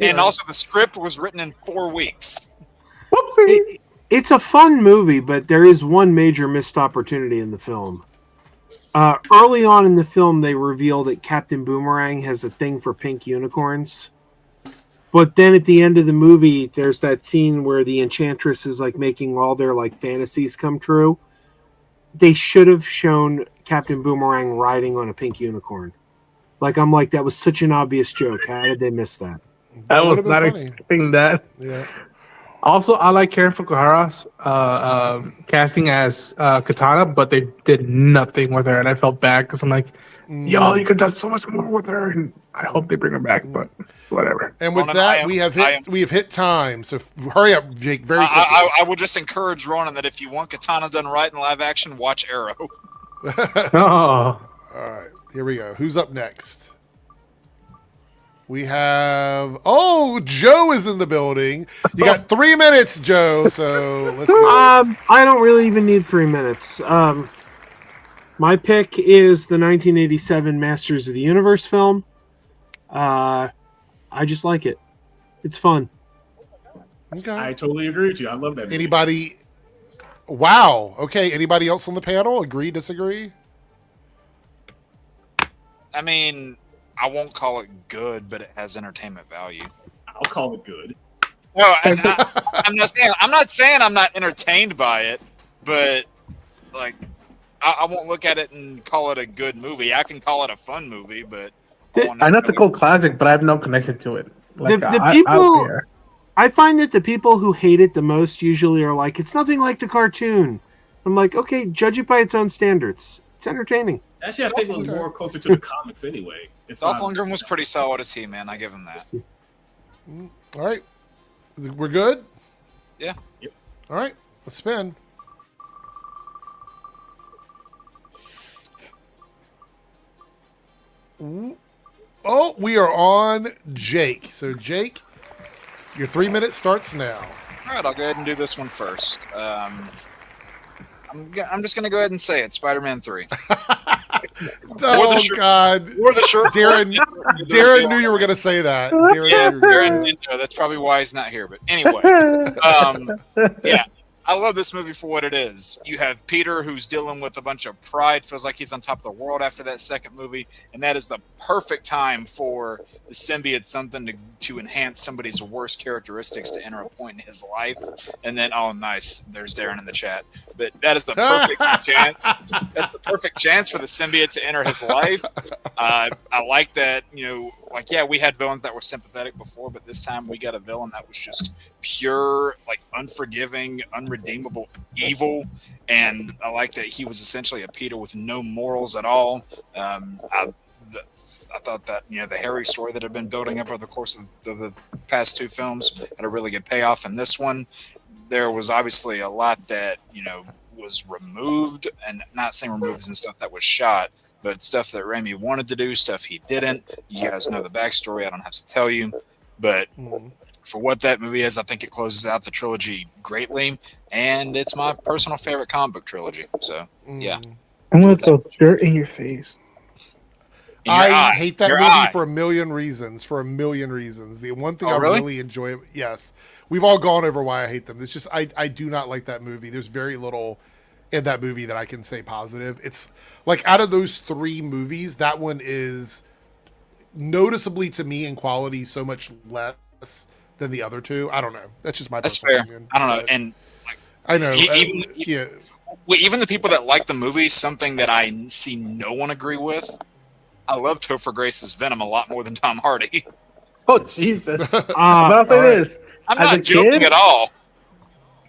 And also the script was written in 4 weeks. It's a fun movie, but there is one major missed opportunity in the film. Early on in the film, they reveal that Captain Boomerang has a thing for pink unicorns. But then at the end of the movie, there's that scene where the Enchantress is like making all their like fantasies come true. They should have shown Captain Boomerang riding on a pink unicorn. Like, I'm like, that was such an obvious joke. How did they miss that? I was would've been not funny. expecting that. Yeah. Also, I like Karen Fukuhara's casting as Katana, but they did nothing with her, and I felt bad because I'm like, yo, you could have done so much more with her, and I hope they bring her back, but whatever. And with that, we have hit time. So hurry up, Jake. Very quickly. I would just encourage Ronan that if you want Katana done right in live action, watch Arrow. Oh, All right, here we go. Who's up next? We have Joe is in the building. You got 3 minutes, Joe. So let's go. I don't really even need 3 minutes. My pick is the 1987 Masters of the Universe film. I just like it. It's fun. Okay. I totally agree with you. I love that movie. Anybody? Wow. Okay. Anybody else on the panel? Agree? Disagree? I mean, I won't call it good, but it has entertainment value. I'll call it good. No, I'm not saying I'm not entertained by it, but like I won't look at it and call it a good movie. I can call it a fun movie, but I know it's a cult classic, but I have no connection to it. Like, I find that the people who hate it the most usually are like, it's nothing like the cartoon. I'm like, okay, judge it by its own standards. It's entertaining. Actually, I think it was more closer to the comics anyway. Dolph Lundgren was pretty solid as He-Man. I give him that. All right. We're good? Yeah. Yep. All right. Let's spin. Oh, we are on Jake. So, Jake, your 3 minutes starts now. All right, I'll go ahead and do this one first. I'm just going to go ahead and say it. Spider-Man 3. Oh, God. Or the shirt. Darren knew you were going to say that. Darren did know. That's probably why he's not here. But anyway, yeah, I love this movie for what it is. You have Peter, who's dealing with a bunch of pride, feels like he's on top of the world after that second movie, and that is the perfect time for the symbiote, something to enhance somebody's worst characteristics to enter a point in his life. And then, oh, nice, there's Darren in the chat. But that is the perfect chance. That's the perfect chance for the symbiote to enter his life. I like that, like, yeah, we had villains that were sympathetic before, but this time we got a villain that was just pure, like, unforgiving, unredeemable evil. And I like that he was essentially a Peter with no morals at all. I thought that, the Harry story that had been building up over the course of the past two films had a really good payoff. In this one, there was obviously a lot that, was removed, and not saying removed and stuff that was shot, but stuff that Raimi wanted to do, stuff he didn't. You guys know the backstory. I don't have to tell you. But for what that movie is, I think it closes out the trilogy greatly, and it's my personal favorite comic book trilogy. So, yeah. I'm going to throw dirt in your face. I hate that movie for a million reasons. The one thing I really enjoy, yes, we've all gone over why I hate them. It's just I do not like that movie. There's very little in that movie that I can say positive. It's like, out of those three movies, that one is noticeably, to me, in quality so much less than the other two. I don't know. That's just my personal opinion. I don't know. And I know. Even the people that like the movie, something that I see no one agree with, I love Topher Grace's Venom a lot more than Tom Hardy. Oh, Jesus. I'll say this. I'm not joking at all.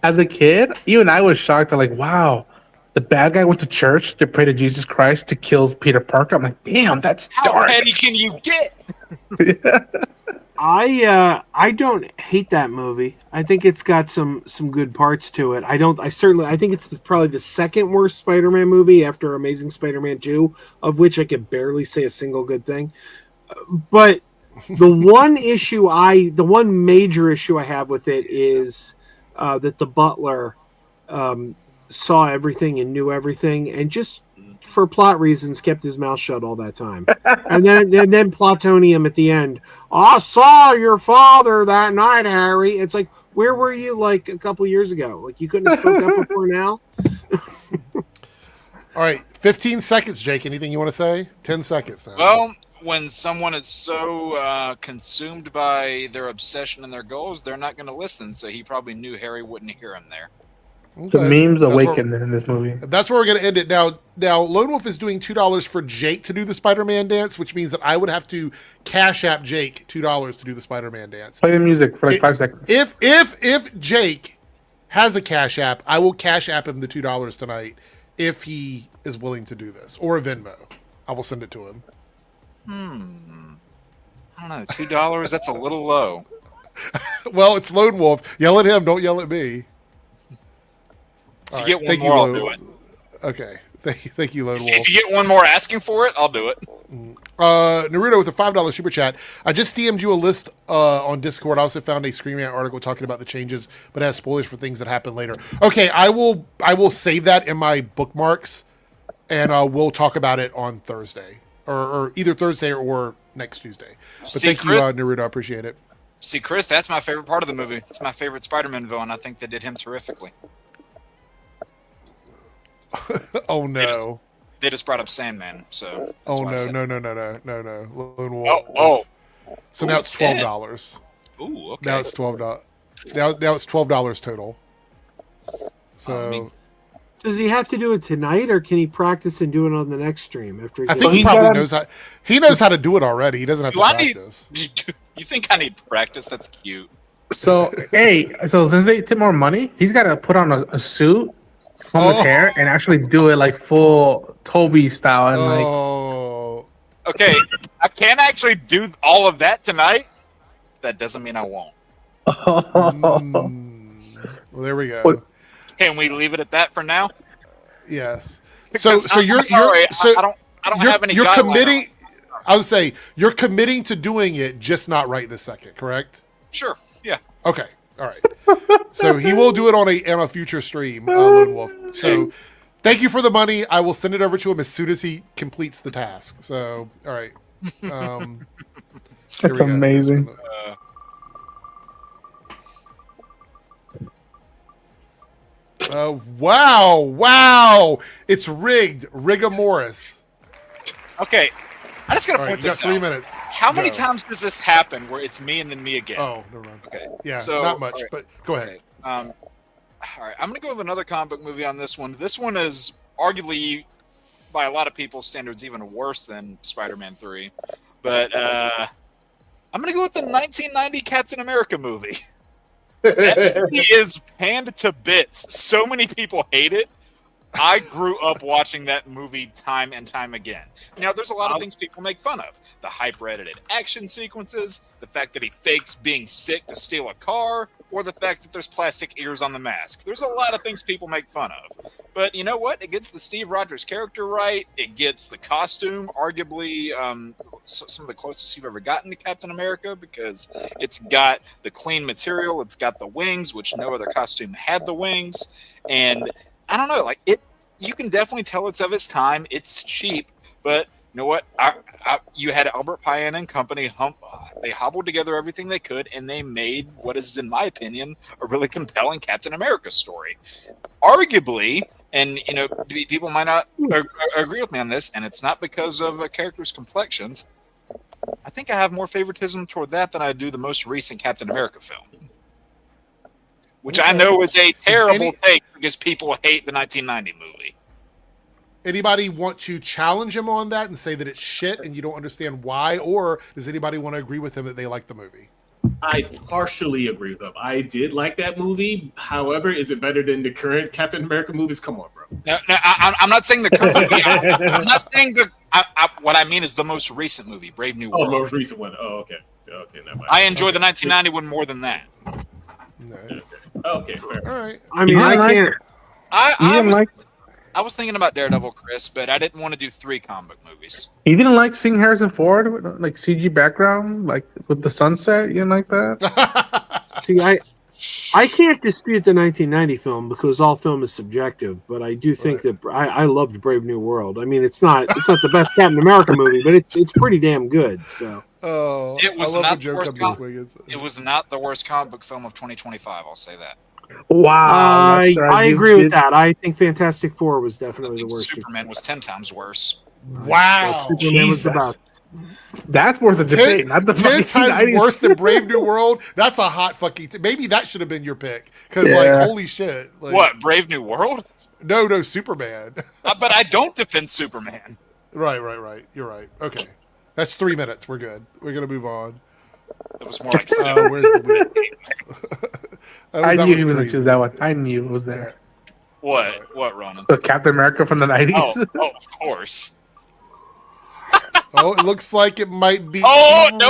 As a kid, even I was shocked. I'm like, wow, the bad guy went to church to pray to Jesus Christ to kill Peter Parker. I'm like, damn, that's dark. How petty can you get? I don't hate that movie. I think it's got some good parts to it. I think it's probably the second worst Spider-Man movie after Amazing Spider-Man 2, of which I could barely say a single good thing. But the one major issue I have with it is that the butler saw everything and knew everything, and just for plot reasons kept his mouth shut all that time. and then Plutonium at the end. I saw your father that night, Harry. It's like, where were you like a couple years ago? Like, you couldn't have spoke up before now? All right, 15 seconds, Jake. Anything you want to say? 10 seconds now. Well, when someone is so consumed by their obsession and their goals, they're not going to listen. So he probably knew Harry wouldn't hear him there. The memes That's awakened in this movie. That's where we're going to end it. Now, Lone Wolf is doing $2 for Jake to do the Spider-Man dance, which means that I would have to Cash App Jake $2 to do the Spider-Man dance. Play the music for like 5 seconds. If Jake has a Cash App, I will Cash App him the $2 tonight if he is willing to do this, or a Venmo. I will send it to him. I don't know, $2. That's a little low. Well, it's Lone Wolf. Yell at him. Don't yell at me. If you get one more, I'll do it. Okay. Thank you, Lone Wolf. If you get one more asking for it, I'll do it. Naruto with a $5 super chat. I just DM'd you a list on Discord. I also found a Screen Rant article talking about the changes, but it has spoilers for things that happen later. Okay, I will save that in my bookmarks, and we'll talk about it on Thursday, or either Thursday or next Tuesday. But thank you, Naruto. I appreciate it. See, Chris, that's my favorite part of the movie. It's my favorite Spider-Man villain. I think they did him terrifically. Oh no! They just brought up Sandman, so. Oh no! Lone Wolf. Oh. So now it's $12. Ooh, okay. Now it's $12. Now it's $12 total. So. Does he have to do it tonight, or can he practice and do it on the next stream after? I think he probably knows how. He knows how to do it already. He doesn't have to practice. You think I need practice? That's cute. So since they took more money, he's got to put on a suit, comb his hair, and actually do it like full Toby style and like. Okay, I can't actually do all of that tonight. That doesn't mean I won't. Well, there we go. Can we leave it at that for now? Yes. So you're sorry. I don't have any. You're committing. I would say you're committing to doing it, just not right this second. Correct? Sure. Yeah. Okay. All right. So he will do it on a future stream, Lone Wolf. So thank you for the money. I will send it over to him as soon as he completes the task. So all right. That's amazing. Wow! It's rigged. Rigamoris. Okay, I just gotta point this out. 3 minutes. How many times does this happen where it's me and then me again? Oh, never mind. Okay. Yeah, so, not much, but go ahead. Okay. All right, I'm gonna go with another comic book movie on this one. This one is arguably, by a lot of people's standards, even worse than Spider-Man 3. But I'm gonna go with the 1990 Captain America movie. That movie is panned to bits. So many people hate it. I grew up watching that movie time and time again. Now, there's a lot of things people make fun of. The hyper-edited action sequences, the fact that he fakes being sick to steal a car, or the fact that there's plastic ears on the mask. There's a lot of things people make fun of. But you know what? It gets the Steve Rogers character right. It gets the costume, arguably some of the closest you've ever gotten to Captain America, because it's got the clean material. It's got the wings, which no other costume had the wings. And I don't know, like you can definitely tell it's of its time. It's cheap, but you know what? You had Albert Payan and company. They hobbled together everything they could, and they made what is, in my opinion, a really compelling Captain America story. Arguably, and you know, people might not agree with me on this, and it's not because of a character's complexions. I think I have more favoritism toward that than I do the most recent Captain America film, which I know is a terrible take because people hate the 1990 movie. Anybody want to challenge him on that and say that it's shit and you don't understand why? Or does anybody want to agree with him that they like the movie? I partially agree with them. I did like that movie. However, is it better than the current Captain America movies? Come on, bro. No, I'm not saying the current movie. I'm not saying what I mean is the most recent movie, Brave New World. Oh, the most recent one. Oh, okay. Okay, never mind. I enjoy the 1990 one more than that. No. Okay, fair. All right. I mean, I can't. I was thinking about Daredevil, Chris, but I didn't want to do 3 comic book movies. You didn't like seeing Harrison Ford with like CG background, like with the sunset? You didn't like that? See, I can't dispute the 1990 film because all film is subjective, but I do think that I loved Brave New World. I mean, it's not the best Captain America movie, but it's pretty damn good. So it was not the worst. It was not the worst comic book film of 2025. I'll say that. Wow, I agree with that. I think Fantastic Four was definitely the worst. Superman was 10 times worse. Wow, Superman was the best. That's worth the debate. Not the 10 times 90s. worse than Brave New World. That's a hot fucking. Maybe that should have been your pick because, like, holy shit! Like, What, Brave New World? No, Superman. But I don't defend Superman. Right. You're right. Okay, that's 3 minutes. We're good. We're gonna move on. It was more like 7. Where's the wheel? I knew he was going to choose that one. I knew it was there. What, Ronan? The Captain America from the 90s. Oh, of course. Oh, it looks like it might be Ronan.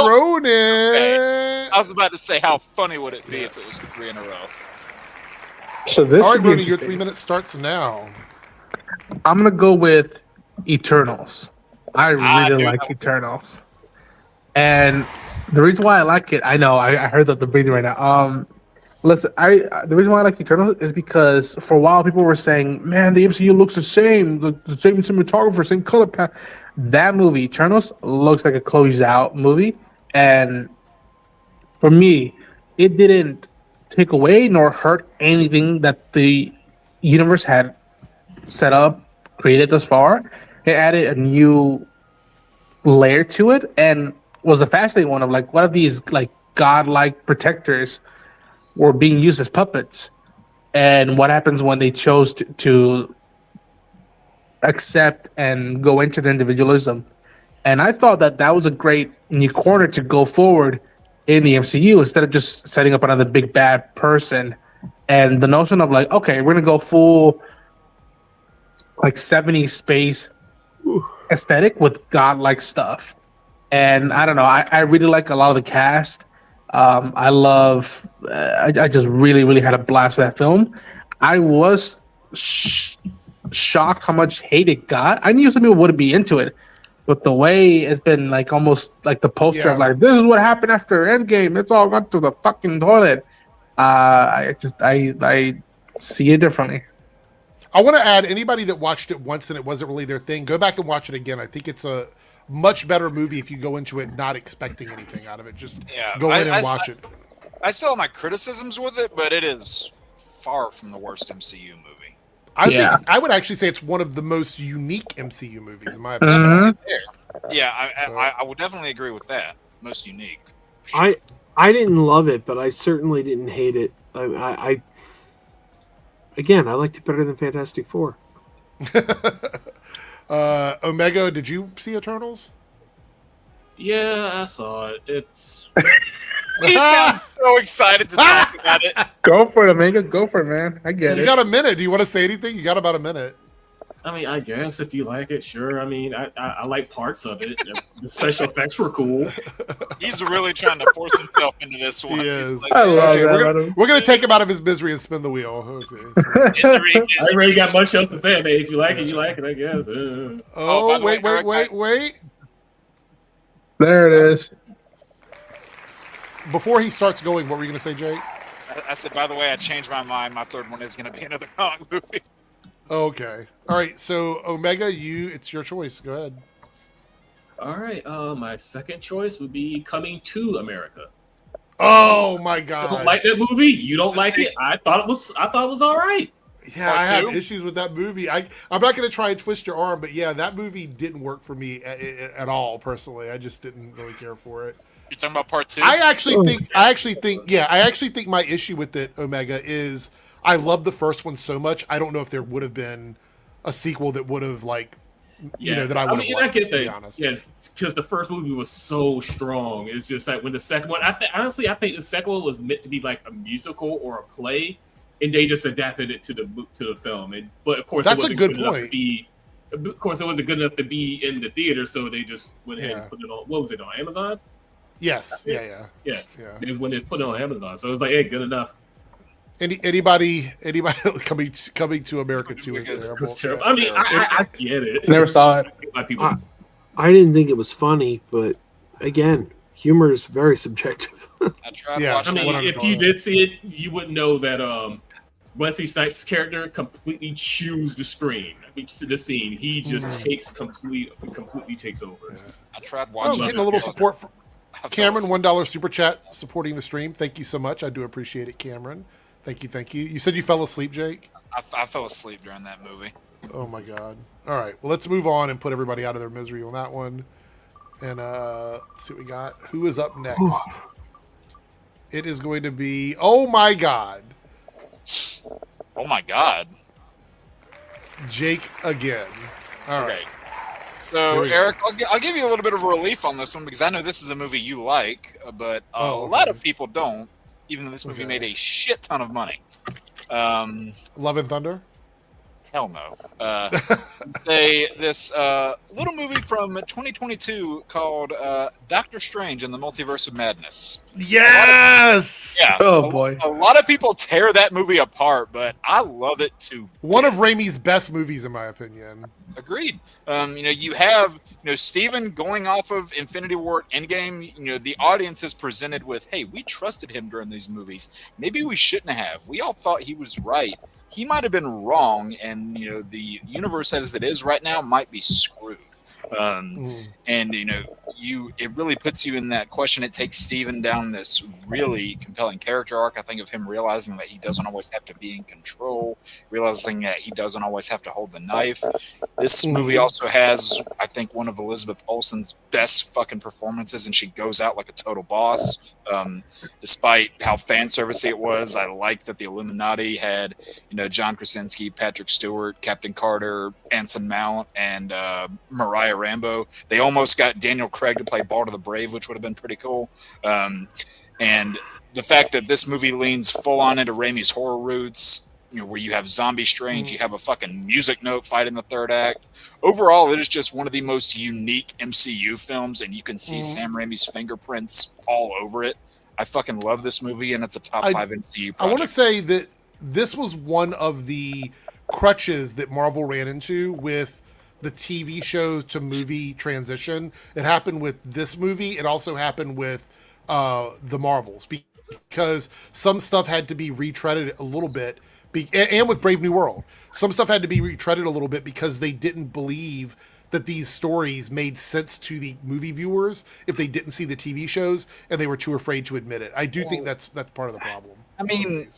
Okay. I was about to say, how funny would it be if it was 3 in a row? So this All right, should be Ronan, your interesting. 3 minutes starts now. I'm going to go with Eternals. I really dude, like Eternals. And the reason why I like it, I know, I heard that they're breathing right now. Listen, the reason why I like Eternals is because for a while people were saying, man, the MCU looks the same cinematographer, same color palette. That movie, Eternals, looks like a closed out movie. And for me, it didn't take away nor hurt anything that the universe had set up, created thus far. It added a new layer to it and was a fascinating one of like, what if these like godlike protectors were being used as puppets? And what happens when they chose to accept and go into the individualism? And I thought that was a great new corner to go forward in the MCU instead of just setting up another big bad person. And the notion of like, okay, we're gonna go full like 70s space aesthetic with godlike stuff. And I don't know, I really like a lot of the cast. I love. I just really had a blast with that film. I was shocked how much hate it got. I knew some people wouldn't be into it, but the way it's been like almost like the poster of like, this is what happened after Endgame. It's all gone to the fucking toilet. I see it differently. I want to add, anybody that watched it once and it wasn't really their thing, go back and watch it again. I think it's a much better movie if you go into it not expecting anything out of it. Just go in and watch it. I still have my criticisms with it, but it is far from the worst MCU movie. I think I would actually say it's one of the most unique MCU movies in my opinion. Yeah, I would definitely agree with that. Most unique. Sure. I didn't love it, but I certainly didn't hate it. I liked it better than Fantastic Four. Omega, did you see Eternals? Yeah, I saw it. It's He sounds so excited to talk about it. Go for it, Omega. Go for it, man. I get You it. got a minute. Do you want to say anything? You got about a minute. I mean, I guess if you like it, sure. I mean, I like parts of it. The special effects were cool. He's really trying to force himself into this one. He is. He's like, I love Okay, that. we're gonna take him out of his misery and spin the wheel. Okay. Misery, I really got much else to say. I mean, if you like it, you like it, I guess. Oh, by the way, wait. There it is. Before he starts going, what were you gonna say, Jake? I said, by the way, I changed my mind. My third one is going to be another comic movie. Okay. All right. So Omega, it's your choice. Go ahead. All right. My second choice would be Coming to America. Oh my I god. don't like that movie. You don't like it. I thought it was all right. Yeah, Part I have two? issues with that movie. I'm not going to try and twist your arm, but yeah, that movie didn't work for me at all. Personally, I just didn't really care for it. You're talking about part 2? I actually think my issue with it, Omega, is I love the first one so much. I don't know if there would have been a sequel that would have that I would have liked. I get to be that. honest. Yes, because the first movie was so strong. It's just that when the second one, I think the second one was meant to be like a musical or a play, and they just adapted it to the film. But of course, That's it wasn't a good enough to point. be. Of course, it wasn't good enough to be in the theater, so they just went ahead Yeah. and put it on. What was it on Amazon? Yes. Yeah. Yeah. It was when they put it on Amazon, so it was like, hey, good enough. Anybody coming to America too is Because terrible. Terrible. I mean, I get it. Never saw it. Why people? I didn't think it was funny, but again, humor is very subjective. I tried Yeah, I watching mean, it. if you did see it, you would know that Wesley Snipes' character completely chews the screen. I mean, the scene, he just completely takes over. I tried Oh, watching getting it. a little support from I fell Cameron. asleep. $1 super chat supporting the stream. Thank you so much. I do appreciate it, Cameron. Thank you. You said you fell asleep, Jake? I fell asleep during that movie. Oh my god. All right. Well, let's move on and put everybody out of their misery on that one. And let's see what we got. Who is up next? It is going to be, oh my God. Oh my God. Jake again. All right. So, Eric, I'll give you a little bit of relief on this one because I know this is a movie you like, but a lot of people don't, even though this movie made a shit ton of money. Love and Thunder? Hell no. Say this little movie from 2022 called Doctor Strange and the Multiverse of Madness. Yes! Oh, boy. A lot of people tear that movie apart, but I love it too. One of Raimi's best movies, in my opinion. Agreed. You have, Steven going off of Infinity War Endgame, the audience is presented with, hey, we trusted him during these movies. Maybe we shouldn't have. We all thought he was right. He might have been wrong, and the universe as it is right now might be screwed. And it really puts you in that question. It takes Steven down this really compelling character arc. I think of him realizing that he doesn't always have to be in control, realizing that he doesn't always have to hold the knife. This movie also has, I think, one of Elizabeth Olsen's best fucking performances, and she goes out like a total boss. Despite how fan servicey it was, I liked that the Illuminati had, John Krasinski, Patrick Stewart, Captain Carter, Anson Mount, and Mariah Rambo. They almost got Daniel Craig to play Balder the Brave, which would have been pretty cool. And the fact that this movie leans full on into Raimi's horror roots, where you have Zombie Strange, you have a fucking music note fight in the third act. Overall, it is just one of the most unique MCU films, and you can see Sam Raimi's fingerprints all over it. I fucking love this movie, and it's a top 5 MCU project. I want to say that this was one of the crutches that Marvel ran into with the TV show to movie transition. It happened with this movie. It also happened with the Marvels, because some stuff had to be retreaded a little bit, and with Brave New World, some stuff had to be retreaded a little bit because they didn't believe that these stories made sense to the movie viewers if they didn't see the TV shows, and they were too afraid to admit it. I do think that's part of the problem. I mean,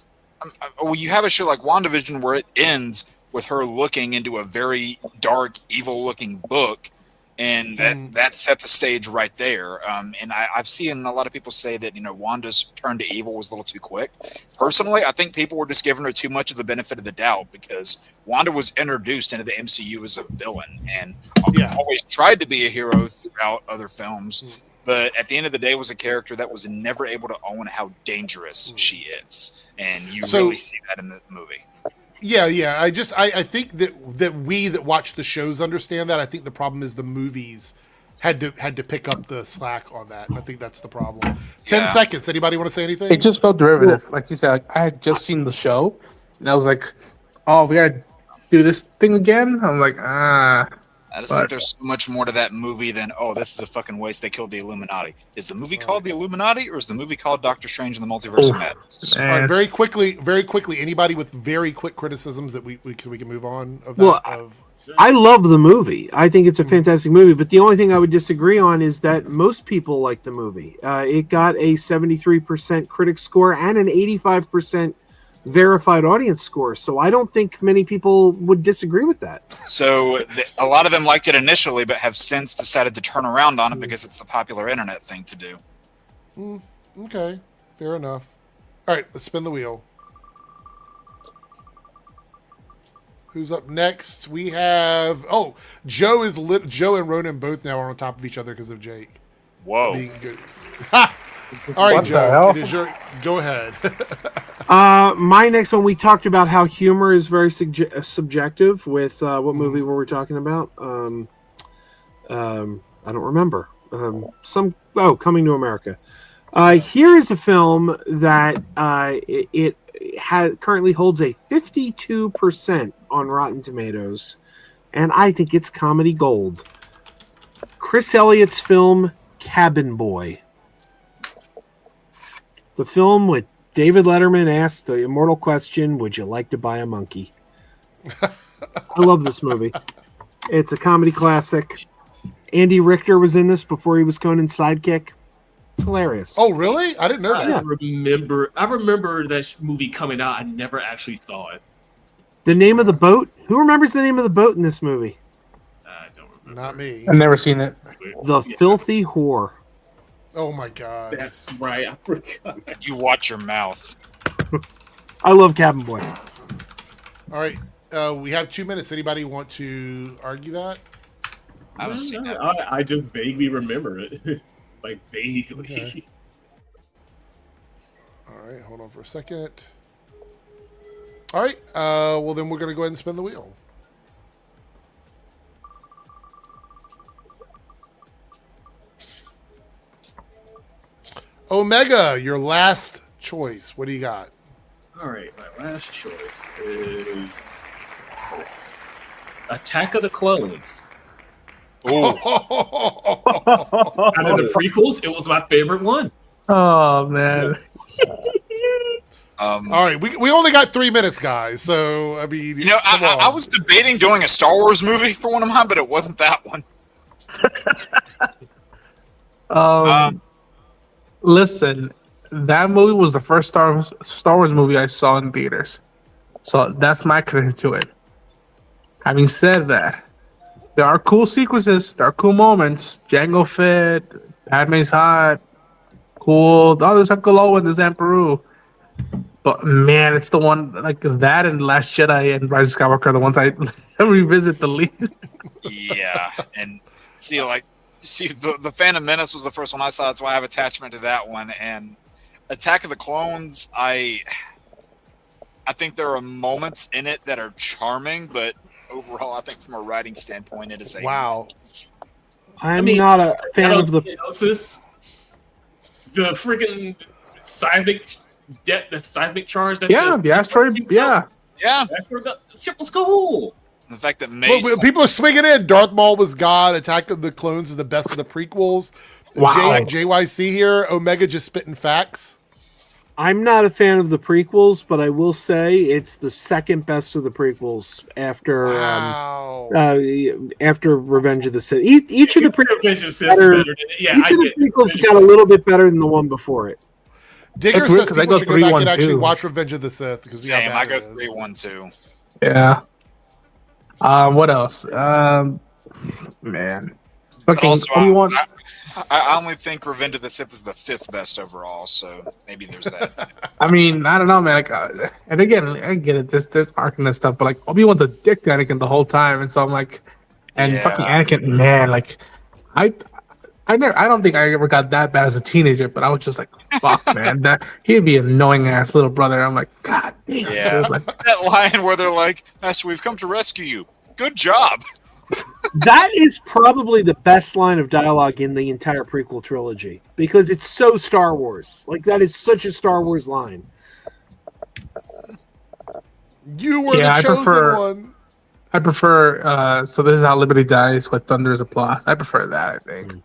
you have a show like WandaVision where it ends with her looking into a very dark, evil-looking book, and that set the stage right there. And I've seen a lot of people say that Wanda's turn to evil was a little too quick. Personally, I think people were just giving her too much of the benefit of the doubt, because Wanda was introduced into the MCU as a villain, and always tried to be a hero throughout other films. But at the end of the day, was a character that was never able to own how dangerous she is, and you really see that in the movie. Yeah. I think that we that watch the shows understand that. I think the problem is the movies had to pick up the slack on that. I think that's the problem. 10 seconds. Anybody want to say anything? It just felt derivative. Like you said, I had just seen the show, and I was like, oh, we gotta do this thing again? I'm like, I just think there's so much more to that movie than, this is a fucking waste. They killed the Illuminati. Is the movie called The Illuminati, or is the movie called Doctor Strange and the Multiverse of Madness? All right, very quickly, anybody with very quick criticisms that we can move on of that? I love the movie. I think it's a fantastic movie, but the only thing I would disagree on is that most people like the movie. It got a 73% critic score and an 85% verified audience score, so I don't think many people would disagree with that. So a lot of them liked it initially, but have since decided to turn around on it because it's the popular internet thing to do. Okay, fair enough. All right, let's spin the wheel. Who's up next? We have Joe and Ronan both now are on top of each other because of Jake. Whoa! Being good. Ha! All right, Joe. It is your go ahead. My next one, we talked about how humor is very subjective with what movie were we talking about? I don't remember. Coming to America. Here is a film that it currently holds a 52% on Rotten Tomatoes, and I think it's comedy gold. Chris Elliott's film Cabin Boy. The film with David Letterman asked the immortal question, would you like to buy a monkey? I love this movie. It's a comedy classic. Andy Richter was in this before he was Conan's sidekick. It's hilarious. Oh, really? I didn't know that. I remember that movie coming out. I never actually saw it. The name of the boat? Who remembers the name of the boat in this movie? I don't Not me. I've never seen it. The Filthy Whore. Oh my god. That's right. I forgot. You watch your mouth. I love Cabin Boy. All right. We have 2 minutes. Anybody want to argue that? I haven't seen that. I just vaguely remember it. Like, vaguely. Okay. All right. Hold on for a second. All right. Well, then we're going to go ahead and spin the wheel. Omega, your last choice. What do you got? All right, my last choice is Attack of the Clones. Ooh. Out of the prequels, it was my favorite one. Oh man. All right, we only got 3 minutes, guys. So I mean, I was debating doing a Star Wars movie for one of mine, but it wasn't that one. Listen, that movie was the first Star Wars movie I saw in theaters, so that's my connection to it. Having said that, there are cool sequences, there are cool moments. Jango Fett, Padme's hot, cool. The others Uncle Owen, the Zamperu. But man, it's the one like that and Last Jedi and Rise of Skywalker are the ones I revisit the least. Yeah, and see, the Phantom Menace was the first one I saw. That's why I have attachment to that one. And Attack of the Clones, I think there are moments in it that are charming, but overall, I think from a writing standpoint, it is a Wow. I'm not a fan of the. The freaking seismic charge. That The asteroid. Yeah. That's where the ship was cool. The fact that Mace, people are swinging in. Darth Maul was God. Attack of the Clones is the best of the prequels. Wow. JYC here. Omega just spitting facts. I'm not a fan of the prequels, but I will say it's the second best of the prequels after after Revenge of the Sith. Each of the prequels got a little bit better than the one before it. Digger says people should go back and actually watch Revenge of the Sith. Same, I go 3-1-2. Yeah. What else? Man. Okay, also, I only think Revenge of the Sith is the 5th best overall, so maybe there's that. I mean, I don't know, man. Like, and again, I get it. There's arc and that stuff, but like Obi-Wan's a dick to Anakin the whole time, and so I'm like, and fucking Anakin, man, like, I don't think I ever got that bad as a teenager, but I was just like, fuck, man, he'd be an annoying ass little brother. I'm like, god damn. Yeah, like, that line where they're like, Master, we've come to rescue you. Good job. That is probably the best line of dialogue in the entire prequel trilogy because it's so Star Wars. Like, that is such a Star Wars line. You were the chosen one. I prefer, so this is how Liberty dies with thunder's applause. I prefer that, I think.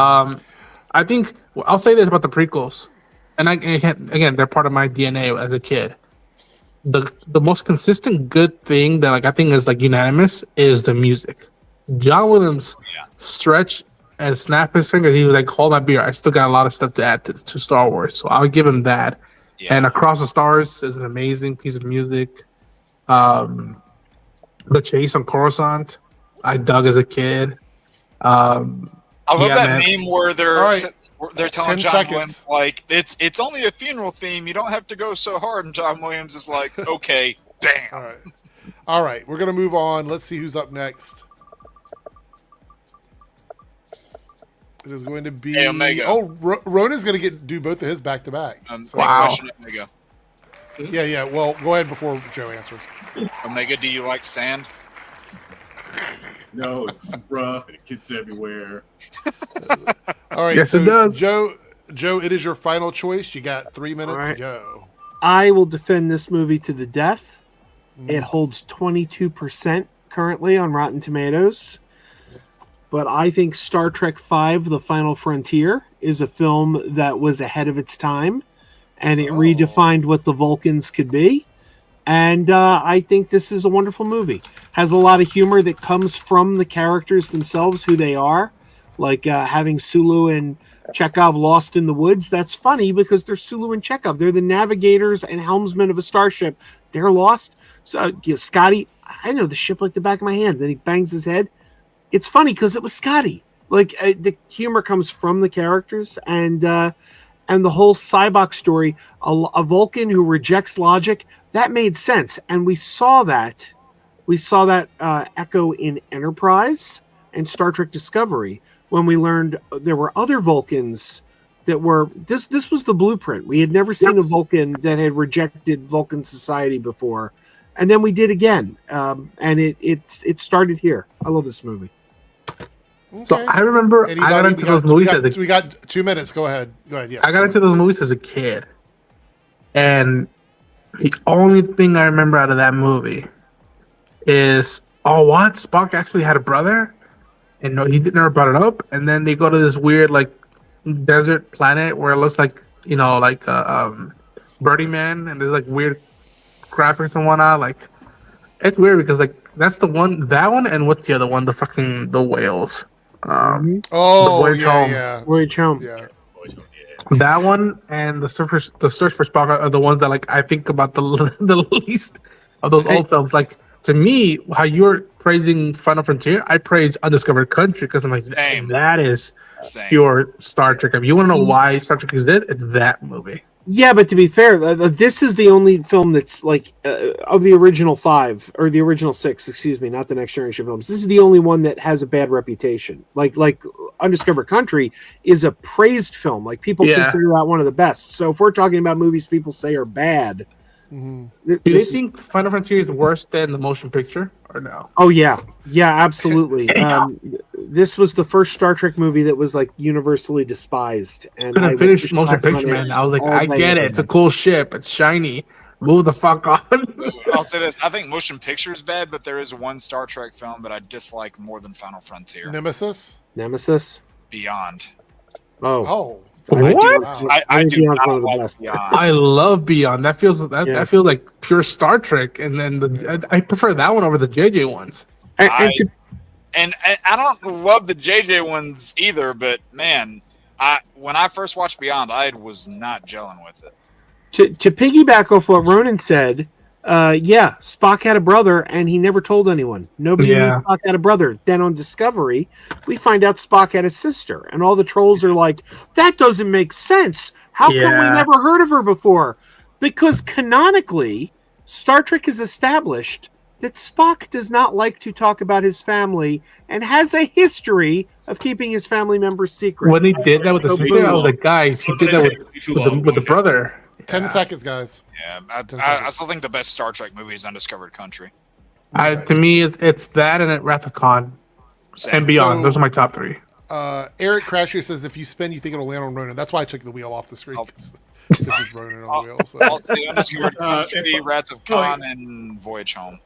I think, I'll say this about the prequels, and again, they're part of my DNA as a kid. The most consistent good thing that I think is unanimous is the music. John Williams stretch and snap his finger. He was like, "Hold my beer. I still got a lot of stuff to add to Star Wars." So I'll give him that. Yeah. And Across the Stars is an amazing piece of music. The chase on Coruscant, I dug as a kid. I love that meme where they're telling John Williams, like, it's only a funeral theme. You don't have to go so hard. And John Williams is like, okay, damn. All right. We're going to move on. Let's see who's up next. It is going to be Omega. Oh, Ronan's going to do both of his back to back. Wow. Omega. Yeah. Well, go ahead before Joe answers. Omega, do you like sand? No, it's rough and it gets everywhere. All right. Yes, so it does. Joe, it is your final choice. You got 3 minutes to go. I will defend this movie to the death. It holds 22% currently on Rotten Tomatoes. But I think Star Trek V, The Final Frontier, is a film that was ahead of its time. And it redefined what the Vulcans could be. And I think this is a wonderful movie. Has a lot of humor that comes from the characters themselves, who they are. Like having Sulu and Chekhov lost in the woods. That's funny because they're Sulu and Chekhov. They're the navigators and helmsmen of a starship. They're lost. So Scotty, I know the ship like the back of my hand. Then he bangs his head. it's funny because it was Scotty. Like the humor comes from the characters, and the whole Cybok story, a Vulcan who rejects logic, that made sense, and we saw that echo in Enterprise and Star Trek Discovery when we learned there were other Vulcans that were this was the blueprint. We had never seen a Vulcan that had rejected Vulcan society before, and then we did again, and it started here. I love this movie. Okay. So I remember I got into those movies as a kid. We got 2 minutes. Go ahead. Yeah. I got into those movies as a kid, and the only thing I remember out of that movie is, what? Spock actually had a brother, and no, he never brought it up. And then they go to this weird like desert planet where it looks like Birdie Man, and there's like weird graphics and whatnot. Like it's weird because like that's that one, and what's the other one? The whales. The Voyage Home. Yeah. That one and the Search for Spock are the ones that like I think about the least of those old films. Like to me, how you're praising Final Frontier, I praise Undiscovered Country because I'm like, that is pure Star Trek. If you want to know why Star Trek is it's that movie. Yeah, but to be fair, this is the only film that's like of the original 5 or the original 6, excuse me, not the Next Generation films. This is the only one that has a bad reputation. Like Undiscovered Country is a praised film. Like people consider that one of the best. So if we're talking about movies people say are bad, do you think Final Frontier is worse than the motion picture or no? Oh yeah, absolutely. This was the first Star Trek movie that was like universally despised. And I finished motion picture, man. I was like, I get it. It's a cool ship. It's shiny. Move the fuck on. I'll say this: I think motion picture is bad, but there is one Star Trek film that I dislike more than Final Frontier. Nemesis. Beyond. Oh. What? I do Beyond's not one of the like best. Beyond. I love Beyond. That feels like pure Star Trek, and then I prefer that one over the JJ ones. And I don't love the JJ ones either, but man, when I first watched Beyond, I was not gelling with it. To piggyback off what Ronan said, Spock had a brother and he never told anyone. Nobody knew Spock had a brother. Then on Discovery, we find out Spock had a sister, and all the trolls are like, that doesn't make sense. How come we never heard of her before? Because canonically, Star Trek has established that Spock does not like to talk about his family and has a history of keeping his family members secret. When he did that with the sister, I was like, guys, he did that with the brother. 10 seconds, guys. Yeah, I still think the best Star Trek movie is Undiscovered Country. To me, it's that and Wrath of Khan and Beyond. Those are my top 3. Eric Crasher says, if you spin, you think it'll land on Ronan. That's why I took the wheel off the screen. Because it's Ronan on the wheel. So. I'll say Undiscovered Country, Wrath of Khan, and Voyage Home.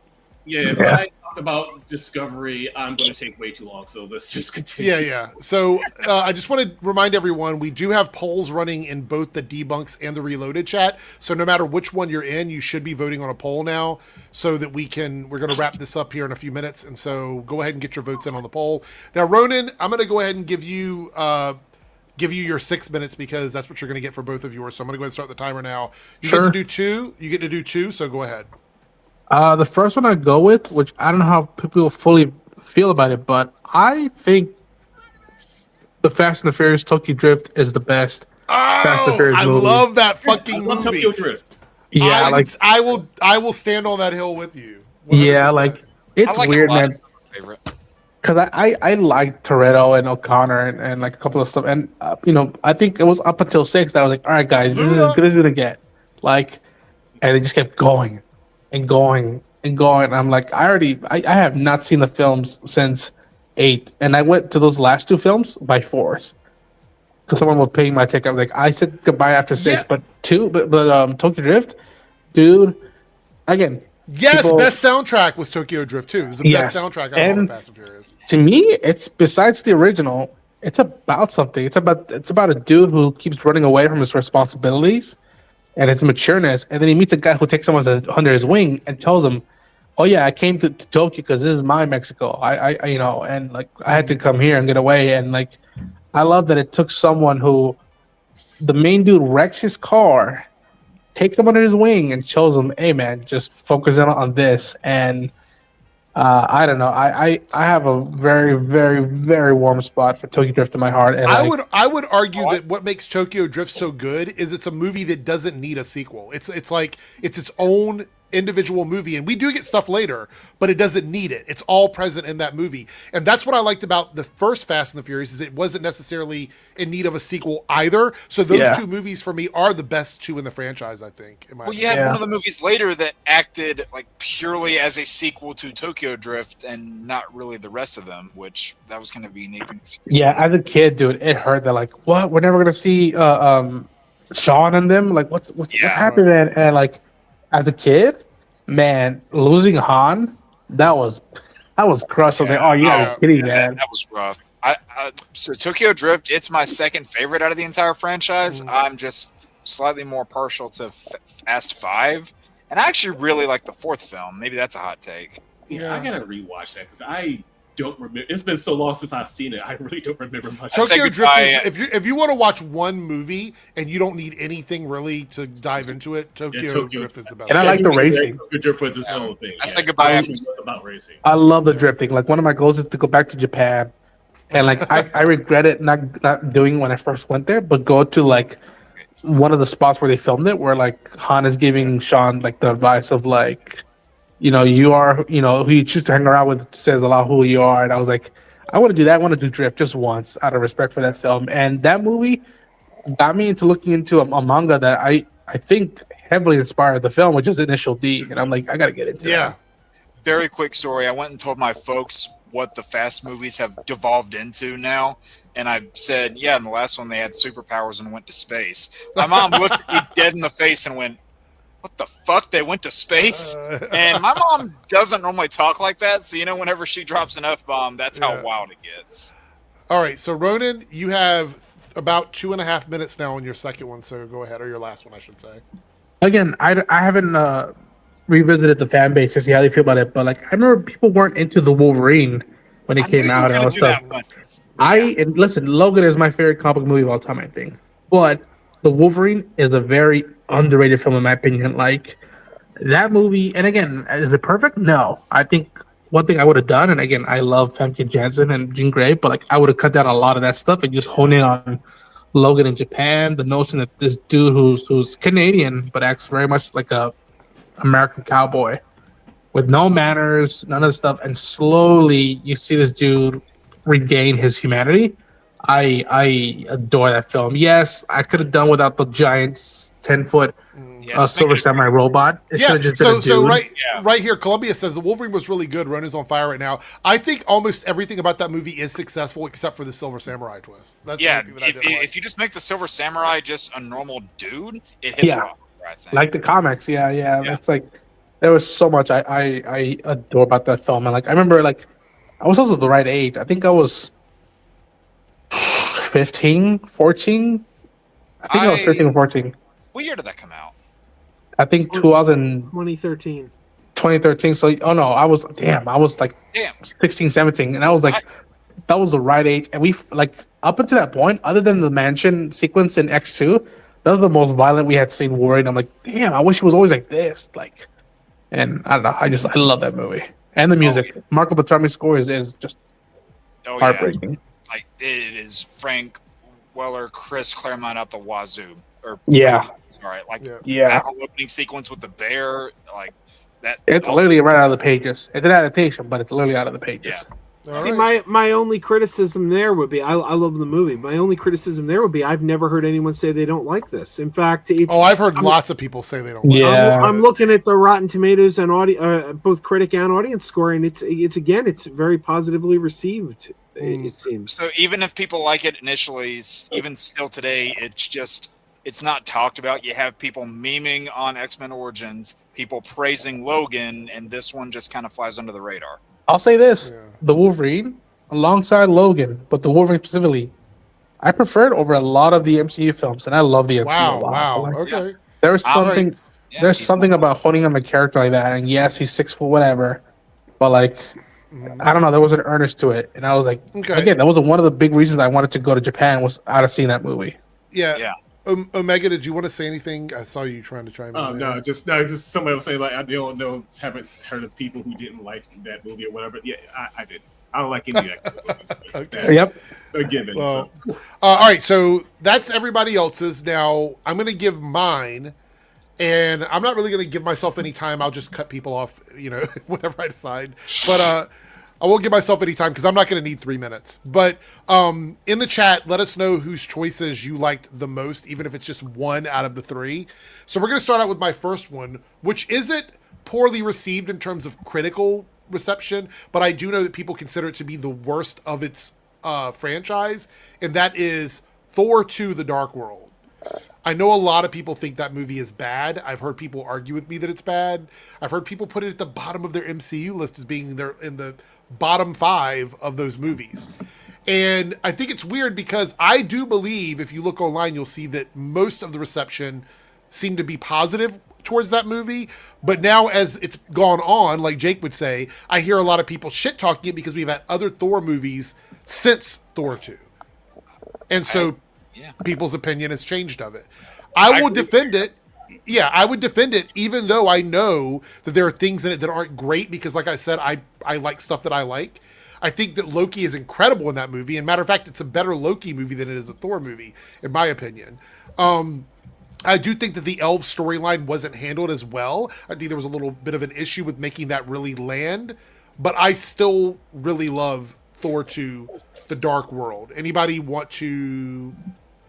Yeah, if I talk about Discovery, I'm going to take way too long, so let's just continue. Yeah. So I just want to remind everyone, we do have polls running in both the Debunks and the Reloaded chat. So no matter which one you're in, you should be voting on a poll now so that we're going to wrap this up here in a few minutes. And so go ahead and get your votes in on the poll. Now, Ronan, I'm going to go ahead and give you your 6 minutes because that's what you're going to get for both of yours. So I'm going to go ahead and start the timer now. You get to do 2. You get to do 2, so go ahead. The first one I go with, which I don't know how people fully feel about it, but I think the Fast and the Furious Tokyo Drift is the best Fast and the Furious movie. I love that fucking movie. Tokyo Drift. Yeah, I will stand on that hill with you. 100%. Yeah, like it's weird, man. Because I like Toretto and O'Connor and like a couple of stuff, and I think it was up until 6 that I was like, all right, guys, this is as good as it's gonna get. Like, and they just kept going. And going. I'm like, I have not seen the films since 8, and I went to those last 2 films by force because someone was paying my ticket. I was like, I said goodbye after 6, but Tokyo Drift, dude, again. Yes, best soundtrack was Tokyo Drift too. It was the best soundtrack out of Fast and Furious. To me, it's besides the original, it's about something. It's about a dude who keeps running away from his responsibilities and his matureness, and then he meets a guy who takes him under his wing and tells him, "Oh yeah, I came to Tokyo because this is my Mexico. I and like I had to come here and get away." And like, I love that it took someone who, the main dude wrecks his car, takes him under his wing, and shows him, "Hey man, just focus in on this." And I don't know. I have a very, very, very warm spot for Tokyo Drift in my heart, and I would argue that what makes Tokyo Drift so good is it's a movie that doesn't need a sequel. It's like it's its own individual movie, and we do get stuff later, but it doesn't need it. It's all present in that movie, and that's what I liked about the first Fast and the Furious is it wasn't necessarily in need of a sequel either. So those two movies for me are the best two in the franchise, I think. Well, you had one of the movies later that acted like purely as a sequel to Tokyo Drift and not really the rest of them, which that was kind of unique. Yeah, as a kid, dude, it hurt. They're like, what? We're never gonna see Sean and them. Like, what's happening? And like, as a kid, man, losing Han, that was crushed. I was like, oh, you gotta be kidding, man. That was rough. So Tokyo Drift, it's my second favorite out of the entire franchise. I'm just slightly more partial to Fast 5, and I actually really like the fourth film. Maybe that's a hot take. Yeah, I gotta rewatch that because I don't remember. It's been so long since I've seen it. I really don't remember much. Tokyo Drift is, if you want to watch one movie and you don't need anything really to dive into it, Tokyo Drift is the best. And I like the racing. Tokyo Drift was its own thing. I said goodbye. About racing. I love the drifting. Like one of my goals is to go back to Japan, and like I regret it not doing when I first went there, but go to like one of the spots where they filmed it, where like Han is giving Sean like the advice of like, you are, who you choose to hang around with says a lot who you are. And I was like, I want to do that. I want to do Drift just once out of respect for that film. And that movie got me into looking into a manga that I think heavily inspired the film, which is Initial D. And I'm like, I got to get into that. Very quick story. I went and told my folks what the Fast movies have devolved into now. And I said, yeah, in the last one they had superpowers and went to space. My mom looked at me dead in the face and went, what the fuck? They went to space? And my mom doesn't normally talk like that. So, whenever she drops an F-bomb, that's how wild it gets. All right. So, Ronan, you have about 2.5 minutes now on your second one. So go ahead. Or your last one, I should say. Again, I haven't revisited the fan base to see how they feel about it. But, like, I remember people weren't into the Wolverine when it came out and all that stuff. And listen, Logan is my favorite comic movie of all time, I think. But the Wolverine is a very underrated film in my opinion. Like that movie, and again, is it perfect? No. I think one thing I would have done, and again, I love Famke Janssen and Jean Grey, but like I would have cut down a lot of that stuff and just hone in on Logan in Japan. The notion that this dude who's Canadian but acts very much like a American cowboy with no manners, none of the stuff, and slowly you see this dude regain his humanity. I adore that film. Yes, I could have done without the giant 10-foot Silver Samurai robot. It should have just been a dude. Right here, Columbia says the Wolverine was really good. Ronan's on fire right now. I think almost everything about that movie is successful except for the Silver Samurai twist. That's if you just make the Silver Samurai just a normal dude, it hits a lot more, I think. Like the comics, That's like there was so much I adore about that film, and like I remember like I was also the right age. I think I was 15, 14. I think I was 13 or 14. What year did that come out? I think 2013. 2013. So, I was like 16, 17. And I was like, that was the right age. And we, like, up until that point, other than the mansion sequence in X2, that was the most violent we had seen Wolverine. I'm like, damn, I wish it was always like this. Like, and I don't know. I love that movie. And the music. Marco Beltrami's score is just heartbreaking. Like, it is Frank Weller, Chris Claremont out the wazoo. All right, like that whole opening sequence with the bear, like that. It's literally right out of the pages. It's an adaptation, but it's literally out of the pages. Yeah. See, my only criticism there would be I love the movie. My only criticism there would be I've never heard anyone say they don't like this. In fact, I've heard lots of people say they don't like it. I'm looking at the Rotten Tomatoes and both critic and audience score, and it's very positively received. It seems. So even if people like it initially, even still today, it's not talked about. You have people memeing on X-Men Origins, people praising Logan, and this one just kind of flies under the radar. I'll say this: the Wolverine, alongside Logan, but the Wolverine specifically, I prefer it over a lot of the MCU films, and I love the MCU. Wow. Okay. There's something. There's something about holding on a character like that, and yes, he's 6 foot whatever, but like. I don't know. There was an earnest to it, and I was like, again, that was one of the big reasons I wanted to go to Japan was out of seeing that movie. Yeah. Omega, did you want to say anything? I saw you trying to chime in. Just somebody was saying like I don't know, haven't heard of people who didn't like that movie or whatever. Yeah, I did. I don't like any of that movies. Okay. Yep. A given. Well, all right, so that's everybody else's. Now I'm going to give mine, and I'm not really going to give myself any time. I'll just cut people off, whenever I decide. But I won't give myself any time because I'm not going to need 3 minutes. But in the chat, let us know whose choices you liked the most, even if it's just one out of the three. So we're going to start out with my first one, which isn't poorly received in terms of critical reception, but I do know that people consider it to be the worst of its franchise, and that is Thor 2: The Dark World. I know a lot of people think that movie is bad. I've heard people argue with me that it's bad. I've heard people put it at the bottom of their MCU list as being in the bottom 5 of those movies. And I think it's weird because I do believe, if you look online, you'll see that most of the reception seemed to be positive towards that movie. But now as it's gone on, like Jake would say, I hear a lot of people shit talking it because we've had other Thor movies since Thor 2. And so people's opinion has changed of it. I will defend it. Yeah, I would defend it, even though I know that there are things in it that aren't great because, like I said, I like stuff that I like. I think that Loki is incredible in that movie. And matter of fact, it's a better Loki movie than it is a Thor movie, in my opinion. I do think that the elf storyline wasn't handled as well. I think there was a little bit of an issue with making that really land. But I still really love Thor 2: The Dark World. Anybody want to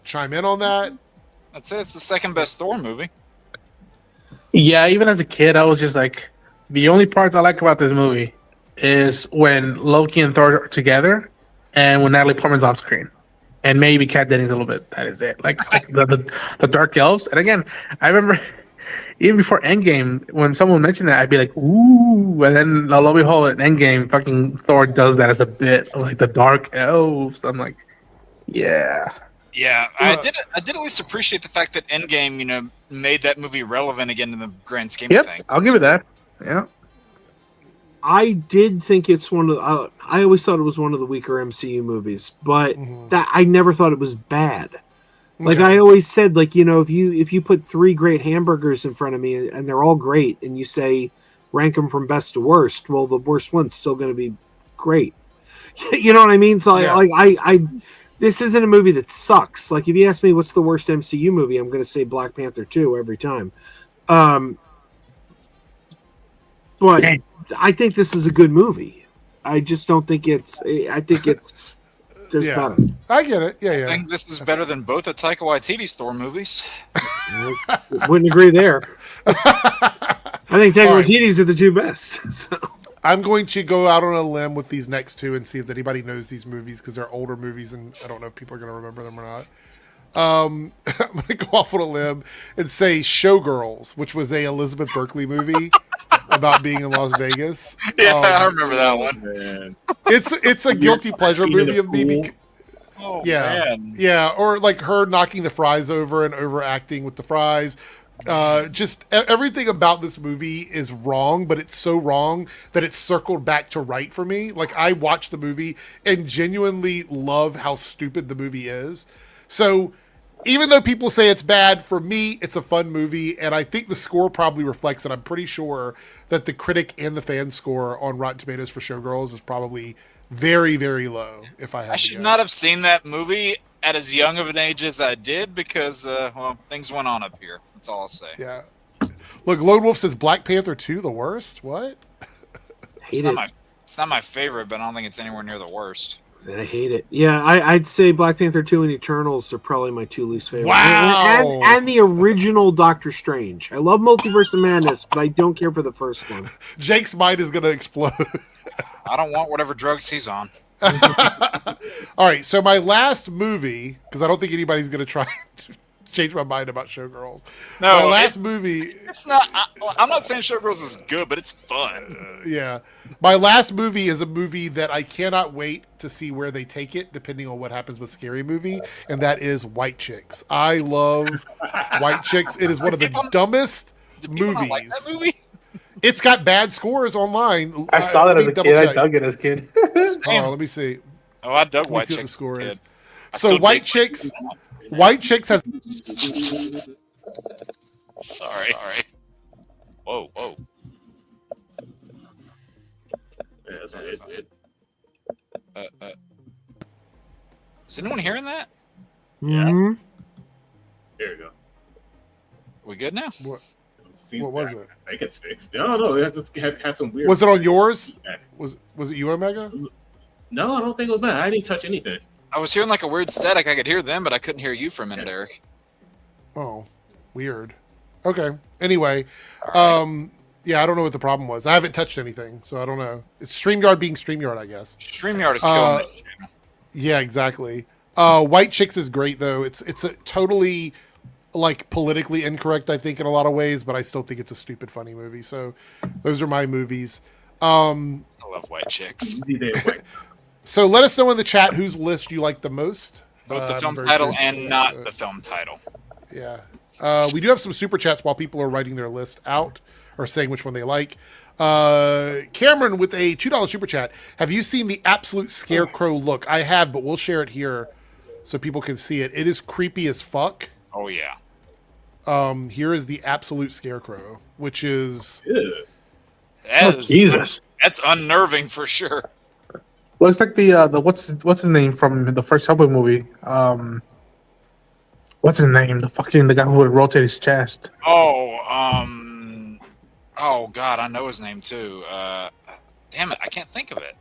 chime in on that? I'd say it's the second best Thor movie. Yeah, even as a kid, I was just like, the only parts I like about this movie is when Loki and Thor are together and when Natalie Portman's on screen. And maybe Kat Dennings a little bit. That is it. Like the Dark Elves. And again, I remember even before Endgame, when someone mentioned that, I'd be like, ooh. And then lo and behold, at Endgame, fucking Thor does that as a bit. Like the Dark Elves. I'm like, yeah. Yeah, I did at least appreciate the fact that Endgame, made that movie relevant again in the grand scheme of things. I'll give it that. Yeah. I did think it's one of I always thought it was one of the weaker MCU movies, but that I never thought it was bad. Like I always said, like, if you put 3 great hamburgers in front of me and they're all great and you say rank them from best to worst, well, the worst one's still going to be great. You know what I mean? So I this isn't a movie that sucks. Like if you ask me what's the worst MCU movie, I'm going to say Black Panther 2 every time. But I think this is a good movie. I just don't think I think it's just better. I get it. Yeah. I think this is better than both of Taika Waititi's Thor movies. Wouldn't agree there. I think Taika Waititi's are the 2 best. So. I'm going to go out on a limb with these next 2 and see if anybody knows these movies because they're older movies and I don't know if people are going to remember them or not. I'm going to go off on a limb and say Showgirls, which was a Elizabeth Berkley movie about being in Las Vegas. Yeah, I remember that one. Man. It's a guilty pleasure movie of me. Man. Yeah, or like her knocking the fries over and overacting with the fries. Just everything about this movie is wrong, but it's so wrong that it's circled back to right for me. Like I watched the movie and genuinely love how stupid the movie is. So even though people say it's bad, for me, it's a fun movie. And I think the score probably reflects it. I'm pretty sure that the critic and the fan score on Rotten Tomatoes for Showgirls is probably very, very low. If I should not have seen that movie at as young of an age as I did because, things went on up here. That's all I'll say. Yeah. Look, Lone Wolf says Black Panther 2 the worst? What? It's not my favorite, but I don't think it's anywhere near the worst. I hate it. Yeah, I'd say Black Panther 2 and Eternals are probably my 2 least favorite. Wow! And the original Doctor Strange. I love Multiverse of Madness, but I don't care for the first one. Jake's mind is going to explode. I don't want whatever drugs he's on. All right, so my last movie, because I don't think anybody's going to try to change my mind about Showgirls. No, my last movie. It's not. I'm not saying Showgirls is good, but it's fun. Yeah, my last movie is a movie that I cannot wait to see where they take it, depending on what happens with Scary Movie, and that is White Chicks. I love White Chicks. It is one of the dumbest movies. Not like that movie? It's got bad scores online. I saw that as a kid. I dug it as a kid. Oh, let me see. Oh, I dug White Chicks. What the score kid. is. So White Chicks. White Chicks has. Sorry. Whoa. Yeah, that's right. Is anyone hearing that? Mhm. There you go. We good now? What See, was it? I think it's fixed. I don't know. It had some weird. Was it on yours? feedback. Was it you, Omega? No, I don't think it was bad. I didn't touch anything. I was hearing like a weird static. I could hear them, but I couldn't hear you for a minute, Eric. Oh, weird. Okay. Anyway, yeah, I don't know what the problem was. I haven't touched anything, so I don't know. It's StreamYard being StreamYard, I guess. StreamYard is killing this channel. Yeah, exactly. White Chicks is great though. It's a totally like politically incorrect, I think, in a lot of ways, but I still think it's a stupid, funny movie. So those are my movies. I love White Chicks. Easy day, like, So let us know in the chat whose list you like the most. Both the I'm film very title curious. and not the film title. Yeah. We do have some super chats while people are writing their list out or saying which one they like. Cameron with a $2 super chat. Have you seen the absolute scarecrow look? I have, but we'll share it here so people can see it. It is creepy as fuck. Oh, yeah. Here is the absolute scarecrow, which is Jesus. That's unnerving for sure. Looks like the what's the name from the first Subway movie? What's his name? The guy who would rotate his chest. Oh God, I know his name too. Damn it, I can't think of it.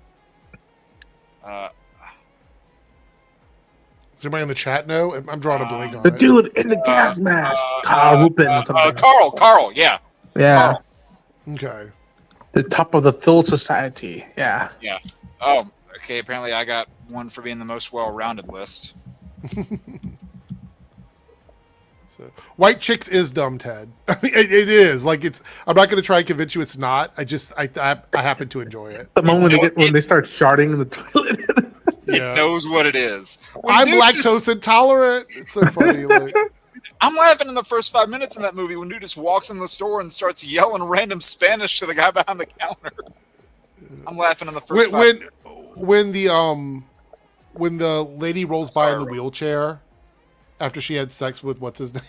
Does anybody in the chat know? I'm drawing a blank on The it. dude in the gas mask. Carl Rupin or something. Carl, yeah. Yeah. Carl. Okay. The top of the Thule Society. Yeah. Yeah. Oh, okay, apparently I got one for being the most well-rounded list. So, White Chicks is dumb, Ted. I mean, it is. Like, it's. I'm not going to try and convince you it's not. I happen to enjoy it. The moment when they start sharding in the toilet. Yeah. It knows what it is. I'm lactose intolerant. It's so funny. Like, I'm laughing in the first 5 minutes in that movie when dude just walks in the store and starts yelling random Spanish to the guy behind the counter. I'm laughing in the first when the lady rolls by in the wheelchair after she had sex with what's his name.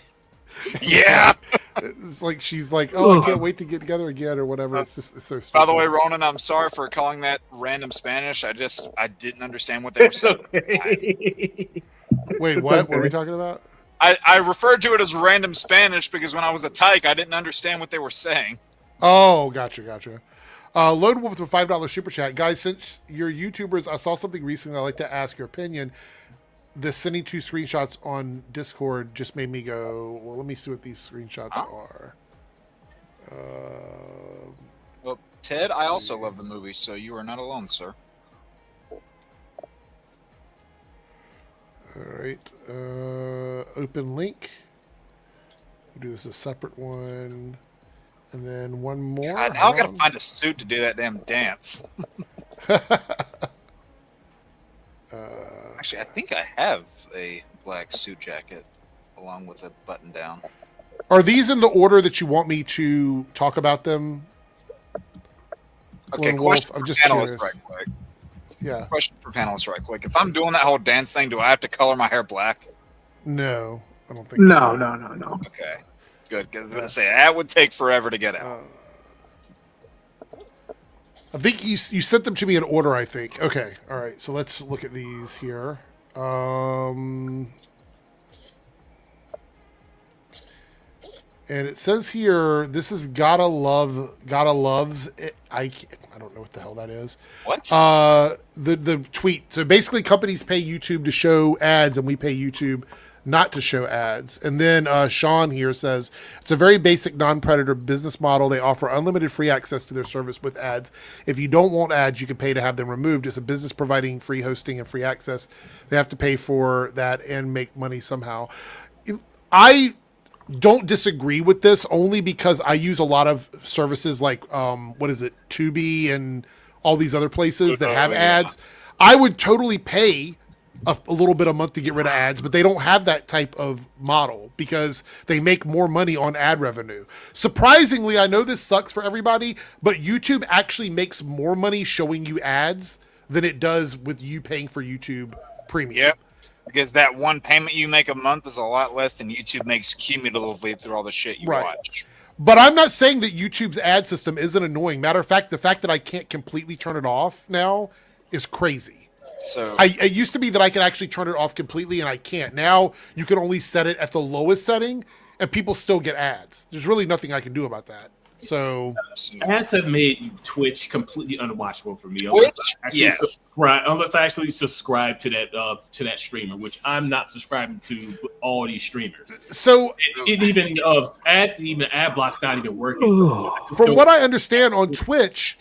Yeah. It's like she's like, oh, I can't wait to get together again or whatever. It's so stupid. By the way, Ronan, I'm sorry for calling that random Spanish. I didn't understand what they were saying. Wait, what? What are we talking about? I referred to it as random Spanish because when I was a tyke, I didn't understand what they were saying. Oh, gotcha. Load with a $5 super chat. Guys, since you're YouTubers, I saw something recently I'd like to ask your opinion. The sending 2 screenshots on Discord just made me go, well, let me see what these screenshots are. Well, Ted, I also love the movie, so you are not alone, sir. All right. Open link. We'll do this a separate one. And then one more. God, now I gotta find a suit to do that damn dance. Actually, I think I have a black suit jacket along with a button down. Are these in the order that you want me to talk about them? Okay, Wolf? question I'm for just panelists curious. right quick. Yeah. Question for panelists right quick. If I'm doing that whole dance thing, do I have to color my hair black? No, I don't think so. No. Okay. Good. I was going to say, that would take forever to get out. I think you sent them to me in order, I think. Okay. All right. So let's look at these here. And it says here, this is Gotta Loves it. I don't know what the hell that is. What? The tweet. So basically companies pay YouTube to show ads and we pay YouTube not to show ads. And then Sean here says, it's a very basic non-predator business model. They offer unlimited free access to their service with ads. If you don't want ads, you can pay to have them removed. It's a business providing free hosting and free access. They have to pay for that and make money somehow. I don't disagree with this only because I use a lot of services like, Tubi and all these other places that have ads. I would totally pay a little bit a month to get rid of ads, but they don't have that type of model because they make more money on ad revenue. Surprisingly, I know this sucks for everybody, but YouTube actually makes more money showing you ads than it does with you paying for YouTube Premium. Yep. because that one payment you make a month is a lot less than YouTube makes cumulatively through all the shit you watch. But I'm not saying that YouTube's ad system isn't annoying. Matter of fact, the fact that I can't completely turn it off now is crazy. So it used to be that I could actually turn it off completely, and I can't. Now you can only set it at the lowest setting, and people still get ads. There's really nothing I can do about that. So ads have made Twitch completely unwatchable for me. Unless I actually subscribe to that streamer, which I'm not subscribing to all these streamers. So even ad block's not even working. So from what I understand on Twitch,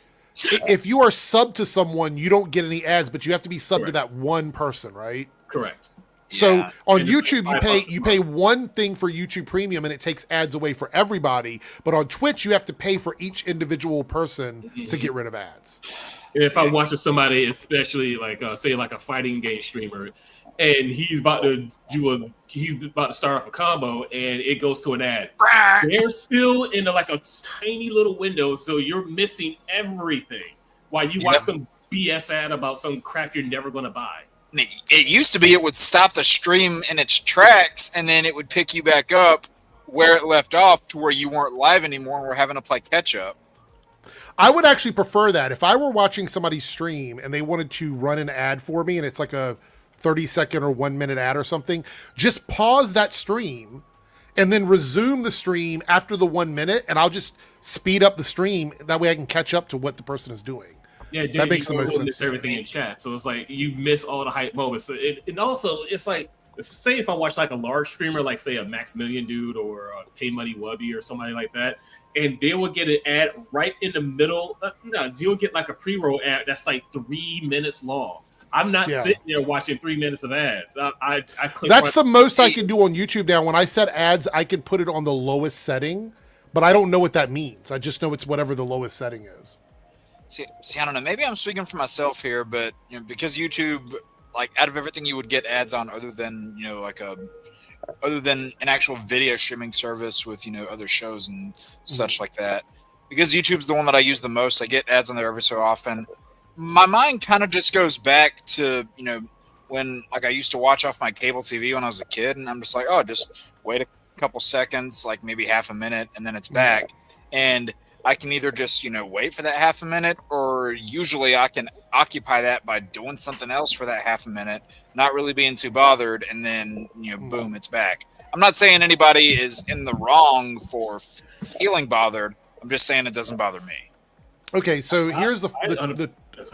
if you are subbed to someone, you don't get any ads, but you have to be subbed to that one person, right? Correct. So on YouTube, you pay one thing for YouTube Premium, and it takes ads away for everybody. But on Twitch, you have to pay for each individual person to get rid of ads. If I'm watching somebody, especially like say like a fighting game streamer, and he's about to start off a combo, and it goes to an ad, they're still in like a tiny little window, so you're missing everything while you watch some BS ad about some crap you're never going to buy. It used to be it would stop the stream in its tracks, and then it would pick you back up where it left off to where you weren't live anymore and we're having to play catch up. I would actually prefer that. If I were watching somebody stream and they wanted to run an ad for me, and it's like a 30-second or 1 minute ad or something, just pause that stream and then resume the stream after the 1 minute, and I'll just speed up the stream. That way I can catch up to what the person is doing. Yeah, that makes the most sense. Miss everything in chat, so it's like you miss all the hype moments. So and also, it's like, say if I watch like a large streamer, like say a Maximilian dude or a Pay Money Wubby or somebody like that, and they will get an ad right in the middle. You'll get like a pre-roll ad that's like 3 minutes long. I'm not sitting there watching 3 minutes of ads. I click. That's the most I can do on YouTube now. When I set ads, I can put it on the lowest setting, but I don't know what that means. I just know it's whatever the lowest setting is. See, I don't know. Maybe I'm speaking for myself here, but because YouTube, like, out of everything you would get ads on, other than other than an actual video streaming service with other shows and such like that, because YouTube's the one that I use the most. I get ads on there every so often. My mind kind of just goes back to when I used to watch off my cable TV when I was a kid, and I'm just like, oh, just wait a couple seconds, like maybe half a minute, and then it's back, and I can either just, wait for that half a minute, or usually I can occupy that by doing something else for that half a minute, not really being too bothered, and then, boom, it's back. I'm not saying anybody is in the wrong for feeling bothered. I'm just saying it doesn't bother me. Okay, so here's the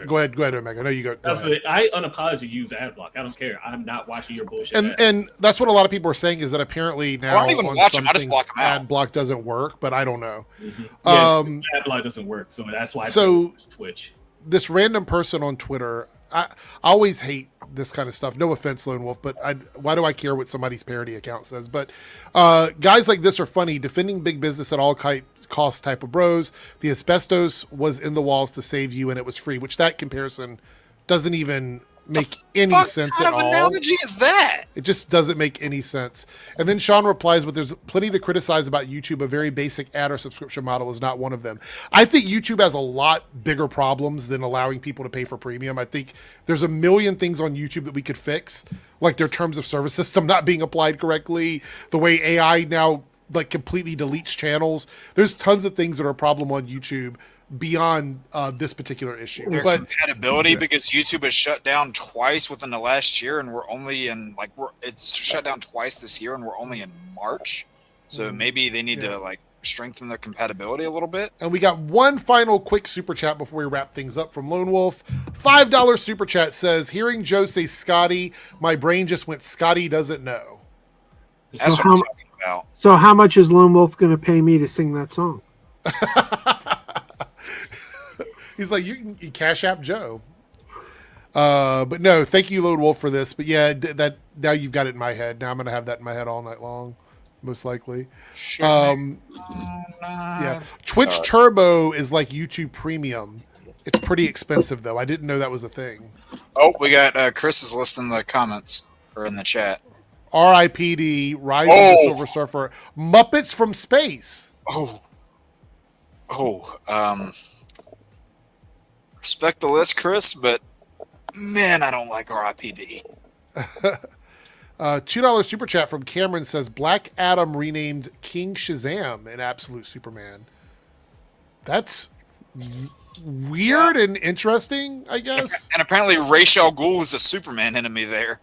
go ahead, Omega. I know you go. I unapologetically use ad block. I don't care. I'm not watching your bullshit. And that's what a lot of people are saying, is that apparently now I don't even watch them. I just block them out. Ad block doesn't work, but I don't know. Ad block doesn't work, so that's why. I Twitch. This random person on Twitter, I always hate this kind of stuff. No offense, Lone Wolf, but why do I care what somebody's parody account says? But guys like this are funny, defending big business at all cost type of bros. The asbestos was in the walls to save you, and it was free, which that comparison doesn't even make any sense at all. What kind of analogy is that? It just doesn't make any sense. And then Sean replies, but there's plenty to criticize about YouTube. A very basic ad or subscription model is not one of them. I think YouTube has a lot bigger problems than allowing people to pay for premium. I think there's a million things on YouTube that we could fix, like their terms of service system not being applied correctly, the way AI now like completely deletes channels. There's tons of things that are a problem on YouTube beyond this particular issue. Their compatibility, because YouTube has shut down twice within the last year, and we're only in it's shut down twice this year, and we're only in March. So maybe they need to strengthen their compatibility a little bit. And we got one final quick super chat before we wrap things up from Lone Wolf. $5 super chat says, hearing Joe say Scotty, my brain just went, Scotty doesn't know. That's what I'm talking about. So how much is Lone Wolf going to pay me to sing that song? He's like, you can Cash App Joe. But no, thank you, Lone Wolf, for this. But yeah, that now you've got it in my head. Now I'm going to have that in my head all night long, most likely. Yeah, Twitch Turbo is like YouTube Premium. It's pretty expensive, though. I didn't know that was a thing. Oh, we got Chris's list in the comments or in the chat. R.I.P.D. Rise of the Silver Surfer, Muppets from Space. Respect the list, Chris, but man, I don't like R.I.P.D. $2 super chat from Cameron says Black Adam renamed King Shazam in Absolute Superman. That's weird and interesting, I guess. And apparently Ra's al Ghul is a Superman enemy there.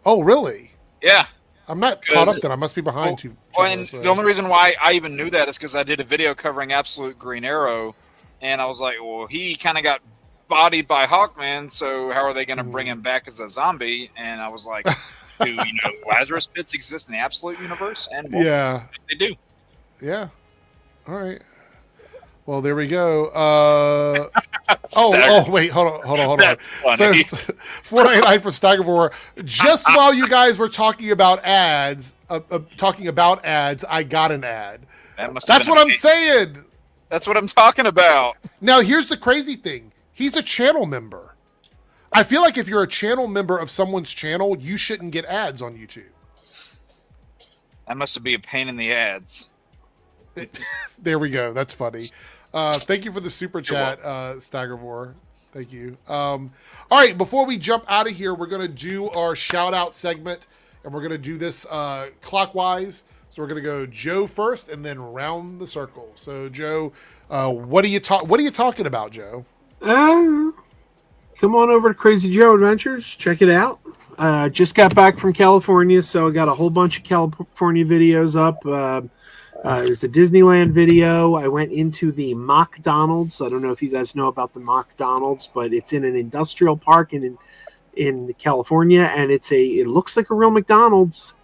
Oh, really? Yeah. I'm not caught up then. I must be behind you. And the only reason why I even knew that is because I did a video covering Absolute Green Arrow, and I was like, well, he kind of got bodied by Hawkman, so how are they going to bring him back as a zombie? And I was like, do you know Lazarus pits exist in the Absolute universe? And yeah, they do. Yeah. All right. Well, there we go. Wait, hold on. That's funny. So, 499 from Staggervore. Just while you guys were talking about ads, I got an ad. That's what I'm saying. That's what I'm talking about. Now, here's the crazy thing. He's a channel member. I feel like if you're a channel member of someone's channel, you shouldn't get ads on YouTube. That must be a pain in the ads. There we go. That's funny. Thank you for the super chat, Staggervore. Thank you. All right, before we jump out of here, we're going to do our shout out segment, and we're going to do this clockwise. So we're going to go Joe first and then round the circle. So Joe, what are you talking about, Joe? Come on over to Crazy Joe Adventures. Check it out. Just got back from California, so I got a whole bunch of California videos up. There's a Disneyland video. I went into the McDonald's. I don't know if you guys know about the McDonald's, but it's in an industrial park in California, and it looks like a real McDonald's,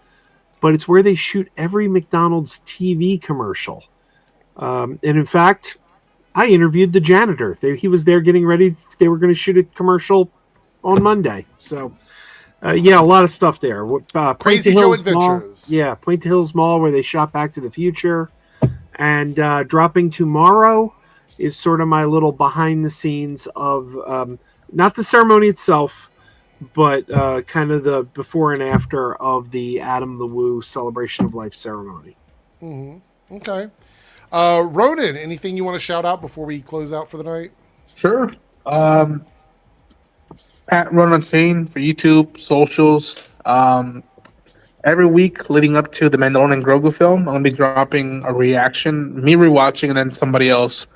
but it's where they shoot every McDonald's TV commercial. And in fact, I interviewed the janitor. He was there getting ready. They were going to shoot a commercial on Monday. So, a lot of stuff there. Crazy Joe Adventures. Mall, Point to Hills Mall, where they shot Back to the Future. And dropping tomorrow is sort of my little behind the scenes of not the ceremony itself, but kind of the before and after of the Adam the Woo Celebration of Life ceremony. Mm-hmm. Okay. Ronan, anything you want to shout out before we close out for the night? Sure. At Ronan Chain for YouTube, socials. Every week leading up to the Mandalorian Grogu film, I'm going to be dropping a reaction, me rewatching, and then somebody else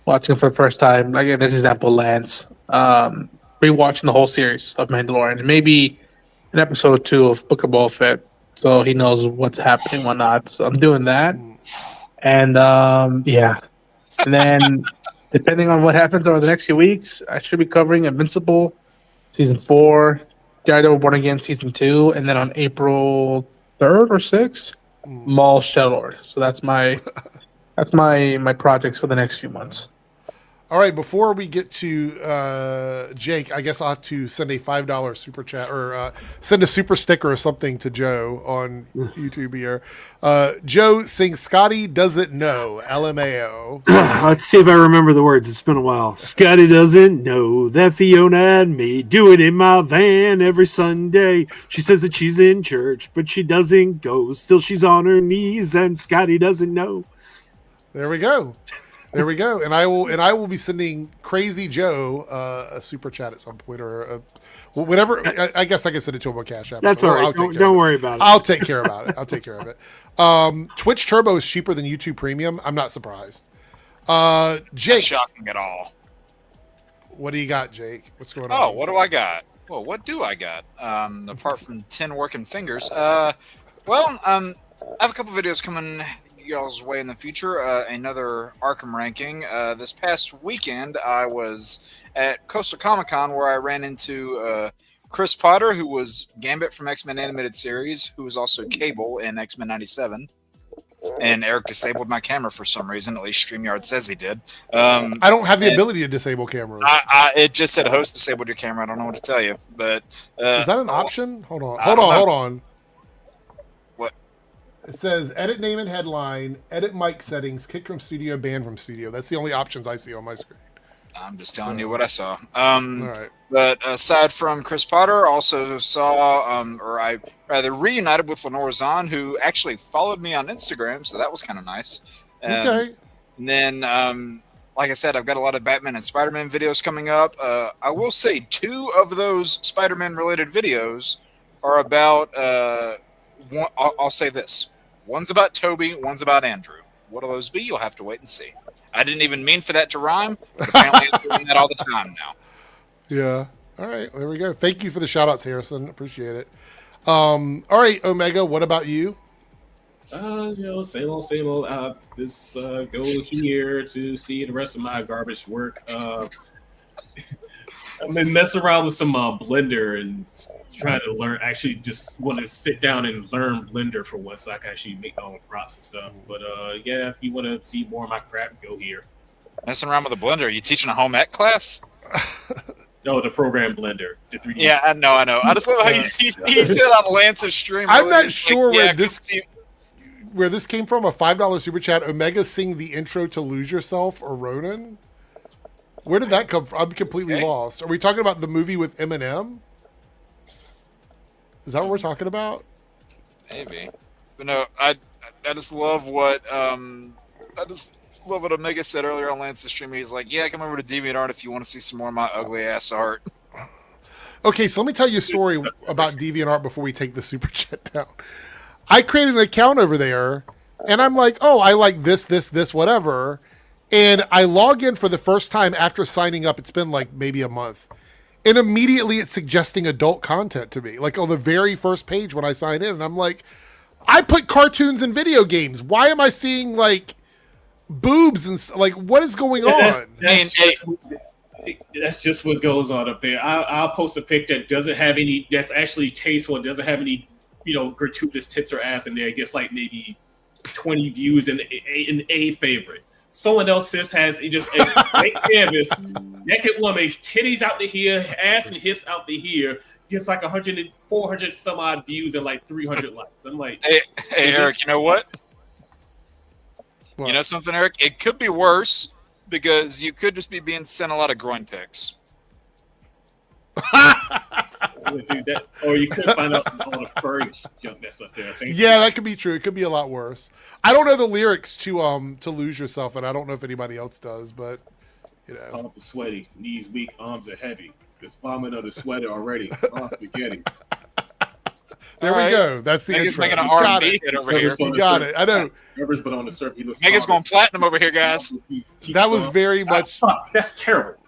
watching for the first time. Like an example, Lance. Rewatching the whole series of Mandalorian, and maybe an episode or two of Book of Boba Fett, so he knows what's happening and whatnot. So I'm doing that. And and then depending on what happens over the next few weeks, I should be covering Invincible season 4, Daredevil Born Again season 2, and then on April 3rd or 6th, Maul Shadowlord. So that's my projects for the next few months. All right, before we get to Jake, I guess I'll have to send a $5 super chat or send a super sticker or something to Joe on YouTube here. Joe sings Scotty Doesn't Know, LMAO. Let's see if I remember the words. It's been a while. Scotty doesn't know that Fiona and me do it in my van every Sunday. She says that she's in church, but she doesn't go. Still, she's on her knees, and Scotty doesn't know. There we go. And I will be sending Crazy Joe a super chat at some point or whatever. I guess I can send it to him on Cash App. That's all right. Don't worry about it. I'll take care about it. Twitch Turbo is cheaper than YouTube Premium. I'm not surprised. Jake, not shocking at all. What do you got, Jake? What's going on? Oh, what do I got? Well, what do I got? Apart from 10 working fingers. I have a couple videos coming y'all's way in the future. Another Arkham ranking. This past weekend, I was at Coastal Comic-Con where I ran into Chris Potter, who was Gambit from X-Men Animated Series, who was also Cable in X-Men 97. And Eric disabled my camera for some reason. At least StreamYard says he did. I don't have the ability to disable cameras. It just said host disabled your camera. I don't know what to tell you. But is that an option? Hold on. What? It says edit name and headline, edit mic settings, kick from studio, ban from studio. That's the only options I see on my screen. I'm just telling you what I saw. All right. But aside from Chris Potter, also saw, or I rather reunited with Lenore Zahn, who actually followed me on Instagram, so that was kind of nice. Okay. And then, like I said, I've got a lot of Batman and Spider-Man videos coming up. I will say 2 of those Spider-Man related videos are about. One, I'll say this: one's about Toby, one's about Andrew. What'll those be? You'll have to wait and see. I didn't even mean for that to rhyme, but apparently I'm doing that all the time now. Yeah. All right. There we go. Thank you for the shout outs, Harrison. Appreciate it. All right, Omega, what about you? Same old. This go here to see the rest of my garbage work. I've been messing around with some Blender and trying to learn. Actually, just want to sit down and learn Blender for once, so I can actually make my own props and stuff. But yeah, if you want to see more of my crap, go here. Messing around with a Blender. Are you teaching a home ec class? No, the program Blender. The 3D. Yeah, I know. I just love how he said on Lance's stream. I'm not sure where this came from. A $5 super chat. Omega sing the intro to Lose Yourself or Ronin. Where did that come from? I'm completely lost. Are we talking about the movie with Eminem? Is that what we're talking about? Maybe. But no, I just love what Omega said earlier on Lance's stream. He's like, yeah, come over to DeviantArt if you want to see some more of my ugly ass art. Okay, so let me tell you a story about DeviantArt before we take the super chat down. I created an account over there, and I'm like, oh, I like this, whatever. And I log in for the first time after signing up. It's been like maybe a month. And immediately it's suggesting adult content to me, like on the very first page when I sign in. And I'm like, I put cartoons and video games. Why am I seeing like boobs and like what is going on? That's just what goes on up there. I'll post a pic that doesn't have any, that's actually tasteful, and doesn't have any, gratuitous tits or ass in there. It gets like maybe 20 views and a favorite. Someone else just has just a blank canvas, naked woman, titties out to here, ass and hips out to here, gets like 400 some odd views and like 300 likes. I'm like, hey Eric, you know what? You know something, Eric? It could be worse because you could just be being sent a lot of groin pics. Dude, or you could find out all the furry junk that's up there. Yeah, that could be true. It could be a lot worse. I don't know the lyrics to Lose Yourself, and I don't know if anybody else does, but Palms are sweaty, knees weak, arms are heavy. There's vomit on the sweater already. Oh, spaghetti. There we go. That's the Mega's intro. making an R&B hit over here. You got it. I know. Trevor's been on the surface. Mega's going platinum over here, guys. That was very much. That's terrible.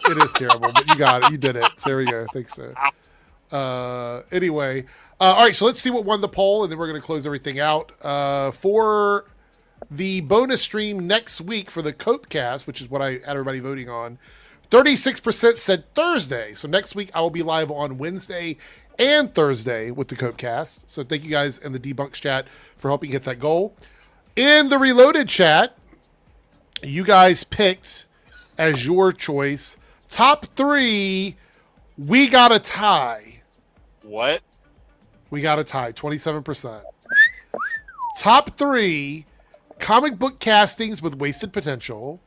It is terrible, but you got it. You did it. So there we go. I think so. Anyway, all right. So let's see what won the poll, and then we're going to close everything out. For the bonus stream next week for the Copecast, which is what I had everybody voting on, 36% said Thursday. So next week I will be live on Wednesday and Thursday with the Copecast. So thank you guys in the Debunks chat for helping hit that goal. In the Reloaded chat, you guys picked as your choice top 3. We got a tie. What? We got a tie. 27%. Top 3 comic book castings with wasted potential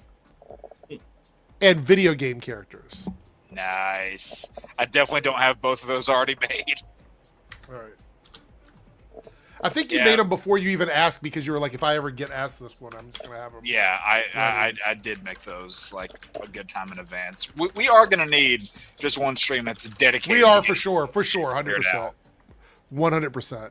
and video game characters. Nice. I definitely don't have both of those already made. All right. I think you made them before you even asked, because you were like, if I ever get asked this one, I'm just going to have them. Yeah, I did make those like a good time in advance. We are going to need just one stream that's dedicated. We are for sure. 100%. 100%.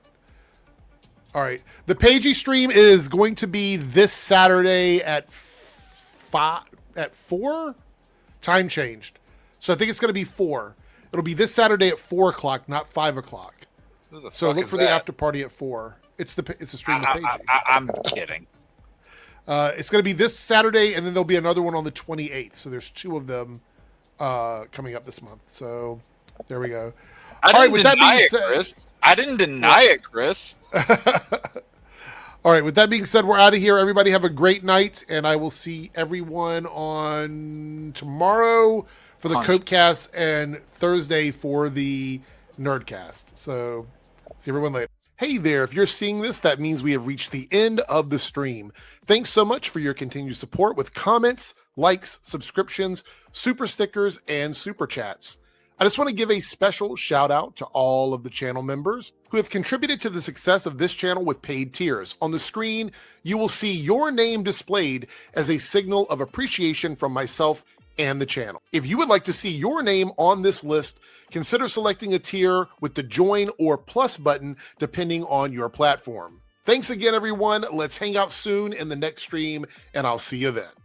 All right. The Pagey stream is going to be this Saturday at 4? Time changed. So I think it's going to be 4. It'll be this Saturday at 4 o'clock, not 5 o'clock. So look for the after party at 4. It's a stream of Pagey. I'm kidding. It's going to be this Saturday, and then there'll be another one on the 28th. So there's 2 of them coming up this month. So there we go. I didn't deny it, Chris. All right, with that being said, we're out of here. Everybody have a great night, and I will see everyone on tomorrow for the Copecast and Thursday for the Nerdcast. So see everyone later. Hey there, if you're seeing this, that means we have reached the end of the stream. Thanks so much for your continued support with comments, likes, subscriptions, super stickers, and super chats. I just want to give a special shout out to all of the channel members who have contributed to the success of this channel with paid tiers. On the screen, you will see your name displayed as a signal of appreciation from myself and the channel. If you would like to see your name on this list, consider selecting a tier with the join or plus button depending on your platform. Thanks again, everyone. Let's hang out soon in the next stream, and I'll see you then.